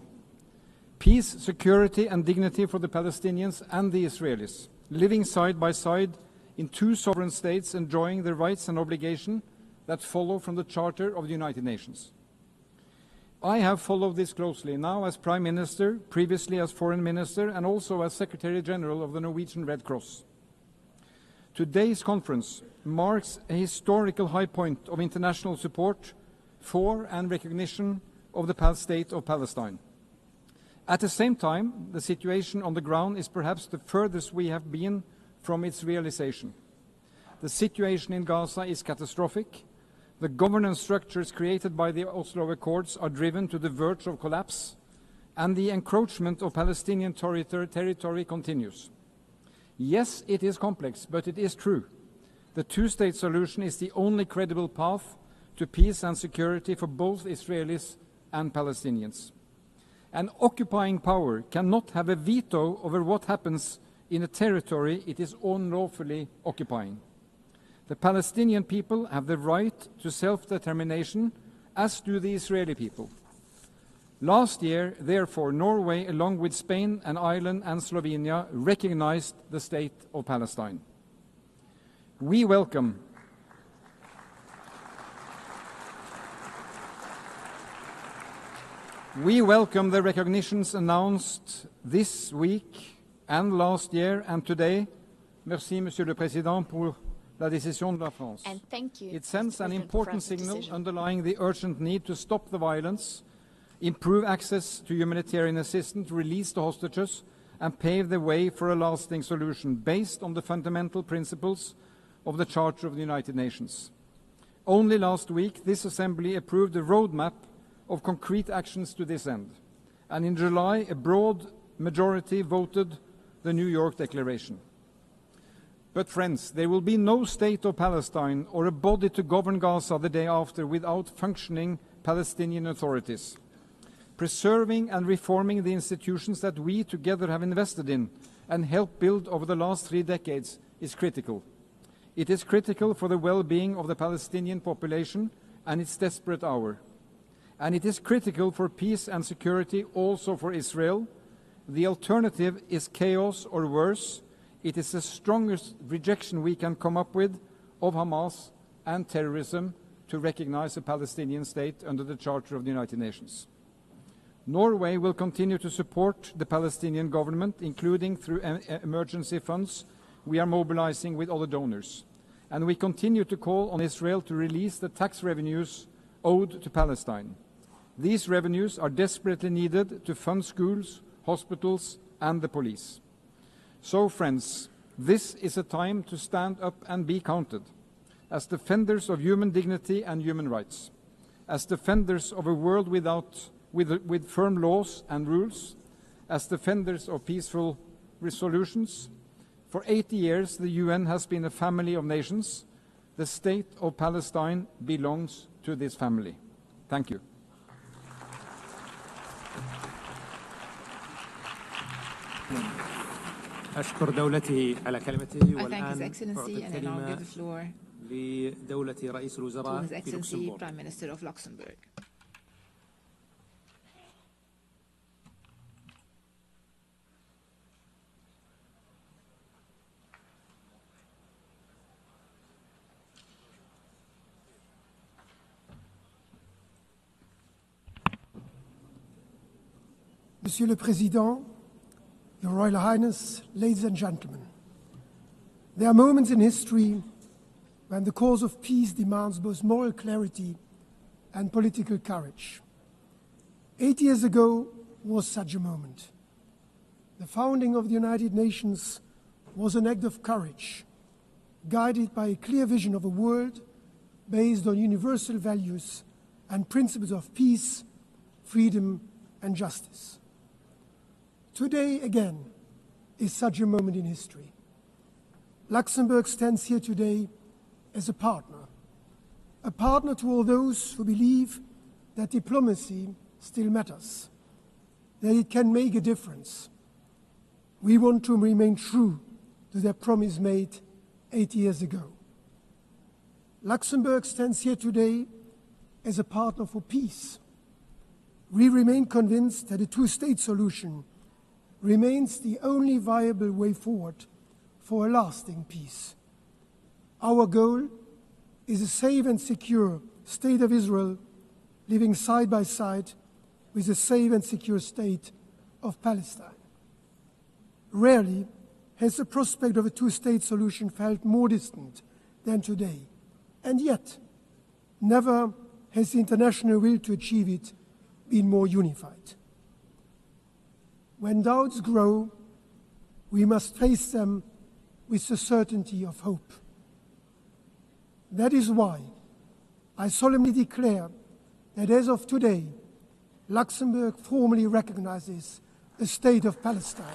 peace, security, and dignity for the Palestinians and the Israelis, living side by side in two sovereign states, enjoying the rights and obligations that follow from the Charter of the United Nations. I have followed this closely, now as Prime Minister, previously as Foreign Minister, and also as Secretary General of the Norwegian Red Cross. Today's conference marks a historical high point of international support for and recognition of the state of Palestine. At the same time, the situation on the ground is perhaps the furthest we have been from its realization. The situation in Gaza is catastrophic. The governance structures created by the Oslo Accords are driven to the verge of collapse, and the encroachment of Palestinian territory continues. Yes, it is complex, but it is true. The two-state solution is the only credible path to peace and security for both Israelis and Palestinians. An occupying power cannot have a veto over what happens in a territory it is unlawfully occupying. The Palestinian people have the right to self-determination, as do the Israeli people. Last year, therefore, Norway, along with Spain and Ireland and Slovenia, recognized the state of Palestine. We welcome the recognitions announced this week and last year and today. Merci, Monsieur le Président, pour la décision de la France. And thank you. It sends an important signal underlying the urgent need to stop the violence, improve access to humanitarian assistance, release the hostages, and pave the way for a lasting solution based on the fundamental principles of the Charter of the United Nations. Only last week, this Assembly approved a roadmap of concrete actions to this end, and in July, a broad majority voted the New York Declaration. But friends, there will be no state of Palestine or a body to govern Gaza the day after without functioning Palestinian authorities. Preserving and reforming the institutions that we together have invested in and helped build over the last 3 decades is critical. It is critical for the well-being of the Palestinian population and its desperate hour. And it is critical for peace and security also for Israel. The alternative is chaos or worse. It is the strongest rejection we can come up with of Hamas and terrorism to recognize a Palestinian state under the Charter of the United Nations. Norway will continue to support the Palestinian government, including through emergency funds we are mobilizing with other donors. And we continue to call on Israel to release the tax revenues owed to Palestine. These revenues are desperately needed to fund schools, hospitals, and the police. So, friends, this is a time to stand up and be counted, as defenders of human dignity and human rights, as defenders of a world with firm laws and rules, as defenders of peaceful resolutions, For 80 years, the UN has been a family of nations. The state of Palestine belongs to this family. Thank you. أشكر دولته على كلمته والآن أعطي الكلمة لدولة رئيس الوزراء في لوكسمبورغ. Prime Minister of Luxembourg. Monsieur le Président, Your Royal Highness, ladies and gentlemen, there are moments in history when the cause of peace demands both moral clarity and political courage. 8 years ago was such a moment. The founding of the United Nations was an act of courage, guided by a clear vision of a world based on universal values and principles of peace, freedom, and justice. Today, again, is such a moment in history. Luxembourg stands here today as a partner to all those who believe that diplomacy still matters, that it can make a difference. We want to remain true to their promise made 8 years ago. Luxembourg stands here today as a partner for peace. We remain convinced that a two-state solution remains the only viable way forward for a lasting peace. Our goal is a safe and secure state of Israel living side by side with a safe and secure state of Palestine. Rarely has the prospect of a two-state solution felt more distant than today, and yet never has the international will to achieve it been more unified. When doubts grow, we must face them with the certainty of hope. That is why I solemnly declare that as of today, Luxembourg formally recognizes the state of Palestine.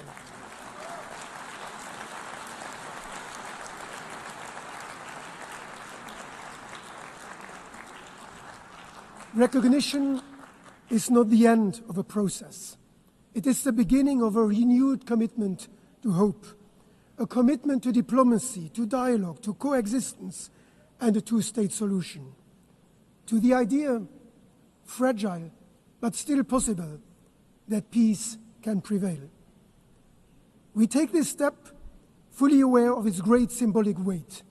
Recognition is not the end of a process. It is the beginning of a renewed commitment to hope, a commitment to diplomacy, to dialogue, to coexistence, and a two-state solution. To the idea, fragile but still possible, that peace can prevail. We take this step fully aware of its great symbolic weight.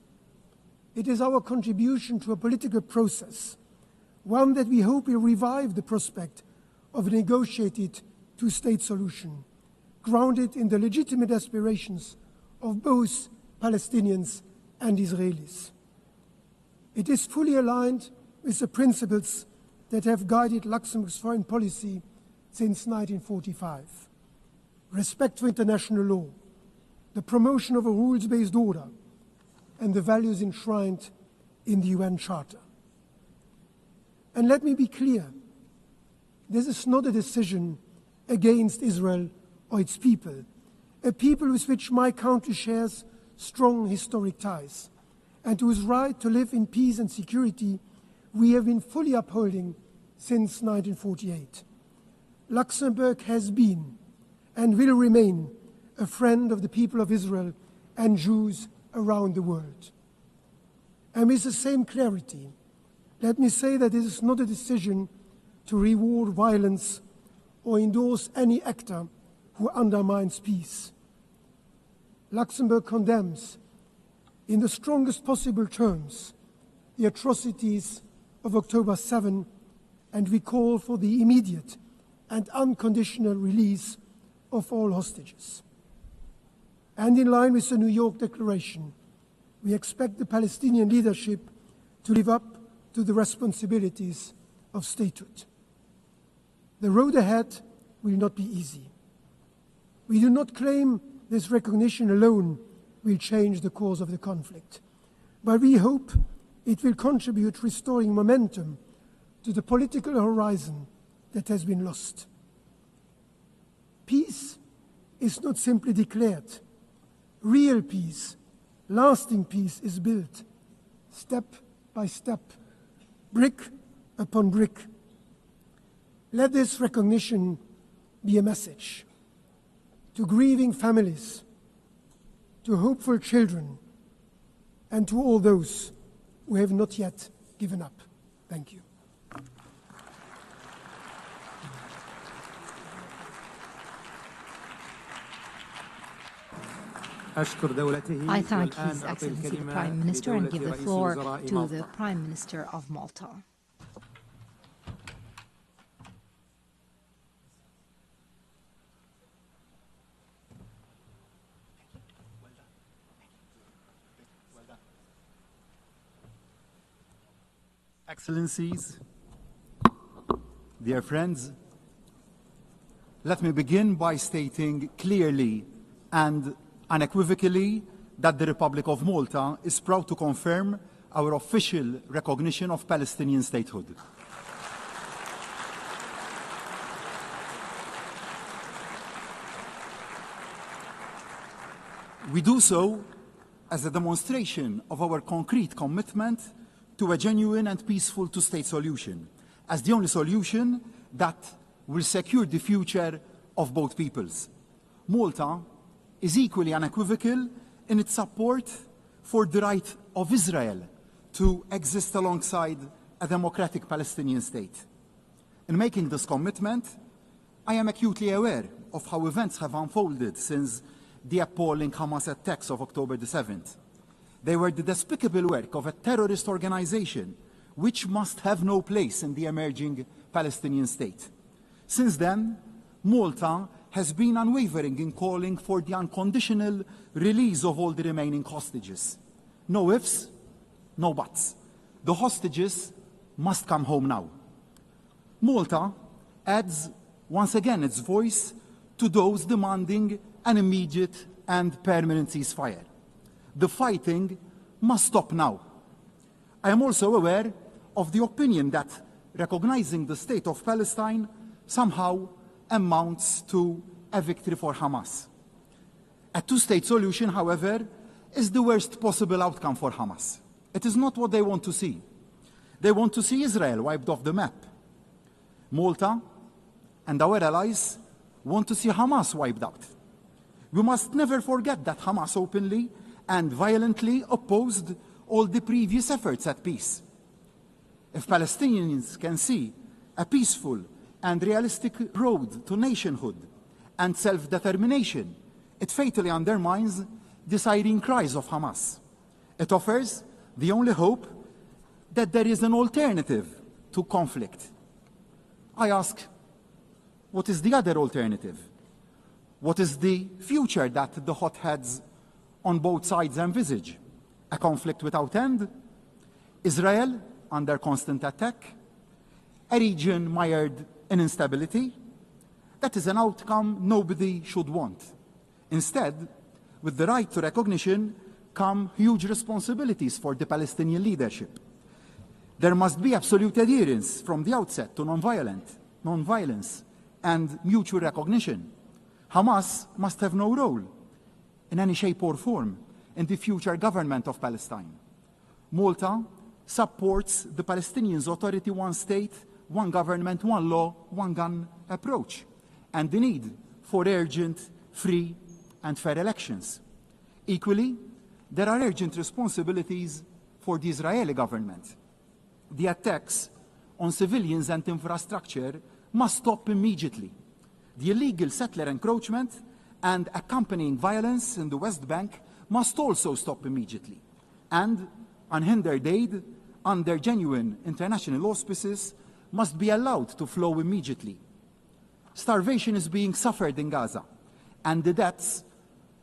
It is our contribution to a political process, one that we hope will revive the prospect of a negotiated two-state solution, grounded in the legitimate aspirations of both Palestinians and Israelis. It is fully aligned with the principles that have guided Luxembourg's foreign policy since 1945. Respect for international law, the promotion of a rules-based order, and the values enshrined in the UN Charter. And let me be clear, this is not a decision against Israel or its people, a people with which my country shares strong historic ties, and whose right to live in peace and security we have been fully upholding since 1948. Luxembourg has been and will remain a friend of the people of Israel and Jews around the world. And with the same clarity, let me say that this is not a decision to reward violence or endorse any actor who undermines peace. Luxembourg condemns, in the strongest possible terms, the atrocities of October 7, and we call for the immediate and unconditional release of all hostages. And in line with the New York Declaration, we expect the Palestinian leadership to live up to the responsibilities of statehood. The road ahead will not be easy. We do not claim this recognition alone will change the course of the conflict, but we hope it will contribute to restoring momentum to the political horizon that has been lost. Peace is not simply declared. real peace, lasting peace is built step by step, brick upon brick. Let this recognition be a message to grieving families, to hopeful children, and to all those who have not yet given up. Thank you. I thank His Excellency the Prime Minister and give the floor to the Prime Minister of Malta. Excellencies, dear friends, let me begin by stating clearly and unequivocally that the Republic of Malta is proud to confirm our official recognition of Palestinian statehood. We do so as a demonstration of our concrete commitment to a genuine and peaceful two-state solution, as the only solution that will secure the future of both peoples. Malta is equally unequivocal in its support for the right of Israel to exist alongside a democratic Palestinian state. In making this commitment, I am acutely aware of how events have unfolded since the appalling Hamas attacks of October the 7th. They were the despicable work of a terrorist organization which must have no place in the emerging Palestinian state. Since then, Malta has been unwavering in calling for the unconditional release of all the remaining hostages. No ifs, no buts. The hostages must come home now. Malta adds once again its voice to those demanding an immediate and permanent ceasefire. The fighting must stop now. I am also aware of the opinion that recognizing the state of Palestine somehow amounts to a victory for Hamas. A two-state solution, however, is the worst possible outcome for Hamas. It is not what they want to see. They want to see Israel wiped off the map. Malta and our allies want to see Hamas wiped out. We must never forget that Hamas openly and violently opposed all the previous efforts at peace. If Palestinians can see a peaceful and realistic road to nationhood and self-determination, it fatally undermines the siren cries of Hamas. It offers the only hope that there is an alternative to conflict. I ask, what is the other alternative? What is the future that the hotheads on both sides envisage? A conflict without end? Israel under constant attack? A region mired in instability? That is an outcome nobody should want. Instead, with the right to recognition come huge responsibilities for the Palestinian leadership. There must be absolute adherence from the outset to non-violence, and mutual recognition. Hamas must have no role in any shape or form in the future government of Palestine. Malta supports the Palestinians' authority, one state, one government, one law, one gun approach, and the need for urgent, free, and fair elections. Equally, there are urgent responsibilities for the Israeli government. The attacks on civilians and infrastructure must stop immediately. The illegal settler encroachment and accompanying violence in the West Bank must also stop immediately. And unhindered aid under genuine international auspices must be allowed to flow immediately. Starvation is being suffered in Gaza, and the deaths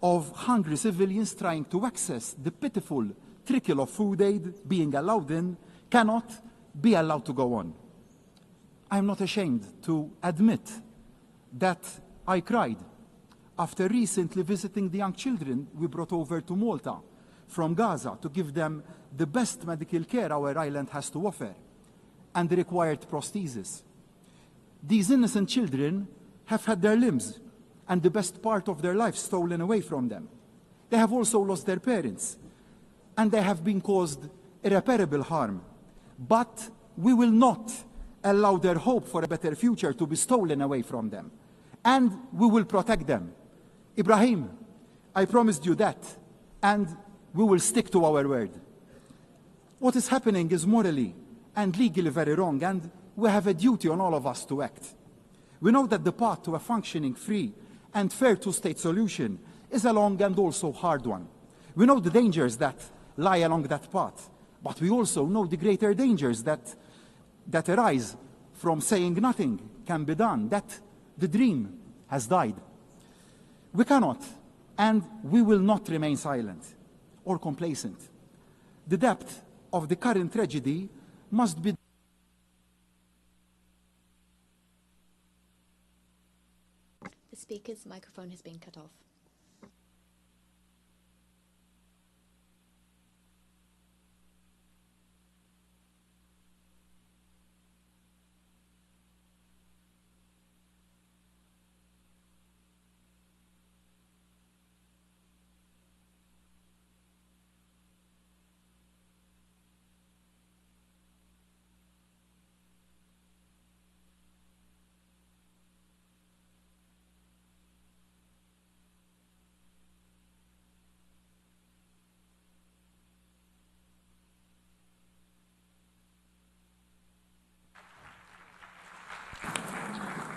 of hungry civilians trying to access the pitiful trickle of food aid being allowed in cannot be allowed to go on. I am not ashamed to admit that I cried after recently visiting the young children we brought over to Malta from Gaza to give them the best medical care our island has to offer and the required prosthesis. These innocent children have had their limbs and the best part of their life stolen away from them. They have also lost their parents, and they have been caused irreparable harm. But we will not allow their hope for a better future to be stolen away from them, and we will protect them. Ibrahim, I promised you that, and we will stick to our word. What is happening is morally and legally very wrong, and we have a duty on all of us to act. We know that the path to a functioning, free, and fair two-state solution is a long and also hard one. We know the dangers that lie along that path, but we also know the greater dangers that arise from saying nothing can be done, that the dream has died. We cannot, and we will not remain silent or complacent. The depth of the current tragedy must be The speaker's microphone has been cut off.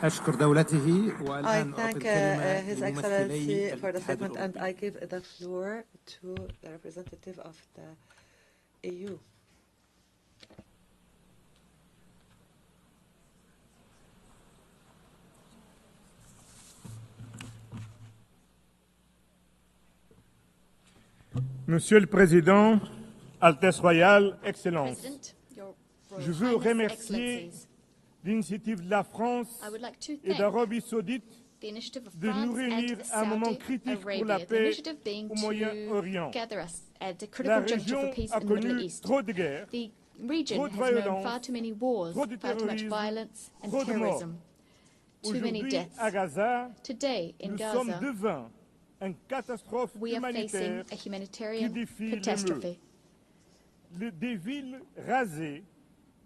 أشكر دولته I والآن أعطي thank الكلمة His Excellency for the statement, and I give the floor to the representative of the EU. Monsieur le Président, Altesse Royale, Excellences, je veux remercier l'initiative de la France et d'Arabie Saoudite de nous réunir à un moment critique pour la paix au Moyen-Orient. La région a connu trop de guerres, trop de violence, trop de terrorisme, trop de morts. Aujourd'hui, à Gaza, nous sommes devant une catastrophe humanitaire qui défie des villes rasées,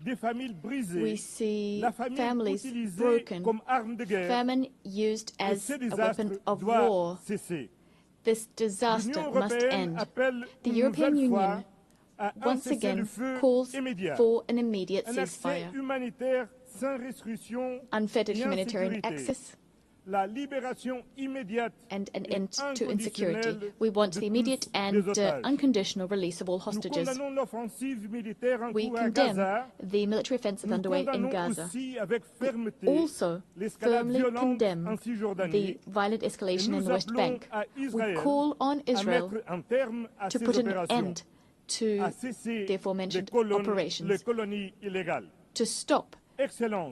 des familles brisées, la famine utilisée comme arme de guerre. Famine used as a weapon of war. This disaster must end. The European Union once again calls for an immediate ceasefire, unfettered humanitarian access, and an end to insecurity. We want the immediate and unconditional release of all hostages. We condemn the military offensive underway in Gaza. We also firmly condemn the violent escalation in the West Bank. We call on Israel to put an end to the aforementioned operations, to stop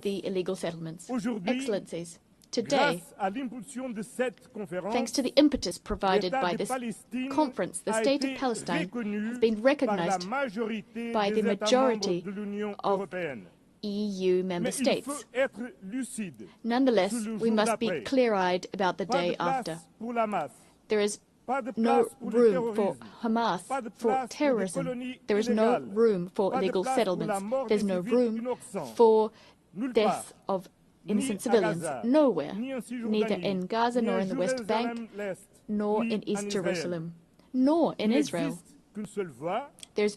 the illegal settlements. Excellencies, today, thanks to the impetus provided by this conference, the state of Palestine has been recognized by the majority of EU member states. Nonetheless, we must be clear-eyed about the day after. There is no room for Hamas, for terrorism. There is no room for illegal settlements. There's no room for death of innocent civilians, nowhere, neither in Gaza nor in the West Bank, nor in East Jerusalem, nor in Israel. There's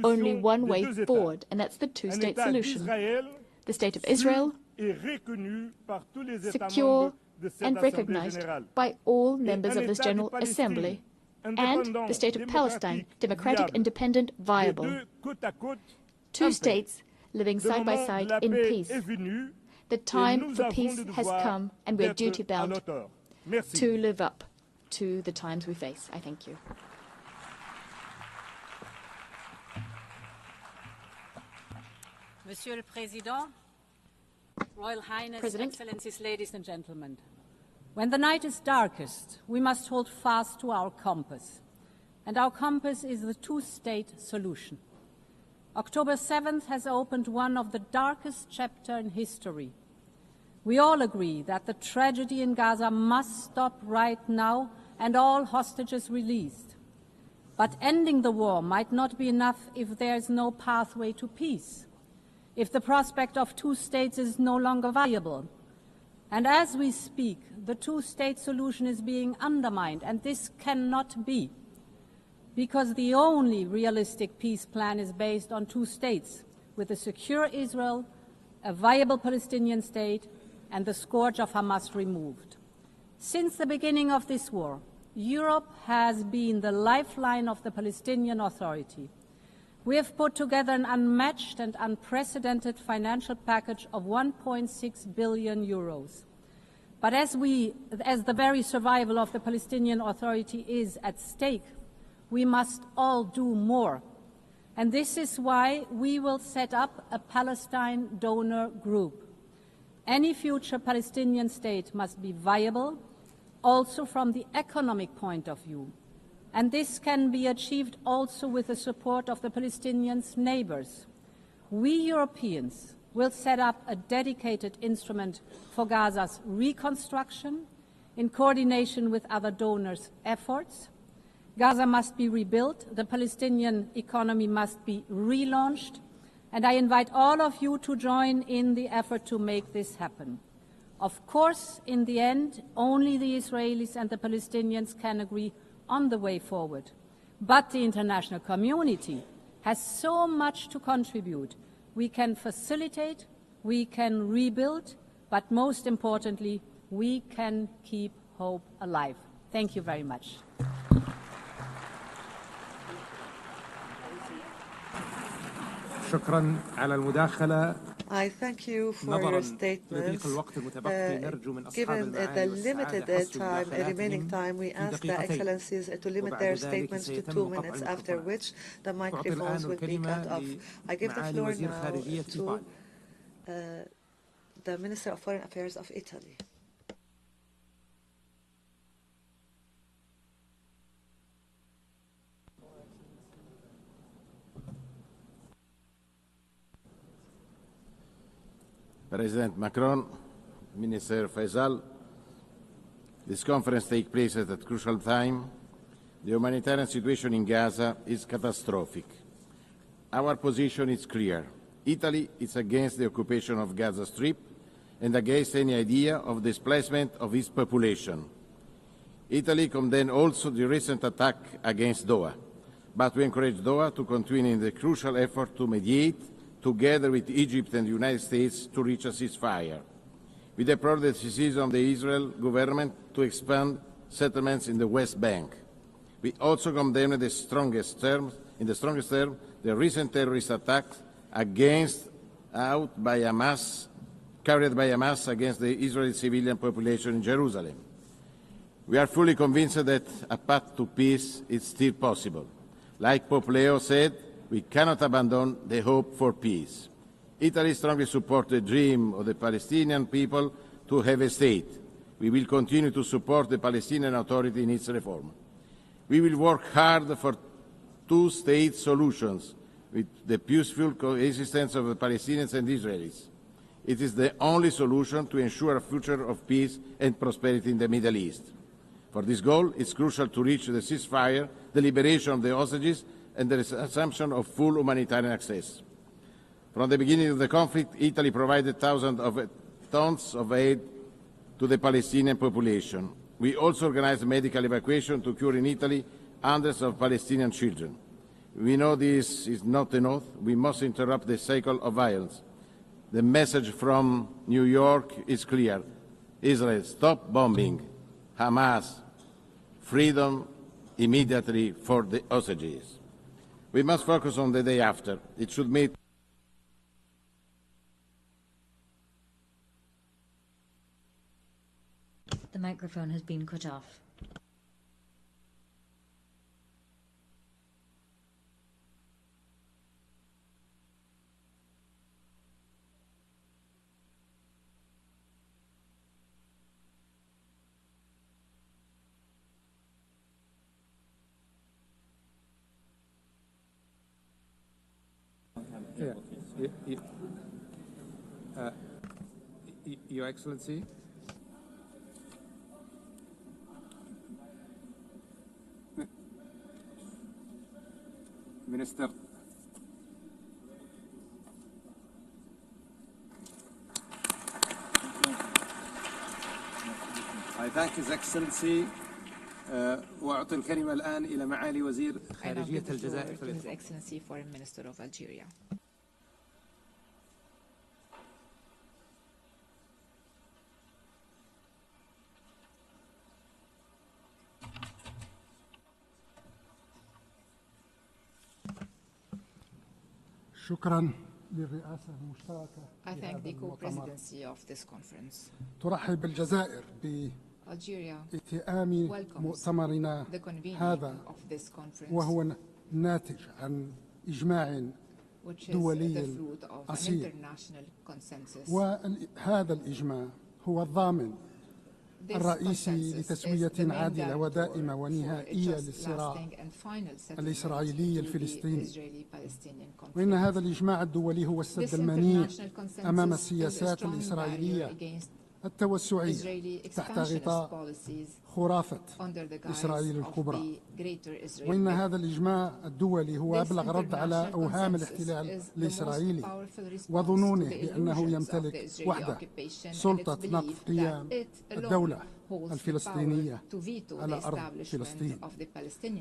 only one way forward, and that's the two-state solution. The state of Israel, secure and recognized by all members of this General Assembly, and the state of Palestine, democratic, independent, viable. Two states living side by side in peace. The time for peace has come, and we are duty-bound to live up to the times we face. I thank you. Monsieur le Président, Royal Highness, Excellencies, ladies and gentlemen. When the night is darkest, we must hold fast to our compass. And our compass is the two-state solution. October 7th has opened one of the darkest chapters in history. We all agree that the tragedy in Gaza must stop right now and all hostages released. But ending the war might not be enough if there is no pathway to peace, if the prospect of two states is no longer viable. And as we speak, the two-state solution is being undermined, and this cannot be, because the only realistic peace plan is based on two states, with a secure Israel, a viable Palestinian state, and the scourge of Hamas removed. Since the beginning of this war, Europe has been the lifeline of the Palestinian Authority. We have put together an unmatched and unprecedented financial package of 1.6 billion euros. But as the very survival of the Palestinian Authority is at stake, we must all do more. And this is why we will set up a Palestine donor group. Any future Palestinian state must be viable, also from the economic point of view. And this can be achieved also with the support of the Palestinians' neighbors. We Europeans will set up a dedicated instrument for Gaza's reconstruction in coordination with other donors' efforts. Gaza must be rebuilt, the Palestinian economy must be relaunched, and I invite all of you to join in the effort to make this happen. Of course, in the end, only the Israelis and the Palestinians can agree on the way forward. But the international community has so much to contribute. We can facilitate, we can rebuild, but most importantly, we can keep hope alive. Thank you very much. شكرا على المداخلة. I thank you for your statements. Given the limited remaining time, we ask the Excellencies to limit their statements to 2 minutes, after which the microphones will be cut off. I give the floor now to the Minister of Foreign Affairs of Italy. President Macron, Minister Faisal, this conference takes place at a crucial time. The humanitarian situation in Gaza is catastrophic. Our position is clear. Italy is against the occupation of Gaza Strip and against any idea of displacement of its population. Italy condemns also the recent attack against Doha, but we encourage Doha to continue in the crucial effort to mediate together with Egypt and the United States to reach a ceasefire. We deplore the decision of the Israel government to expand settlements in the West Bank. We also condemn in the strongest terms, the recent terrorist attacks carried by Hamas against the Israeli civilian population in Jerusalem. We are fully convinced that a path to peace is still possible. Like Pope Leo said, we cannot abandon the hope for peace. Italy strongly supports the dream of the Palestinian people to have a state. We will continue to support the Palestinian Authority in its reform. We will work hard for two-state solutions with the peaceful coexistence of the Palestinians and Israelis. It is the only solution to ensure a future of peace and prosperity in the Middle East. For this goal, it is crucial to reach the ceasefire, the liberation of the hostages, and the assumption of full humanitarian access. From the beginning of the conflict, Italy provided thousands of tons of aid to the Palestinian population. We also organized medical evacuation to cure in Italy hundreds of Palestinian children. We know this is not enough. We must interrupt the cycle of violence. The message from New York is clear. Israel, stop bombing. Hamas, freedom immediately for the hostages. We must focus on the day after. It should meet The microphone has been cut off. Your Excellency. Minister. I thank His Excellency. وأعطي الكلمة الآن إلى معالي وزير خارجية الجزائر. His Excellency Foreign Minister of Algeria. شكرا للرئاسة المشتركة. I thank the co-presidency of this conference. ترحب الجزائر باتئام مؤتمرنا هذا وهو ناتج عن إجماع دولي أصيل، وهذا الإجماع هو الضامن الرئيسي لتسوية عادلة ودائمة ونهائية للصراع الإسرائيلي الفلسطيني. وإن هذا الإجماع الدولي هو السد المنيع أمام السياسات الإسرائيلية التوسعية تحت غطاء خرافة إسرائيل الكبرى. وإن هذا الإجماع الدولي هو أبلغ رد على أوهام الاحتلال الإسرائيلي وظنونه بأنه يمتلك وحده سلطة نقض قيام الدولة الفلسطينية على أرض فلسطين.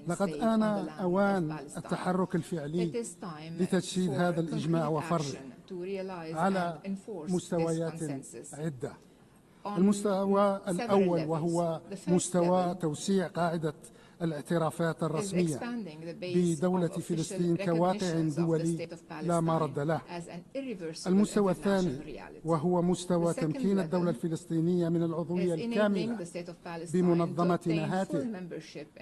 لقد آن أوان التحرك الفعلي لتجسيد هذا الإجماع وفرضه على مستويات عدة. المستوى الأول وهو مستوى توسيع قاعدة الاعترافات الرسمية بدولة فلسطين كواقع دولي لا مرد له. المستوى الثاني وهو مستوى تمكين الدولة الفلسطينية من العضوية الكاملة بمنظمة نهاته،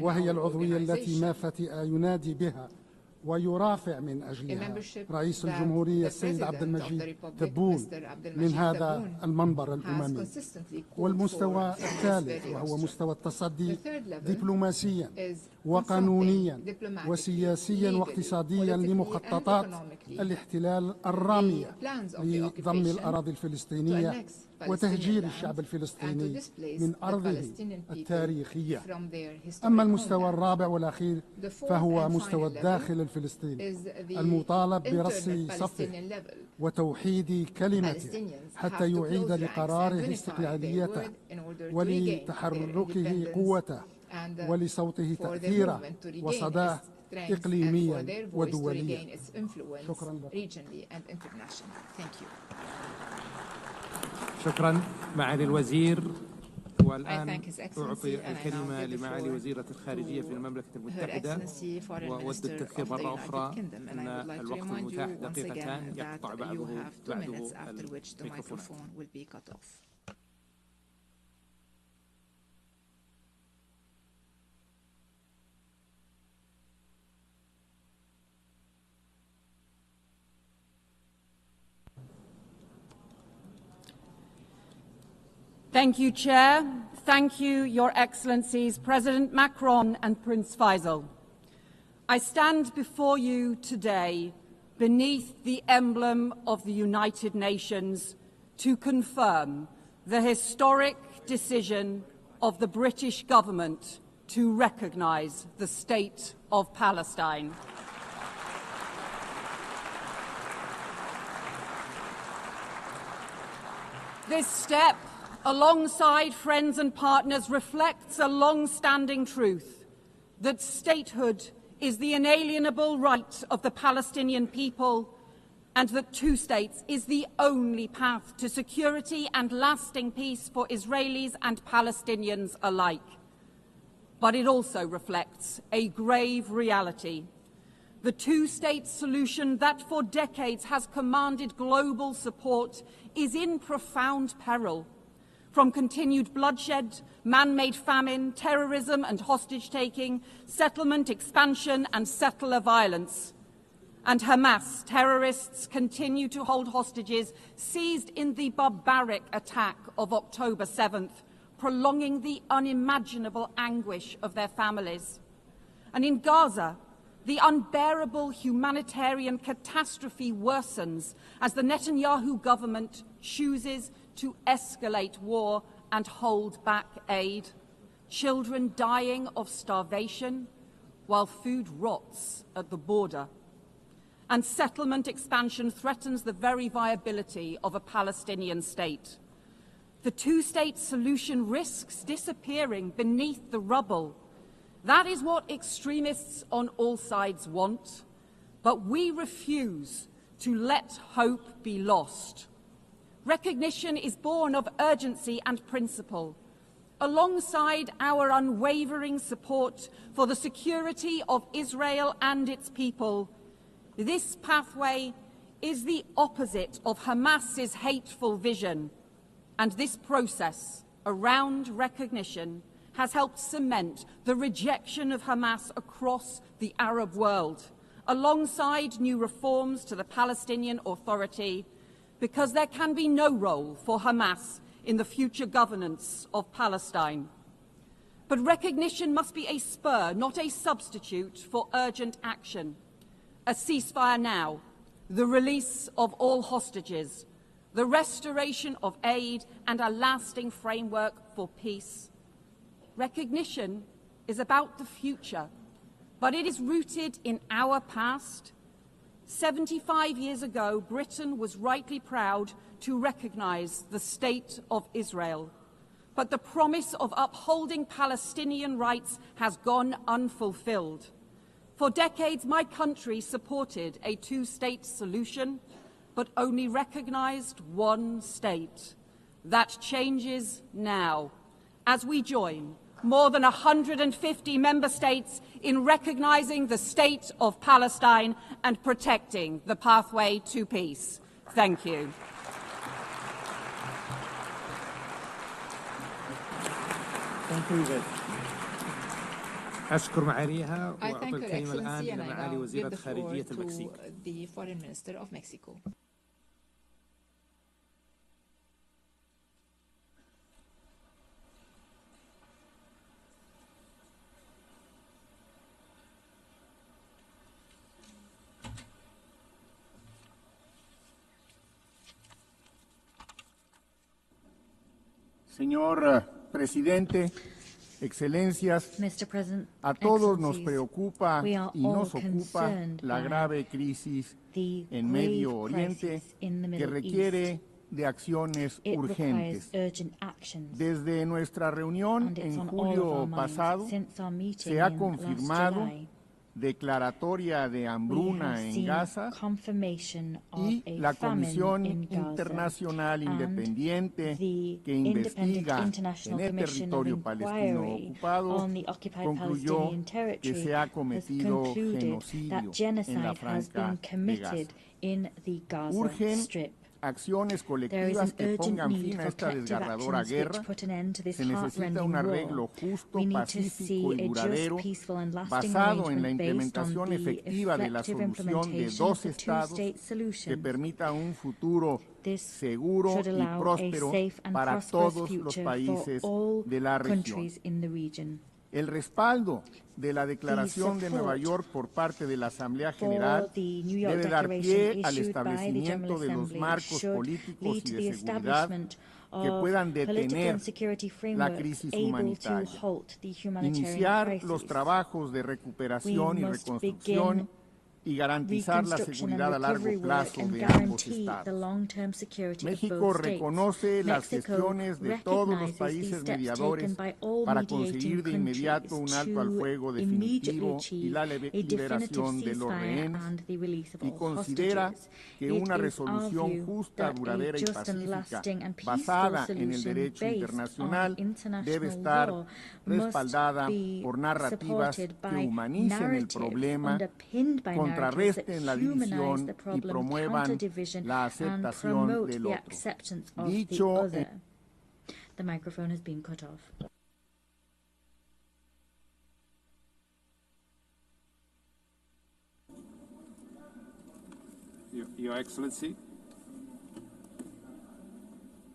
وهي العضوية التي ما فتئ ينادي بها ويرافع من أجلها رئيس الجمهورية السيد عبد المجيد تبون من هذا المنبر الأممي. والمستوى الثالث وهو مستوى التصدي دبلوماسيا وقانونيا وسياسيا واقتصاديا لمخططات الاحتلال الرامية لضم الأراضي الفلسطينية وتهجير الشعب الفلسطيني من أرضه التاريخية. أما المستوى الرابع والأخير فهو مستوى الداخل الفلسطيني المطالب برص صفه وتوحيد كلمته حتى يعيد لقراره استقلاليته ولتحركه قوته ولصوته تأثيره وصداه إقليميا ودوليا. شكرا لك. شكرا معالي الوزير. والآن أعطي الكلمة لمعالي وزيرة الخارجية في المملكة المتحدة، وأود التذكير مرة أخرى أن الوقت المتاح دقيقتان يقطع بعده الميكروفون. Thank you, Chair. Thank you, Your Excellencies, President Macron and Prince Faisal. I stand before you today beneath the emblem of the United Nations to confirm the historic decision of the British government to recognise the State of Palestine. This step, alongside friends and partners, reflects a long-standing truth that statehood is the inalienable right of the Palestinian people and that two states is the only path to security and lasting peace for Israelis and Palestinians alike. But it also reflects a grave reality. The two-state solution that for decades has commanded global support is in profound peril. From continued bloodshed, man-made famine, terrorism and hostage-taking, settlement expansion and settler violence. And Hamas terrorists continue to hold hostages seized in the barbaric attack of October 7th, prolonging the unimaginable anguish of their families. And in Gaza, the unbearable humanitarian catastrophe worsens as the Netanyahu government chooses to escalate war and hold back aid. Children dying of starvation while food rots at the border and settlement expansion threatens the very viability of a Palestinian state. The two-state solution risks disappearing beneath the rubble. That is what extremists on all sides want, but we refuse to let hope be lost. Recognition is born of urgency and principle, alongside our unwavering support for the security of Israel and its people. This pathway is the opposite of Hamas's hateful vision, and this process around recognition has helped cement the rejection of Hamas across the Arab world, alongside new reforms to the Palestinian Authority, because there can be no role for Hamas in the future governance of Palestine. But recognition must be a spur, not a substitute for urgent action. A ceasefire now, the release of all hostages, the restoration of aid, and a lasting framework for peace. Recognition is about the future, but it is rooted in our past. 75 years ago, Britain was rightly proud to recognise the State of Israel, but the promise of upholding Palestinian rights has gone unfulfilled. For decades, my country supported a two-state solution, but only recognised one state. That changes now, as we join more than 150 member states in recognising the state of Palestine and protecting the pathway to peace. Thank you. أشكر معاليها I وأعطي thank Her الكلمة الآن Excellency إلى and I معالي now وزيرة give the floor خارجية to المكسيك. the Foreign Minister of Mexico. Señor Presidente, Excelencias, a todos nos preocupa y nos ocupa la grave crisis en Medio Oriente que requiere de acciones urgentes. Desde nuestra reunión en julio pasado se ha confirmado declaratoria de hambruna en Gaza y la Comisión Internacional Independiente que investiga en el territorio palestino ocupado concluyó que se ha cometido genocidio en la Franja de Gaza. Urgen acciones colectivas que pongan fin a esta desgarradora guerra. Se necesita un arreglo justo, pacífico y duradero basado en la implementación efectiva de la solución de dos estados que permita un futuro seguro y próspero para todos los países de la región. El respaldo de la Declaración de Nueva York por parte de la Asamblea General debe dar pie al establecimiento de los marcos políticos y de seguridad que puedan detener la crisis humanitaria, iniciar los trabajos de recuperación y reconstrucción y garantizar la seguridad a largo plazo de ambos estados. México reconoce las gestiones de todos los países mediadores para conseguir de inmediato un alto al fuego definitivo y la liberación de los rehenes y considera que una resolución justa, duradera y pacífica basada en el derecho internacional debe estar respaldada por narrativas que humanicen el problema, contrarresten la división y promuevan la aceptación del otro. Dicho The microphone has been cut off. Your Excellency,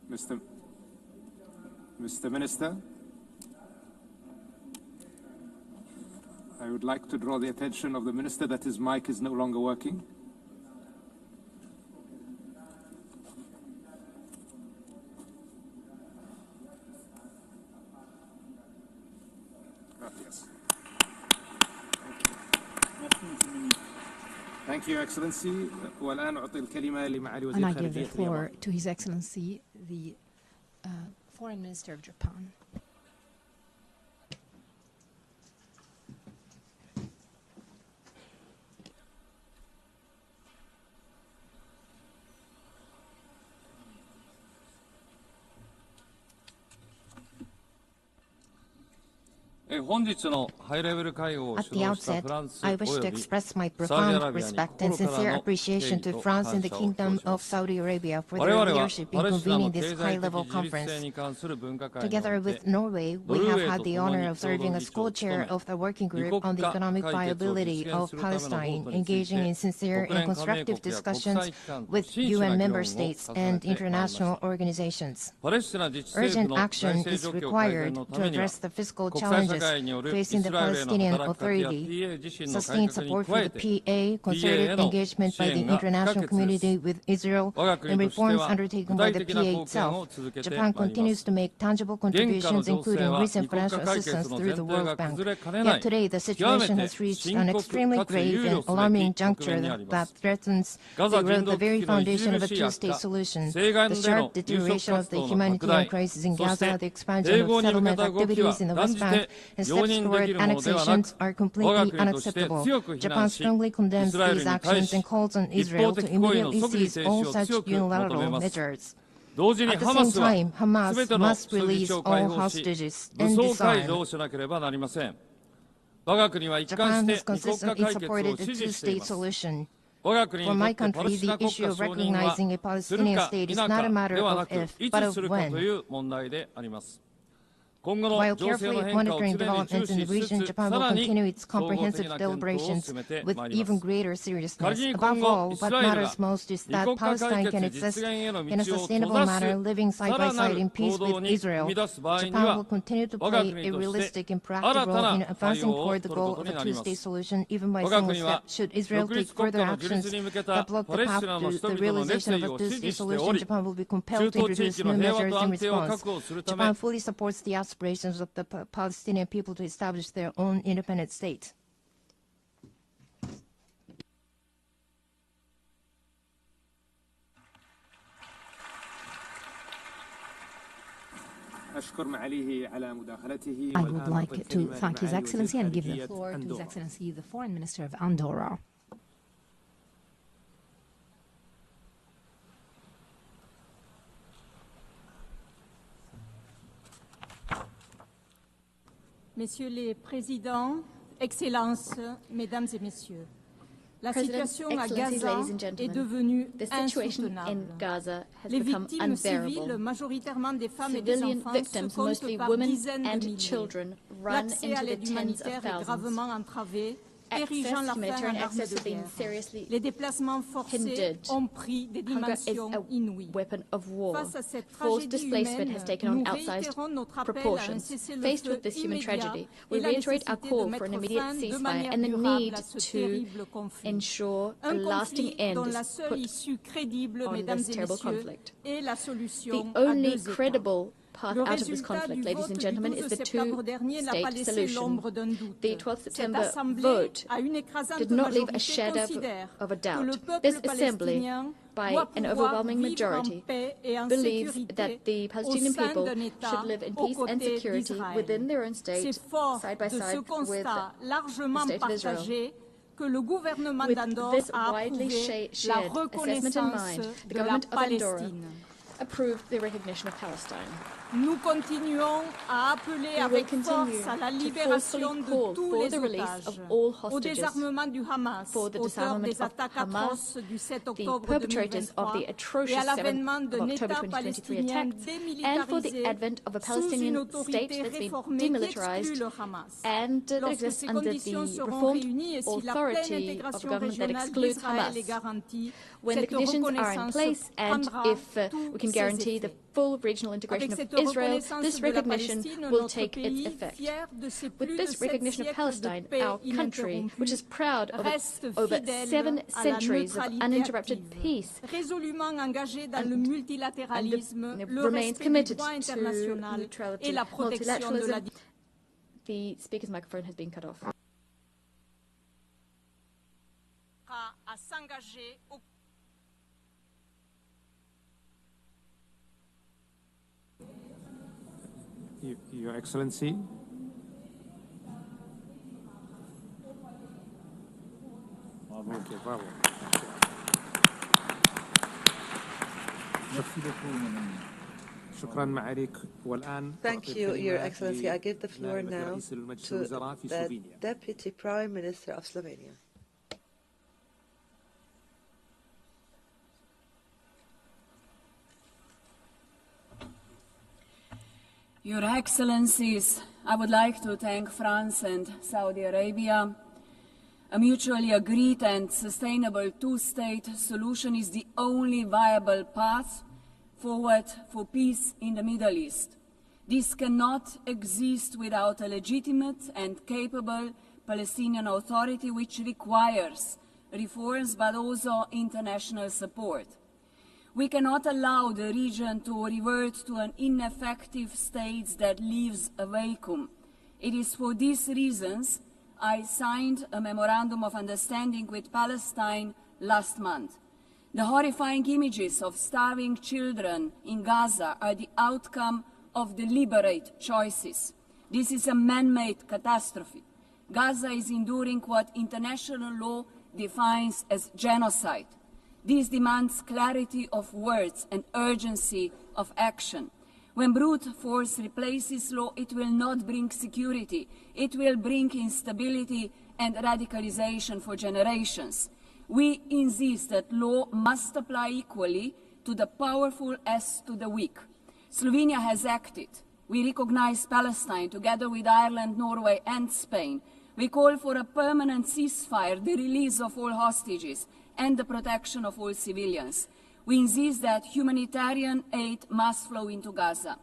Mr. Minister, I would like to draw the attention of the Minister that his mic is no longer working. Gracias. Thank Thank you, Excellency. والآن أعطي الكلمة لمعالي وزير And I give خارجية the floor to His Excellency, the Foreign Minister of Japan. At the outset, I wish to express my profound respect and sincere appreciation to France and the Kingdom of Saudi Arabia for their leadership in convening this high-level conference. Together with Norway, we have had the honor of serving as co-chair of the working group on the economic viability of Palestine, engaging in sincere and constructive discussions with UN member states and international organizations. Urgent action is required to address the fiscal challenges facing the Palestinian Authority, sustained support for the PA, concerted engagement by the international community with Israel, and reforms undertaken by the PA itself. Japan continues to make tangible contributions, including recent financial assistance through the World Bank. Yet today, the situation has reached an extremely grave and alarming juncture that threatens the very foundation of a two-state solution. The sharp deterioration of the humanitarian crisis in Gaza, the expansion of settlement activities in the West Bank, and steps toward annexations are completely unacceptable. Japan strongly condemns these actions and calls on Israel to immediately cease all such unilateral measures. At the same time, Hamas must release all hostages and disarm. Japan has consistently supported a two-state solution. For my country, the issue of recognizing a Palestinian state is not a matter of if, but of when. While carefully monitoring developments in the region, Japan will continue its comprehensive deliberations with even greater seriousness. Above all, what matters most is that Palestine can exist in a sustainable manner, living side by side in peace with Israel. Japan will continue to play a realistic and proactive role in advancing toward the goal of a two-state solution, even by small steps. Should Israel take further actions that block the path to the realization of a two-state solution, Japan will be compelled to introduce new measures in response. Japan fully supports the aspirations of the Palestinian people to establish their own independent state. I would like to thank His Excellency and give the floor to His Excellency, the Foreign Minister of Andorra. Messieurs les Présidents, Excellences, Mesdames et Messieurs, la situation à Gaza est devenue insoutenable. Les victimes civiles, majoritairement des femmes et des enfants, se comptent par dizaines de milliers. L'accès à l'aide humanitaire est gravement entravé, érigeant la faim en arme de guerre. Les déplacements forcés ont pris des dimensions inouïes. Face à cette tragédie humaine, nous réitérons notre appel à un cessez-le-feu immédiat et la nécessité de mettre fin de manière durable à ce terrible conflit. Un conflit dont la seule issue crédible, Mesdames et Messieurs, est la solution à deux États. Path out of this conflict, ladies and gentlemen, is the two-state solution. The 12th September vote did not leave a shadow of a doubt. This assembly, by an overwhelming majority, believes that the Palestinian people should live in peace and security within their own state, side by side with the state of Israel. With this widely shared assessment in mind, the government of Andorra approved the recognition of Palestine. Nous continuons à appeler avec force à la libération de tous les otages, au désarmement du Hamas, auteur des attaques atroces du 7 octobre 2023 et à l'avènement d'un État palestinien démilitarisé sous une autorité réformée qui exclut le Hamas. Lorsque ces conditions seront réunies et si la pleine intégration régionale d'Israël est garantie, cette reconnaissance prendra toutes ses effets. Full regional integration of Israel, this recognition will take its effect. With this recognition of Palestine, our country, which is proud of its over 7 centuries of uninterrupted peace, remains committed to neutrality, multilateralism. The speaker's microphone has been cut off. engagé au Your Excellency. Okay, bravo. Thank you, Your Excellency. I give the floor now to the Deputy Prime Minister of Slovenia. Your Excellencies, I would like to thank France and Saudi Arabia. A mutually agreed and sustainable two-state solution is the only viable path forward for peace in the Middle East. This cannot exist without a legitimate and capable Palestinian Authority, which requires reforms but also international support. We cannot allow the region to revert to an ineffective state that leaves a vacuum. It is for these reasons I signed a Memorandum of Understanding with Palestine last month. The horrifying images of starving children in Gaza are the outcome of deliberate choices. This is a man-made catastrophe. Gaza is enduring what international law defines as genocide. This demands clarity of words and urgency of action. When brute force replaces law, it will not bring security. It will bring instability and radicalization for generations. We insist that law must apply equally to the powerful as to the weak. Slovenia has acted. We recognize Palestine together with Ireland, Norway and Spain. We call for a permanent ceasefire, the release of all hostages and the protection of all civilians. We insist that humanitarian aid must flow into Gaza.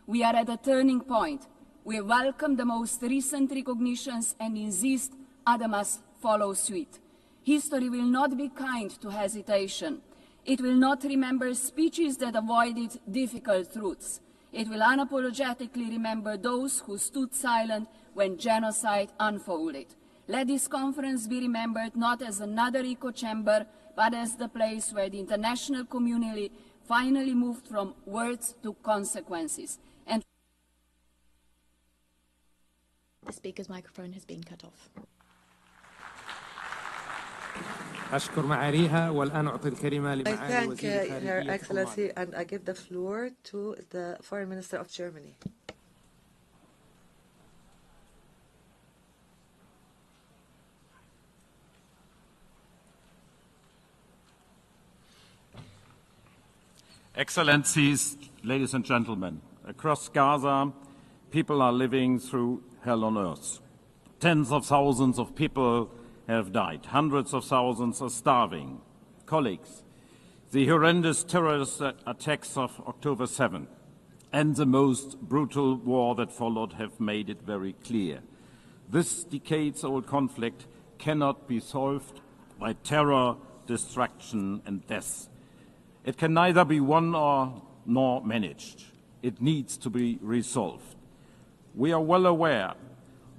We are at a turning point. We welcome the most recent recognitions and insist others must follow suit. History will not be kind to hesitation. It will not remember speeches that avoided difficult truths. It will unapologetically remember those who stood silent when genocide unfolded. Let this conference be remembered not as another echo chamber, but as the place where the international community finally moved from words to consequences. And the speaker's microphone has been cut off. I thank Her Excellency and I give the floor to the Foreign Minister of Germany. Excellencies, ladies and gentlemen, across Gaza, people are living through hell on earth. Tens of thousands of people have died. Hundreds of thousands are starving. Colleagues, the horrendous terrorist attacks of October 7 and the most brutal war that followed have made it very clear. This decades-old conflict cannot be solved by terror, destruction and death. It can neither be won nor managed. It needs to be resolved. We are well aware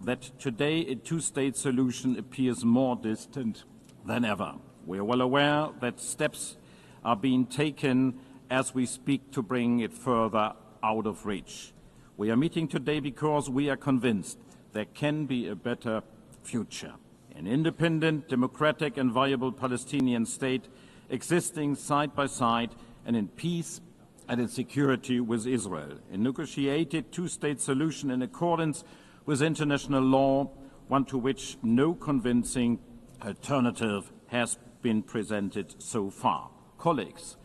that today a two-state solution appears more distant than ever. We are well aware that steps are being taken as we speak to bring it further out of reach. We are meeting today because we are convinced there can be a better future. An independent, democratic and viable Palestinian state existing side by side and in peace and in security with Israel. A negotiated two-state solution in accordance with international law, one to which no convincing alternative has been presented so far. Colleagues,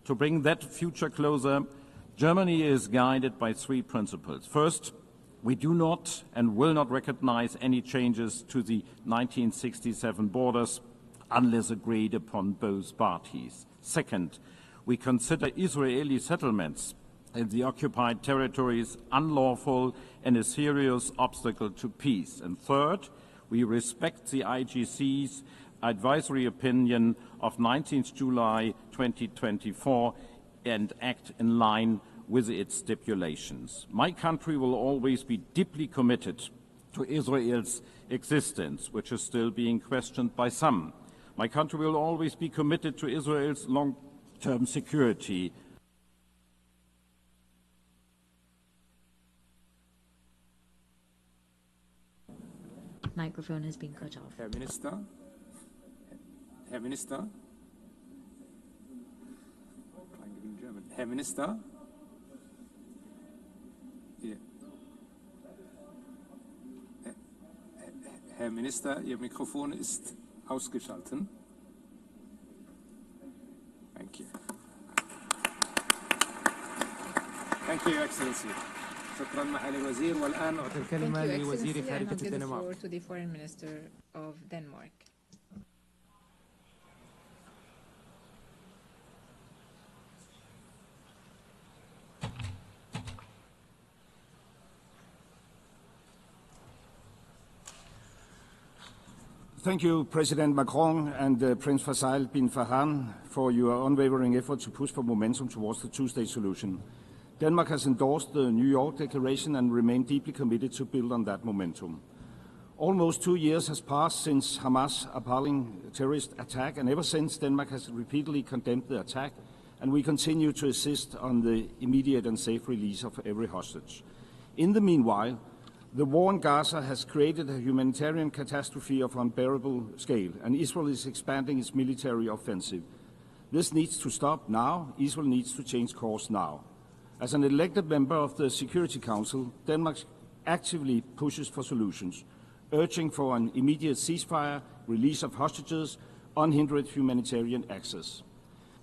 to bring that future closer, Germany is guided by three principles. First, we do not and will not recognize any changes to the 1967 borders unless agreed upon both parties. Second, we consider Israeli settlements in the occupied territories unlawful and a serious obstacle to peace. And third, we respect the IGC's advisory opinion of 19th July 2024 and act in line with its stipulations. My country will always be deeply committed to Israel's existence, which is still being questioned by some. My country will always be committed to Israel's long-term security. Microphone has been cut off. Herr Minister. Herr Minister. Herr Minister. Herr Minister, Ihr Mikrofon ist ausgeschaltet. Thank you. Thank you, Your Excellency. شكرا معالي الوزير والآن أعطي الكلمة لوزير خارجية الدنمارك. To the Foreign Minister of Denmark. Thank you, President Macron and Prince Faisal bin Farhan, for your unwavering effort to push for momentum towards the two-state solution. Denmark has endorsed the New York Declaration and remained deeply committed to build on that momentum. Almost 2 years has passed since Hamas' appalling terrorist attack, and ever since Denmark has repeatedly condemned the attack, and we continue to insist on the immediate and safe release of every hostage. In the meanwhile, the war in Gaza has created a humanitarian catastrophe of unbearable scale, and Israel is expanding its military offensive. This needs to stop now. Israel needs to change course now. As an elected member of the Security Council, Denmark actively pushes for solutions, urging for an immediate ceasefire, release of hostages, unhindered humanitarian access.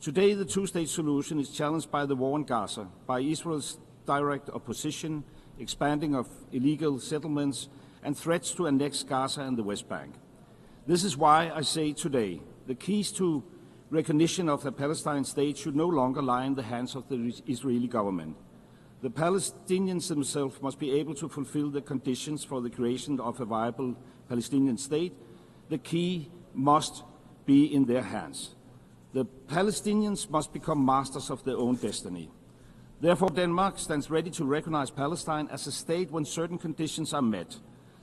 Today, the two-state solution is challenged by the war in Gaza, by Israel's direct opposition, expanding of illegal settlements, and threats to annex Gaza and the West Bank. This is why I say today, the keys to recognition of the Palestinian state should no longer lie in the hands of the Israeli government. The Palestinians themselves must be able to fulfill the conditions for the creation of a viable Palestinian state. The key must be in their hands. The Palestinians must become masters of their own destiny. Therefore, Denmark stands ready to recognize Palestine as a state when certain conditions are met.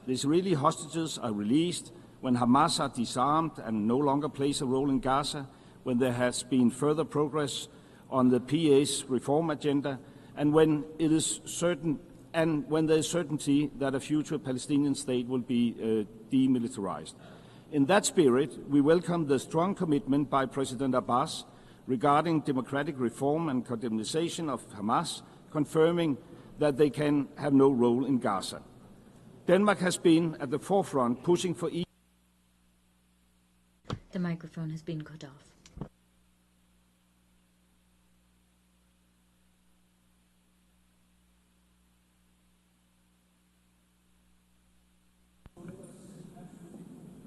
The Israeli hostages are released, when Hamas are disarmed and no longer plays a role in Gaza, when there has been further progress on the PA's reform agenda, and when it is certain, and when there is certainty that a future Palestinian state will be demilitarized. In that spirit, we welcome the strong commitment by President Abbas regarding democratic reform and condemnation of Hamas, confirming that they can have no role in Gaza. Denmark has been at the forefront pushing for The microphone has been cut off.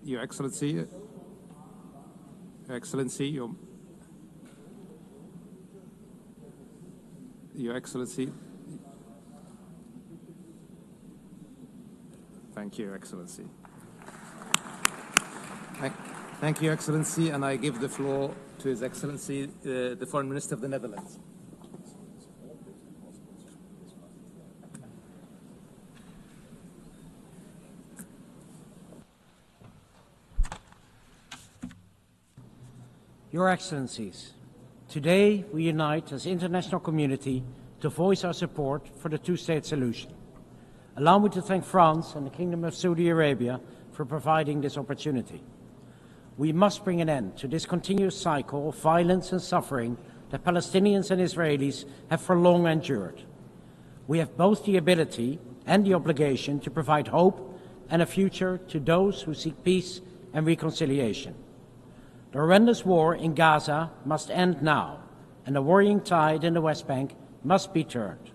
Your Excellency, Your Excellency. Thank you, Your Excellency. Thank you, Your Excellency, and I give the floor to His Excellency, the Foreign Minister of the Netherlands. Your Excellencies, today we unite as international community to voice our support for the two-state solution. Allow me to thank France and the Kingdom of Saudi Arabia for providing this opportunity. We must bring an end to this continuous cycle of violence and suffering that Palestinians and Israelis have for long endured. We have both the ability and the obligation to provide hope and a future to those who seek peace and reconciliation. The horrendous war in Gaza must end now, and the worrying tide in the West Bank must be turned.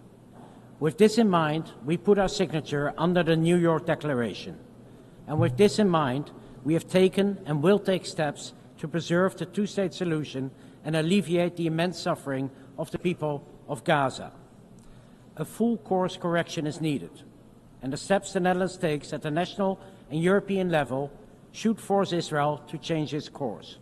With this in mind, we put our signature under the New York Declaration. And with this in mind, we have taken and will take steps to preserve the two-state solution and alleviate the immense suffering of the people of Gaza. A full course correction is needed, and the steps the Netherlands takes at the national and European level should force Israel to change its course.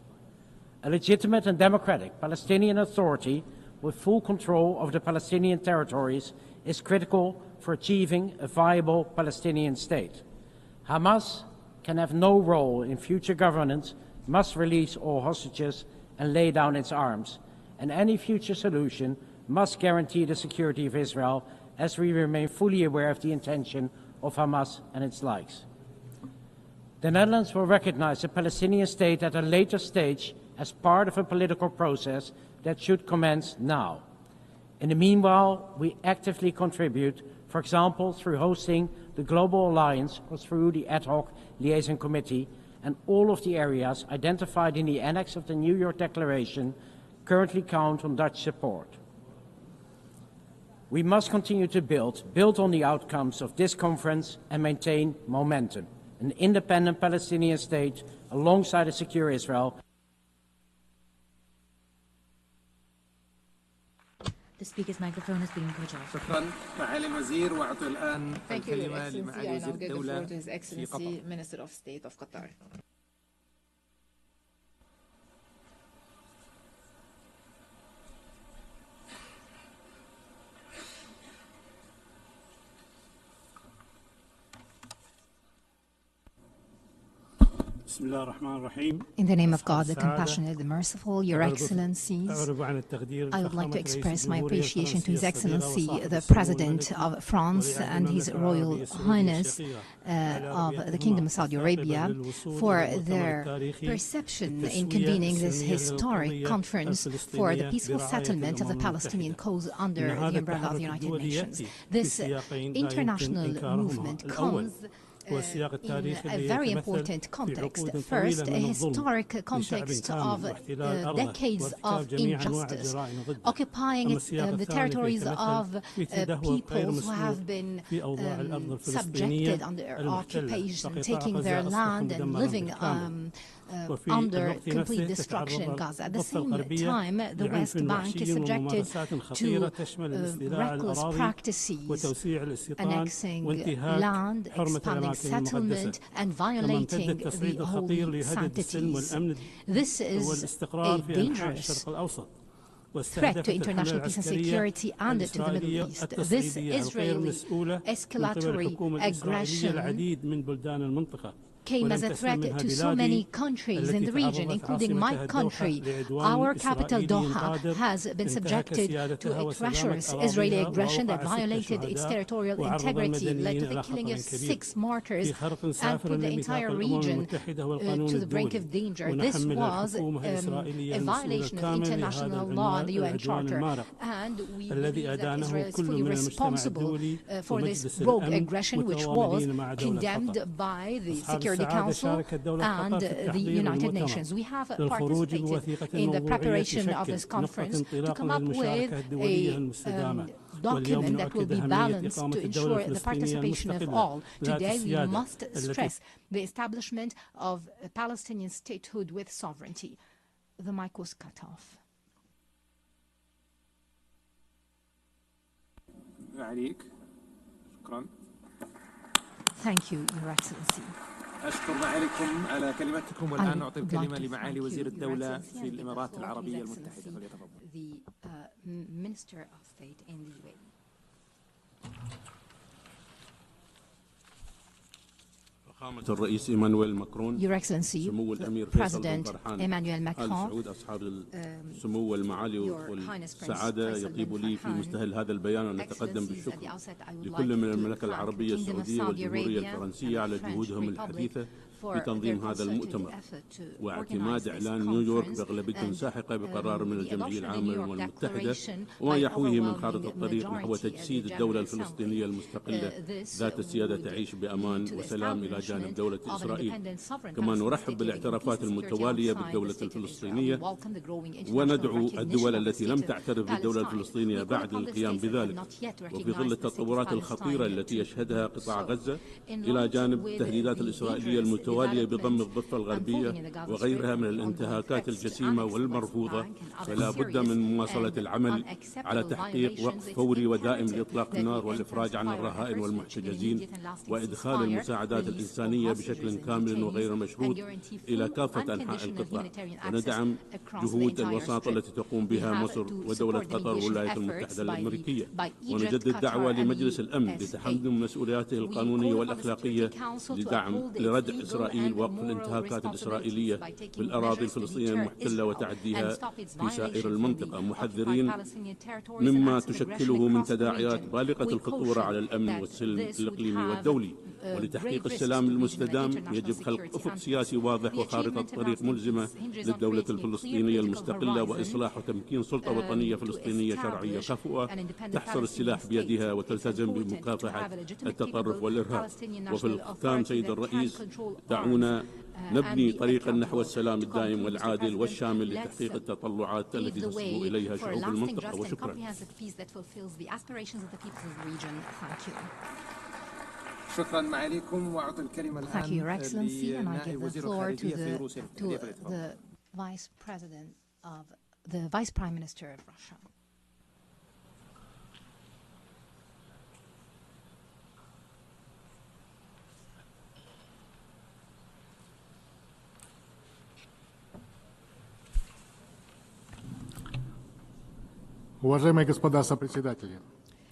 A legitimate and democratic Palestinian Authority with full control of the Palestinian territories is critical for achieving a viable Palestinian state. Hamas can have no role in future governance must release all hostages and lay down its arms, and any future solution must guarantee the security of Israel, as we remain fully aware of the intention of Hamas and its likes. The Netherlands will recognize the Palestinian state at a later stage as part of a political process that should commence now. In the meanwhile, we actively contribute, for example, through hosting the Global Alliance or through the Ad Hoc Liaison Committee, and all of the areas identified in the annex of the New York Declaration currently count on Dutch support. We must continue to build on the outcomes of this conference and maintain momentum. An independent Palestinian state alongside a secure Israel. The speaker's microphone is being put off. Thank you, Your Excellency. I now give the floor to His Excellency, Minister of State of Qatar. In the name of God, the compassionate, the merciful, Your Excellencies, I would like to express my appreciation to His Excellency, the President of France and His Royal Highness of the Kingdom of Saudi Arabia for their perception in convening this historic conference for the peaceful settlement of the Palestinian cause under the umbrella of the United Nations. This international movement comes in a very important context. First, a historic context of decades of injustice, occupying the territories of peoples who have been subjected under occupation, taking their land and living under complete destruction in Gaza. At the same time, the West Bank is subjected to reckless practices, annexing land, expanding settlement, and violating the holy sanctities. This is a dangerous threat to international peace and security and to the Middle East. This Israeli escalatory aggression came as a threat to so many countries in the region, including my country. Our capital, Doha, has been subjected to a treacherous Israeli aggression that violated its territorial integrity, led to the killing of 6 martyrs, and put the entire region to the brink of danger. This was a violation of international law and the UN Charter, and we believe that Israel is fully responsible for this rogue aggression, which was condemned by the Security Council and the United Nations. We have participated in the preparation of this conference to come up with a document that will be balanced to ensure the participation of all. Today we must stress the establishment of a Palestinian statehood with sovereignty. The mic was cut off. Thank you, Your Excellency. أشكر معاليكم على كلمتكم والآن نعطي الكلمة لمعالي وزير الدولة في الإمارات العربية المتحدة فليتفضل. The Minister of State in the UAE. الرئيس إيمانويل ماكرون Your Excellency, سمو الأمير President Emmanuel Macron, سعود أصحاب السمو والمعالي والسعادة، يطيب لي في مستهل هذا البيان أن أتقدم بالشكر لكل من المملكة العربية السعودية والجمهورية الفرنسية على جهودهم الحثيثة في تنظيم هذا المؤتمر واعتماد إعلان نيويورك بأغلبية ساحقة بقرار من الجمعية العامة للأمم المتحدة وما يحويه من خارطة الطريق نحو تجسيد الدولة الفلسطينية المستقلة ذات السيادة تعيش بأمان وسلام إلى جانب دولة إسرائيل. كما نرحب بالاعترافات المتوالية بالدولة الفلسطينية وندعو الدول التي لم تعترف بالدولة الفلسطينية بعد للقيام بذلك، وفي ظل التطورات الخطيرة التي يشهدها قطاع غزة إلى جانب التهديدات الإسرائيلية المتوالية بضم الضفة الغربية وغيرها من الانتهاكات الجسيمة والمرفوضة، فلا بد من مواصلة العمل على تحقيق وقف فوري ودائم لإطلاق النار والإفراج عن الرهائن والمحتجزين وإدخال المساعدات الإنسانية بشكل كامل وغير مشروط إلى كافة أنحاء القطاع، وندعم جهود الوساطة التي تقوم بها مصر ودولة قطر والولايات المتحدة الأمريكية، ونجدد دعوة لمجلس الأمن لتحمل مسؤولياته القانونية والأخلاقية لردع إسرائيل إسرائيل ووقف الانتهاكات الإسرائيلية بالأراضي الفلسطينية المحتلة وتعديها في سائر المنطقة، محذرين مما تشكله من تداعيات بالغة الخطورة على الأمن والسلم الإقليمي والدولي. ولتحقيق السلام المستدام يجب خلق أفق سياسي واضح وخارطة طريق ملزمة للدولة الفلسطينية المستقلة وإصلاح وتمكين سلطة وطنية فلسطينية شرعية كفؤة تحصر السلاح بيدها وتلتزم بمكافحة التطرف والإرهاب. وفي الختام سيد الرئيس، دعونا نبني طريقا نحو السلام الدائم والعادل والشامل لتحقيق التطلعات التي تصبو إليها شعوب المنطقة. وشكرا. شكرا معاليكم. وأعطي الكلمة الآن Thank you, Your Excellency, and I give the floor to the Vice President of the Vice Prime Minister of Russia. Уважаемые господа сопредседатели,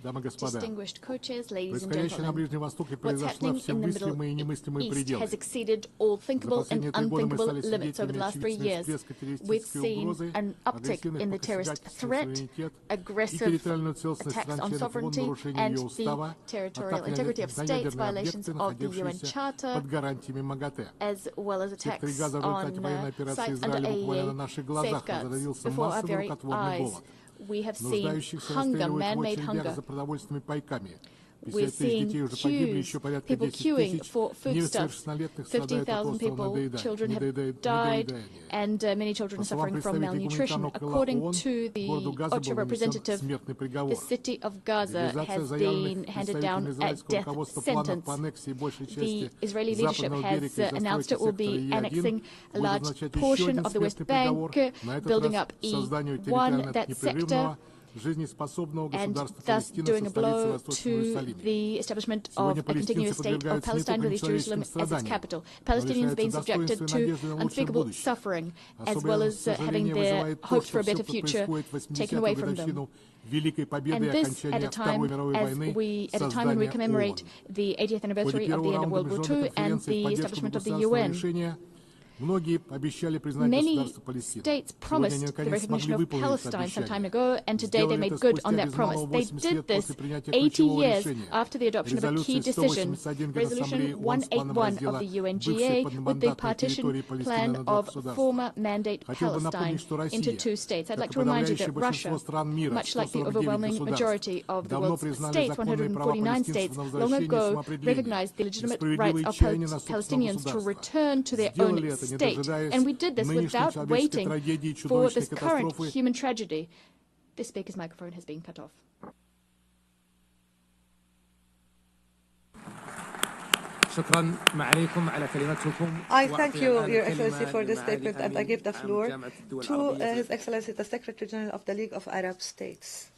дамы и господа, Distinguished co-chairs, ladies and происходящее на gentlemen, Ближнем Востоке what's превзошло happening все in the мыслимые и Middle немыслимые East пределы. has exceeded all thinkable and последние 3 года мы unthinkable стали limits over the свидетелями last 3 очевидной years. всплеска We've террористической seen угрозы, an uptick агрессивных in the terrorist посягательств на threat, суверенитет и aggressive территориальную целостность attacks on стран-членов ООН, sovereignty, нарушение and ее the устава, territorial атака integrity of на states, ядерные violations объекты, of the UN находившиеся Charter, под гарантиями МАГАТЭ. as well as В секторе attacks Газа в результате военной on операции sites under Израиля буквально на AEA наших глазах safeguards разразился before our массовый very рукотворный eyes. голод. We have seen Нуждающихся hunger, расстреливают в man-made очередях hunger. за продовольственными пайками. We're 50 тысяч детей seeing уже погибли, еще queues, порядка people 10 queuing тысяч for foodstuffs. несовершеннолетних страдают от 50,000 острого people, children have died, недоедания. and many children По are словам suffering from представителей malnutrition. гуманитарного крыла According ООН, to the городу Газа OCHA был вынесен representative, смертный приговор. the city of Gaza Реализация has заявленных been handed down представителями a израильского death руководства планов sentence. по аннексии большей The части Israeli leadership западного has берега и announced it застройки will be сектора annexing Е1 a будет large означать еще portion один of the West смертный приговор, Bank, на этот building раз up созданию E1, территориально that непрерывного sector, жизнеспособного and государства thus Палестина doing со a столицей в blow Восточном to Иерусалиме. the establishment of Сегодня a continuous палестинцы state of подвергаются не Palestine только with Jerusalem нечеловеческим as its страданиям, capital. но Palestinians being лишаются subjected достоинства и to надежды на лучшее unspeakable будущее. suffering, as well Особое as having сожаление their вызывает то, hopes for что a все, better кто future происходит в taken away 80-ю from them. годовщину Великой Победы And и this at окончания a Второй time мировой as войны, we, at a time when we создания commemorate ООН. the 80th В ходе anniversary of the первого end of раунда World War международной II and конференции в the поддержку establishment of the государственного UN. решения многие обещали признать Many государство Палестину. states Сегодня они promised the наконец recognition смогли of выполнить это Palestine some time обещание. ago, and today they Сделали made это good спустя on that без малого promise. They 80 did лет this после принятия 80 ключевого years решения after the adoption of a key резолюции decision, 181 Resolution Генассамблеи ООН с планом 181 of раздела the бывшей UNGA with the подмандатной partition территории Палестины plan на два of государства. former mandate Хотел бы Palestine напомнить, что into Россия, two states. I'd как like и to remind you подавляющее that большинство Russia, стран мира, much like the 149 overwhelming государств, majority of the давно world's признали states, законные права 149 палестинцев states, на long возвращение ago самоопределения recognized the и legitimate справедливые rights of чаяния на собственного Palestinians to государства. return to their Сделали own это, не state. дожидаясь And we did this нынешней without человеческой waiting трагедии и for чудовищной this current катастрофы. human tragedy. This speaker's microphone has been cut off. I thank you, Your Excellency, for this statement, and I give the floor to His Excellency, the Secretary General of the League of Arab States.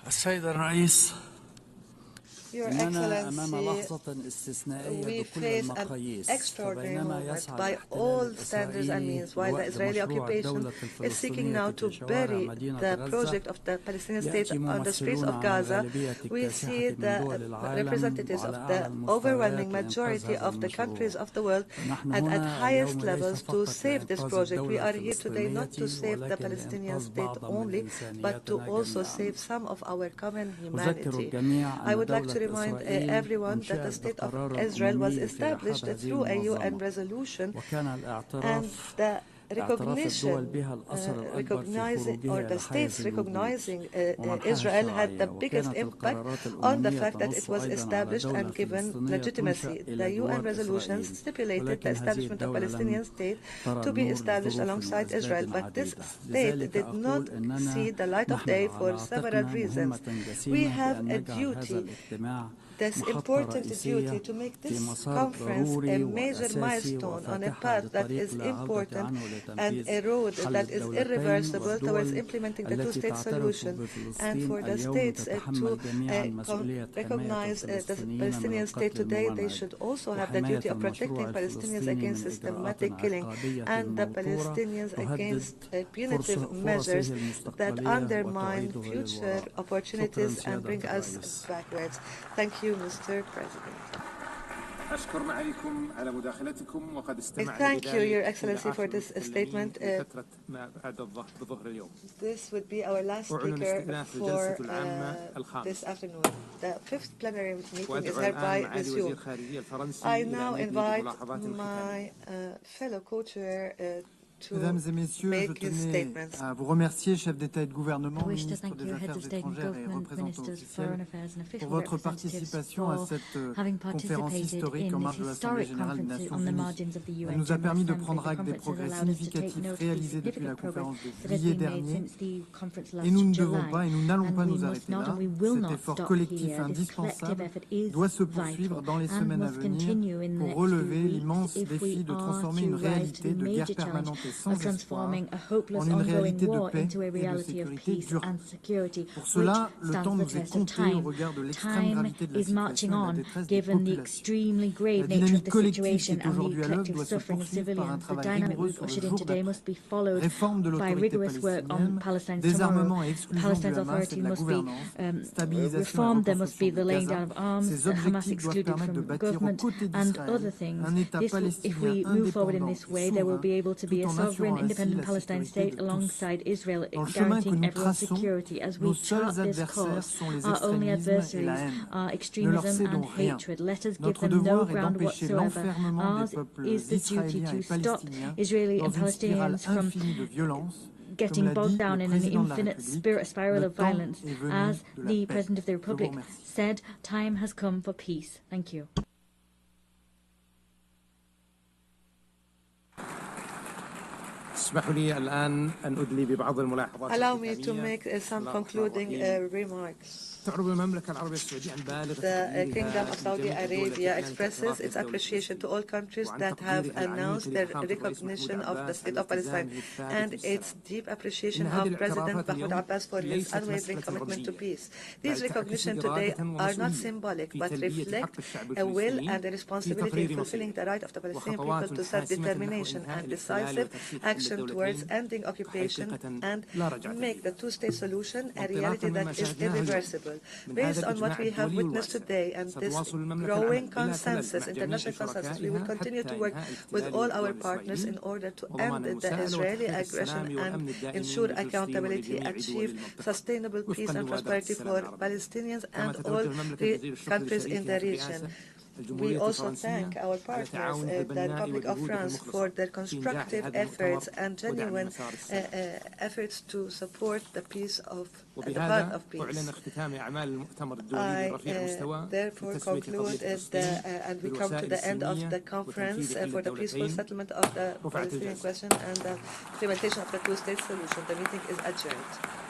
السيد الرئيس Your Excellency, we face an extraordinary moment by all standards and means, while the Israeli occupation is seeking now to bury the project of the Palestinian state on the streets of Gaza. We see the representatives of the overwhelming majority of the countries of the world and at highest levels to save this project. We are here today not to save the Palestinian state only, but to also save some of our common humanity. I would like to remind everyone that the state of Israel was established through a UN resolution, and the the states recognizing Israel had the biggest impact on the fact that it was established and given legitimacy. The UN resolutions stipulated the establishment of a Palestinian state to be established alongside Israel, but this state did not see the light of day for several reasons. We have a duty this important duty to make this conference a major milestone on a path that is important and a road that is irreversible towards implementing the two-state solution, and for the states to recognize the Palestinian state today. They should also have the duty of protecting Palestinians against systematic killing and the Palestinians against punitive measures that undermine future opportunities and bring us backwards. Thank you, Mr. President. I thank you, Your Excellency, for this statement. This would be our last speaker for this afternoon. The fifth plenary meeting is hereby resumed. I now invite my fellow co-chair Mesdames et Messieurs, je tenais à vous remercier, chefs d'État et de gouvernement, ministres des Affaires étrangères et représentants officiels, pour votre participation à cette conférence historique en marge de l'Assemblée générale des Nations Unies. Elle nous a permis de prendre acte des progrès significatifs réalisés depuis la conférence de juillet dernier. Et nous ne devons pas et nous n'allons pas nous arrêter là. Cet effort collectif indispensable doit se poursuivre dans les semaines à venir pour relever l'immense défi de transformer une réalité de guerre permanente sans espoir en une réalité de paix et de sécurité durable. Pour cela, le temps nous est compté au regard de l'extrême gravité de la situation et de la détresse des populations. La dynamique collective qui est aujourd'hui à l'œuvre doit se poursuivre par un travail rigoureux sur le jour d'après. Réforme de l'autorité palestinienne, désarmement et exclusion du Hamas et de la gouvernance, stabilisation et reconstruction de Gaza. Ces objectifs doivent permettre de bâtir aux côtés d'Israël un État palestinien indépendant et souverain, sovereign, independent Palestine state alongside Israel, guaranteeing everyone's security. As we chart this course, our only adversaries are extremism and hatred. Let us give them no ground whatsoever. Ours is the duty to stop Israeli and Palestinians from getting bogged down in an infinite spiral of violence. As the President of the Republic said, time has come for peace. Thank you. Allow me to make some concluding remarks. The Kingdom of Saudi Arabia expresses its appreciation to all countries that have announced their recognition of the State of Palestine and its deep appreciation of President Mahmoud Abbas for his unwavering commitment to peace. These recognitions today are not symbolic, but reflect a will and a responsibility in fulfilling the right of the Palestinian people to self-determination and decisive action towards ending occupation and make the two-state solution a reality that is irreversible. Based on what we have witnessed today and this growing consensus, international consensus, we will continue to work with all our partners in order to end the Israeli aggression and ensure accountability, achieve sustainable peace and prosperity for Palestinians and all the countries in the region. We also thank our partners, the Republic of France, for their constructive efforts and genuine efforts to support the peace of the path of peace. I therefore conclude and we come to the end of the conference for the peaceful settlement of the Palestinian question and the implementation of the two-state solution. The meeting is adjourned.